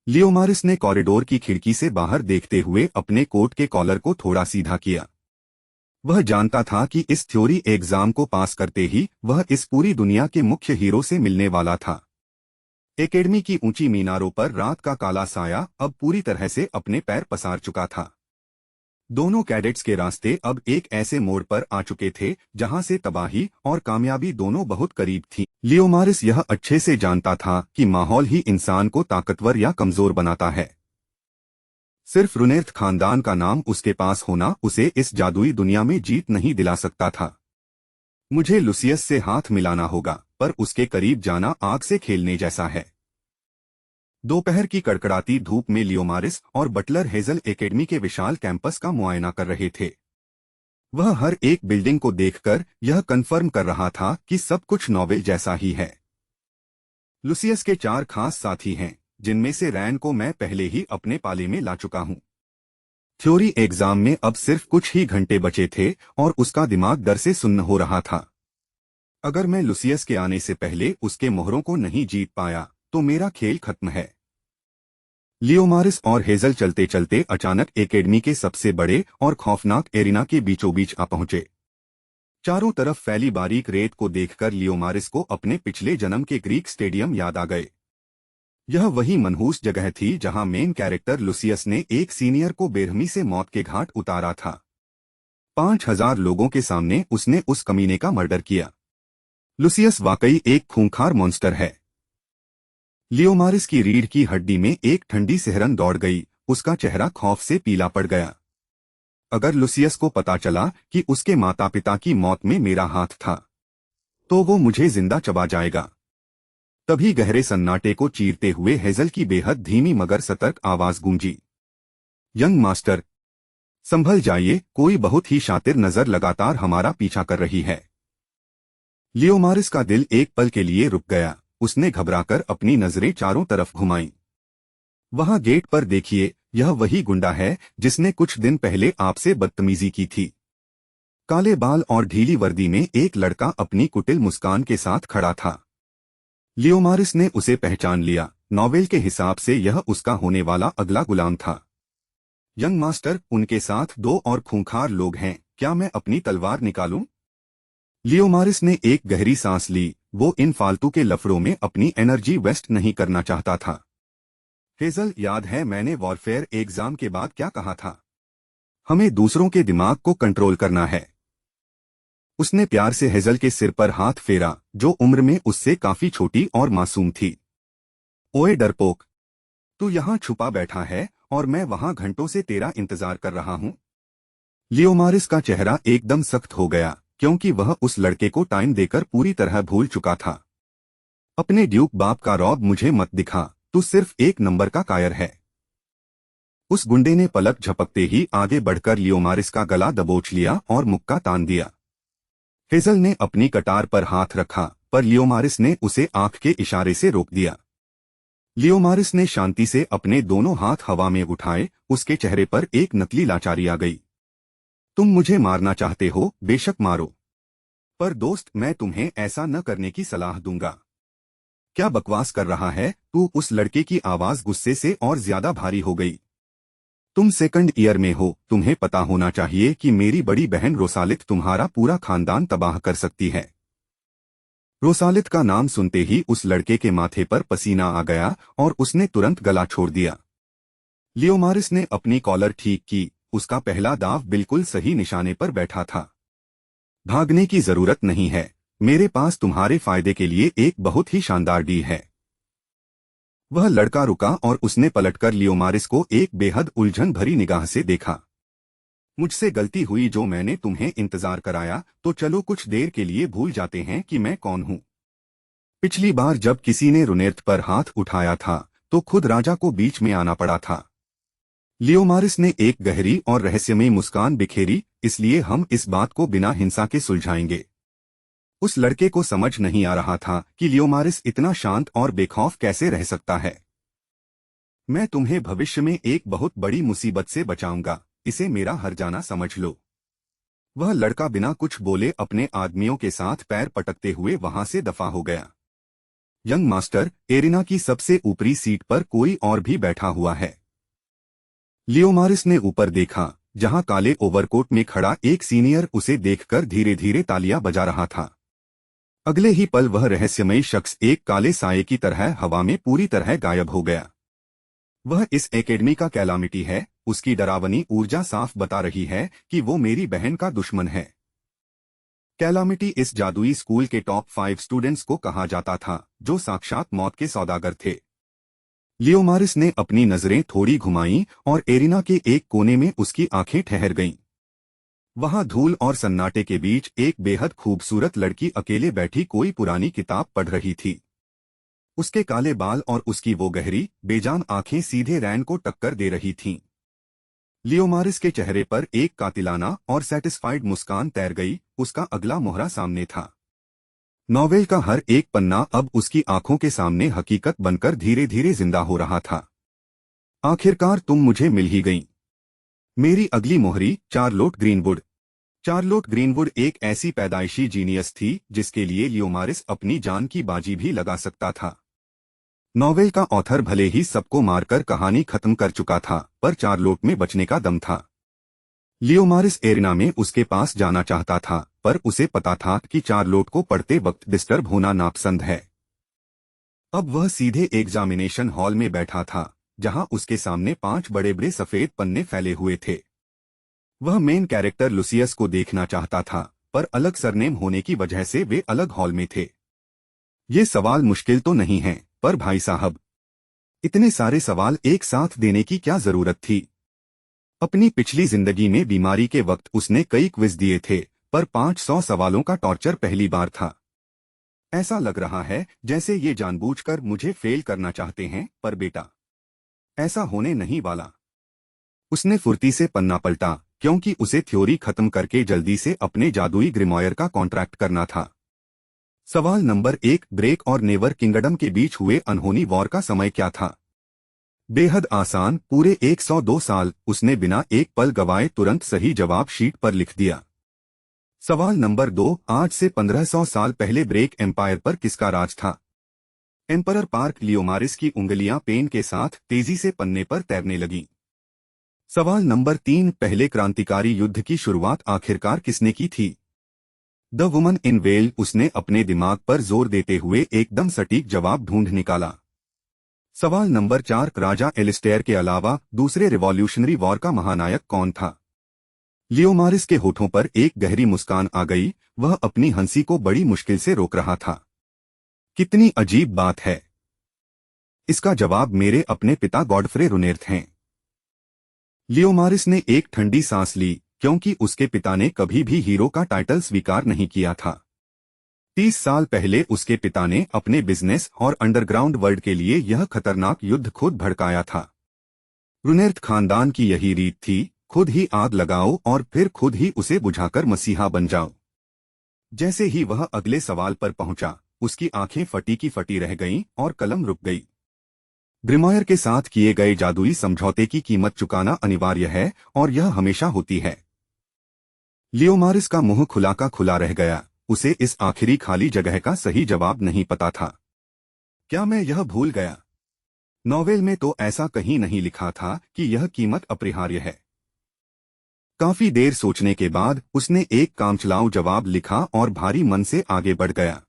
लियोमारिस ने कॉरिडोर की खिड़की से बाहर देखते हुए अपने कोट के कॉलर को थोड़ा सीधा किया। वह जानता था कि इस थ्योरी एग्जाम को पास करते ही वह इस पूरी दुनिया के मुख्य हीरो से मिलने वाला था। एकेडमी की ऊंची मीनारों पर रात का काला साया अब पूरी तरह से अपने पैर पसार चुका था। दोनों कैडेट्स के रास्ते अब एक ऐसे मोड़ पर आ चुके थे जहां से तबाही और कामयाबी दोनों बहुत करीब थीं। लियोमारिस यह अच्छे से जानता था कि माहौल ही इंसान को ताकतवर या कमजोर बनाता है। सिर्फ रुनेर्थ खानदान का नाम उसके पास होना उसे इस जादुई दुनिया में जीत नहीं दिला सकता था। मुझे लुसियस से हाथ मिलाना होगा, पर उसके करीब जाना आग से खेलने जैसा है। दोपहर की कड़कड़ाती धूप में लियोमारिस और बटलर हेजल एकेडमी के विशाल कैंपस का मुआयना कर रहे थे। वह हर एक बिल्डिंग को देखकर यह कन्फर्म कर रहा था कि सब कुछ नॉवेल जैसा ही है। लुसियस के 4 खास साथी हैं, जिनमें से रैन को मैं पहले ही अपने पाले में ला चुका हूं। थ्योरी एग्जाम में अब सिर्फ कुछ ही घंटे बचे थे और उसका दिमाग डर से सुन्न हो रहा था। अगर मैं लुसियस के आने से पहले उसके मोहरों को नहीं जीत पाया तो मेरा खेल खत्म है। लियोमारिस और हेजल चलते चलते अचानक एकेडमी के सबसे बड़े और खौफनाक एरिना के बीचों बीच आ पहुंचे। चारों तरफ फैली बारीक रेत को देखकर लियोमारिस को अपने पिछले जन्म के ग्रीक स्टेडियम याद आ गए। यह वही मनहूस जगह थी जहां मेन कैरेक्टर लुसियस ने एक सीनियर को बेरहमी से मौत के घाट उतारा था। 5000 लोगों के सामने उसने उस कमीने का मर्डर किया। लुसियस वाकई एक खूंखार मॉन्स्टर है। लियोमारिस की रीढ़ की हड्डी में एक ठंडी सिहरन दौड़ गई, उसका चेहरा खौफ से पीला पड़ गया। अगर लुसियस को पता चला कि उसके माता पिता की मौत में मेरा हाथ था, तो वो मुझे जिंदा चबा जाएगा। तभी गहरे सन्नाटे को चीरते हुए हेजल की बेहद धीमी मगर सतर्क आवाज गूंजी। यंग मास्टर, संभल जाइए, कोई बहुत ही शातिर नजर लगातार हमारा पीछा कर रही है। लियोमारिस का दिल एक पल के लिए रुक गया। उसने घबराकर अपनी नजरें चारों तरफ घुमाईं। वहां गेट पर देखिए, यह वही गुंडा है जिसने कुछ दिन पहले आपसे बदतमीजी की थी। काले बाल और ढीली वर्दी में एक लड़का अपनी कुटिल मुस्कान के साथ खड़ा था। लियोमारिस ने उसे पहचान लिया। नॉवेल के हिसाब से यह उसका होने वाला अगला गुलाम था। यंग मास्टर, उनके साथ 2 और खूंखार लोग हैं, क्या मैं अपनी तलवार निकालूं? लियोमारिस ने एक गहरी सांस ली। वो इन फालतू के लफड़ों में अपनी एनर्जी वेस्ट नहीं करना चाहता था। हेजल, याद है मैंने वॉरफेयर एग्जाम के बाद क्या कहा था? हमें दूसरों के दिमाग को कंट्रोल करना है। उसने प्यार से हेजल के सिर पर हाथ फेरा, जो उम्र में उससे काफी छोटी और मासूम थी। ओए डरपोक, तू यहाँ छुपा बैठा है और मैं वहां घंटों से तेरा इंतजार कर रहा हूं। लियोमारिस का चेहरा एकदम सख्त हो गया, क्योंकि वह उस लड़के को टाइम देकर पूरी तरह भूल चुका था। अपने ड्यूक बाप का रौब मुझे मत दिखा, तू सिर्फ एक नंबर का कायर है। उस गुंडे ने पलक झपकते ही आगे बढ़कर लियोमारिस का गला दबोच लिया और मुक्का तान दिया। हेजल ने अपनी कटार पर हाथ रखा, पर लियोमारिस ने उसे आंख के इशारे से रोक दिया। लियोमारिस ने शांति से अपने दोनों हाथ हवा में उठाए, उसके चेहरे पर एक नकली लाचारी आ गई। तुम मुझे मारना चाहते हो, बेशक मारो, पर दोस्त मैं तुम्हें ऐसा न करने की सलाह दूंगा। क्या बकवास कर रहा है तू? उस लड़के की आवाज गुस्से से और ज्यादा भारी हो गई। तुम सेकंड ईयर में हो, तुम्हें पता होना चाहिए कि मेरी बड़ी बहन रोसालित तुम्हारा पूरा खानदान तबाह कर सकती है। रोसालित का नाम सुनते ही उस लड़के के माथे पर पसीना आ गया और उसने तुरंत गला छोड़ दिया। लियोमारिस ने अपनी कॉलर ठीक की, उसका पहला दाव बिल्कुल सही निशाने पर बैठा था। भागने की जरूरत नहीं है, मेरे पास तुम्हारे फायदे के लिए एक बहुत ही शानदार डील है। वह लड़का रुका और उसने पलटकर लियोमारिस को एक बेहद उलझन भरी निगाह से देखा। मुझसे गलती हुई जो मैंने तुम्हें इंतजार कराया, तो चलो कुछ देर के लिए भूल जाते हैं कि मैं कौन हूँ। पिछली बार जब किसी ने रुनेर्थ पर हाथ उठाया था तो खुद राजा को बीच में आना पड़ा था। लियोमारिस ने एक गहरी और रहस्यमयी मुस्कान बिखेरी, इसलिए हम इस बात को बिना हिंसा के सुलझाएंगे। उस लड़के को समझ नहीं आ रहा था कि लियोमारिस इतना शांत और बेखौफ कैसे रह सकता है। मैं तुम्हें भविष्य में एक बहुत बड़ी मुसीबत से बचाऊंगा, इसे मेरा हर्जाना समझ लो। वह लड़का बिना कुछ बोले अपने आदमियों के साथ पैर पटकते हुए वहां से दफा हो गया। यंग मास्टर, एरिना की सबसे ऊपरी सीट पर कोई और भी बैठा हुआ है। लियोमारिस ने ऊपर देखा, जहां काले ओवरकोट में खड़ा एक सीनियर उसे देखकर धीरे धीरे तालियां बजा रहा था। अगले ही पल वह रहस्यमयी शख्स एक काले साये की तरह हवा में पूरी तरह गायब हो गया। वह इस एकेडमी का कैलामिटी है, उसकी डरावनी ऊर्जा साफ बता रही है कि वो मेरी बहन का दुश्मन है। कैलामिटी इस जादुई स्कूल के टॉप 5 स्टूडेंट्स को कहा जाता था, जो साक्षात मौत के सौदागर थे। लियोमारिस ने अपनी नजरें थोड़ी घुमाईं और एरिना के एक कोने में उसकी आंखें ठहर गईं। वहां धूल और सन्नाटे के बीच एक बेहद खूबसूरत लड़की अकेले बैठी कोई पुरानी किताब पढ़ रही थी। उसके काले बाल और उसकी वो गहरी, बेजान आंखें सीधे रैन को टक्कर दे रही थीं। लियोमारिस के चेहरे पर एक कातिलाना और सैटिस्फाइड मुस्कान तैर गई, उसका अगला मोहरा सामने था। नॉवेल का हर एक पन्ना अब उसकी आंखों के सामने हकीकत बनकर धीरे धीरे जिंदा हो रहा था। आखिरकार तुम मुझे मिल ही गईं। मेरी अगली मोहरी, चार्लोट ग्रीनवुड। चार्लोट ग्रीनवुड एक ऐसी पैदाइशी जीनियस थी जिसके लिए लियोमारिस अपनी जान की बाजी भी लगा सकता था। नॉवेल का ऑथर भले ही सबको मारकर कहानी खत्म कर चुका था, पर चार्लोट में बचने का दम था। लियोमारिस एरिना में उसके पास जाना चाहता था, पर उसे पता था कि चार्लोट को पढ़ते वक्त डिस्टर्ब होना नापसंद है। अब वह सीधे एग्जामिनेशन हॉल में बैठा था, जहां उसके सामने 5 बड़े बड़े सफेद पन्ने फैले हुए थे। वह मेन कैरेक्टर लुसियस को देखना चाहता था, पर अलग सरनेम होने की वजह से वे अलग हॉल में थे। ये सवाल मुश्किल तो नहीं है, पर भाई साहब, इतने सारे सवाल एक साथ देने की क्या जरूरत थी? अपनी पिछली जिंदगी में बीमारी के वक्त उसने कई क्विज दिए थे, पर 500 सवालों का टॉर्चर पहली बार था। ऐसा लग रहा है जैसे ये जानबूझकर मुझे फेल करना चाहते हैं, पर बेटा, ऐसा होने नहीं वाला। उसने फुर्ती से पन्ना पलटा, क्योंकि उसे थ्योरी खत्म करके जल्दी से अपने जादुई ग्रिमॉयर का कॉन्ट्रैक्ट करना था। सवाल नंबर 1, ब्रेक और नेवर किंगडम के बीच हुए अनहोनी वॉर का समय क्या था? बेहद आसान, पूरे 102 साल। उसने बिना एक पल गवाए तुरंत सही जवाब शीट पर लिख दिया। सवाल नंबर 2, आज से 1500 साल पहले ब्रेक एम्पायर पर किसका राज था? Emperor park. लियोमारिस की उंगलियां पेन के साथ तेजी से पन्ने पर तैरने लगीं। सवाल नंबर 3, पहले क्रांतिकारी युद्ध की शुरुआत आखिरकार किसने की थी? The woman in well. उसने अपने दिमाग पर जोर देते हुए एकदम सटीक जवाब ढूंढ निकाला। सवाल नंबर 4, राजा एलिस्टेयर के अलावा दूसरे रिवॉल्यूशनरी वॉर का महानायक कौन था? लियोमारिस के होठों पर एक गहरी मुस्कान आ गई, वह अपनी हंसी को बड़ी मुश्किल से रोक रहा था। कितनी अजीब बात है। इसका जवाब मेरे अपने पिता गॉडफ्रे रुनेर्थ हैं। लियोमारिस ने एक ठंडी सांस ली, क्योंकि उसके पिता ने कभी भी हीरो का टाइटल स्वीकार नहीं किया था। 30 साल पहले उसके पिता ने अपने बिजनेस और अंडरग्राउंड वर्ल्ड के लिए यह खतरनाक युद्ध खुद भड़काया था। रुनेर्थ खानदान की यही रीत थी, खुद ही आग लगाओ और फिर खुद ही उसे बुझाकर मसीहा बन जाओ। जैसे ही वह अगले सवाल पर पहुंचा, उसकी आंखें फटी की फटी रह गईं और कलम रुक गई। ग्रिमॉयर के साथ किए गए जादुई समझौते की कीमत चुकाना अनिवार्य है, और यह हमेशा होती है। लियोमारिस का मुंह खुला का खुला रह गया। उसे इस आखिरी खाली जगह का सही जवाब नहीं पता था। क्या मैं यह भूल गया? नॉवेल में तो ऐसा कहीं नहीं लिखा था कि यह कीमत अपरिहार्य है। काफी देर सोचने के बाद उसने एक कामचलाऊ जवाब लिखा और भारी मन से आगे बढ़ गया।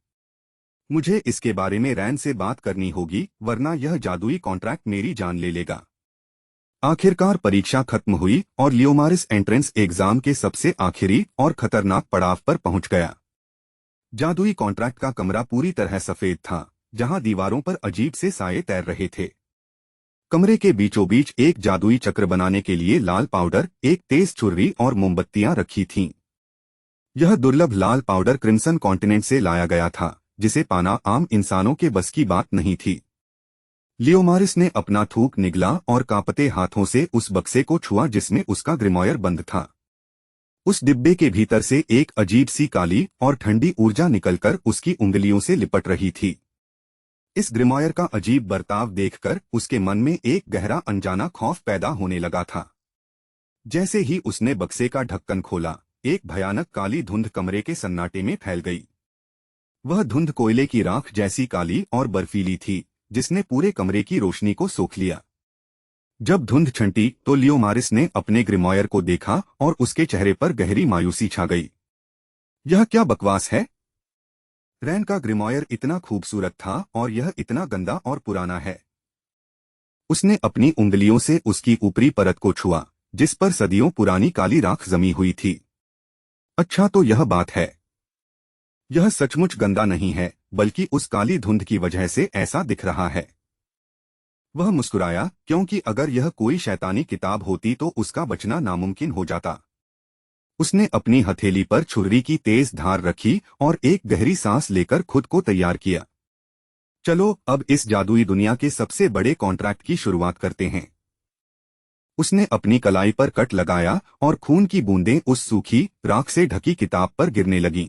मुझे इसके बारे में रैन से बात करनी होगी, वरना यह जादुई कॉन्ट्रैक्ट मेरी जान ले लेगा। आखिरकार परीक्षा खत्म हुई और लियोमारिस एंट्रेंस एग्जाम के सबसे आखिरी और खतरनाक पड़ाव पर पहुंच गया। जादुई कॉन्ट्रैक्ट का कमरा पूरी तरह सफेद था, जहां दीवारों पर अजीब से साये तैर रहे थे। कमरे के बीचों बीच एक जादुई चक्र बनाने के लिए लाल पाउडर, एक तेज छुर्री और मोमबत्तियां रखी थीं। यह दुर्लभ लाल पाउडर क्रिम्सन कॉन्टिनेंट से लाया गया था, जिसे पाना आम इंसानों के बस की बात नहीं थी। लियोमारिस ने अपना थूक निगला और कांपते हाथों से उस बक्से को छुआ जिसमें उसका ग्रिमॉयर बंद था। उस डिब्बे के भीतर से एक अजीब सी काली और ठंडी ऊर्जा निकलकर उसकी उंगलियों से लिपट रही थी। इस ग्रिमॉयर का अजीब बर्ताव देखकर उसके मन में एक गहरा अनजाना खौफ पैदा होने लगा था। जैसे ही उसने बक्से का ढक्कन खोला, एक भयानक काली धुंध कमरे के सन्नाटे में फैल गई। वह धुंध कोयले की राख जैसी काली और बर्फीली थी, जिसने पूरे कमरे की रोशनी को सोख लिया। जब धुंध छंटी तो लियोमारिस ने अपने ग्रिमॉयर को देखा और उसके चेहरे पर गहरी मायूसी छा गई। यह क्या बकवास है? रैन का ग्रिमॉयर इतना खूबसूरत था और यह इतना गंदा और पुराना है। उसने अपनी उंगलियों से उसकी ऊपरी परत को छुआ, जिस पर सदियों पुरानी काली राख जमी हुई थी। अच्छा, तो यह बात है। यह सचमुच गंदा नहीं है, बल्कि उस काली धुंध की वजह से ऐसा दिख रहा है। वह मुस्कुराया, क्योंकि अगर यह कोई शैतानी किताब होती तो उसका बचना नामुमकिन हो जाता। उसने अपनी हथेली पर छुरी की तेज धार रखी और एक गहरी सांस लेकर खुद को तैयार किया। चलो, अब इस जादुई दुनिया के सबसे बड़े कॉन्ट्रैक्ट की शुरुआत करते हैं। उसने अपनी कलाई पर कट लगाया और खून की बूंदें उस सूखी, राख से ढकी किताब पर गिरने लगीं।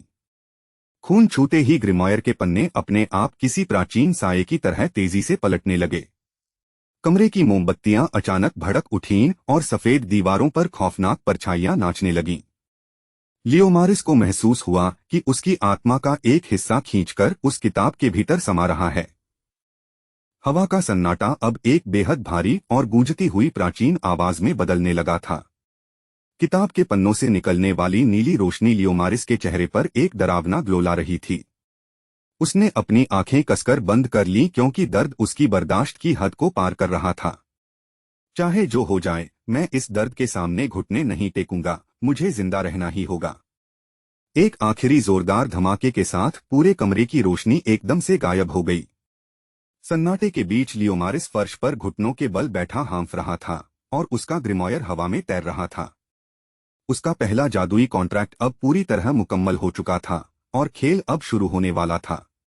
खून छूते ही ग्रिमॉयर के पन्ने अपने आप किसी प्राचीन साये की तरह तेजी से पलटने लगे। कमरे की मोमबत्तियां अचानक भड़क उठीं और सफेद दीवारों पर खौफनाक परछाइयां नाचने लगीं। लियोमारिस को महसूस हुआ कि उसकी आत्मा का एक हिस्सा खींचकर उस किताब के भीतर समा रहा है। हवा का सन्नाटा अब एक बेहद भारी और गूंजती हुई प्राचीन आवाज में बदलने लगा था। किताब के पन्नों से निकलने वाली नीली रोशनी लियोमारिस के चेहरे पर एक डरावना ग्लो ला रही थी। उसने अपनी आंखें कसकर बंद कर लीं, क्योंकि दर्द उसकी बर्दाश्त की हद को पार कर रहा था। चाहे जो हो जाए, मैं इस दर्द के सामने घुटने नहीं टेकूंगा। मुझे जिंदा रहना ही होगा। एक आखिरी जोरदार धमाके के साथ पूरे कमरे की रोशनी एकदम से गायब हो गई। सन्नाटे के बीच लियोमारिस फर्श पर घुटनों के बल बैठा हाँफ रहा था और उसका ग्रिमॉयर हवा में तैर रहा था। उसका पहला जादुई कॉन्ट्रैक्ट अब पूरी तरह मुकम्मल हो चुका था और खेल अब शुरू होने वाला था।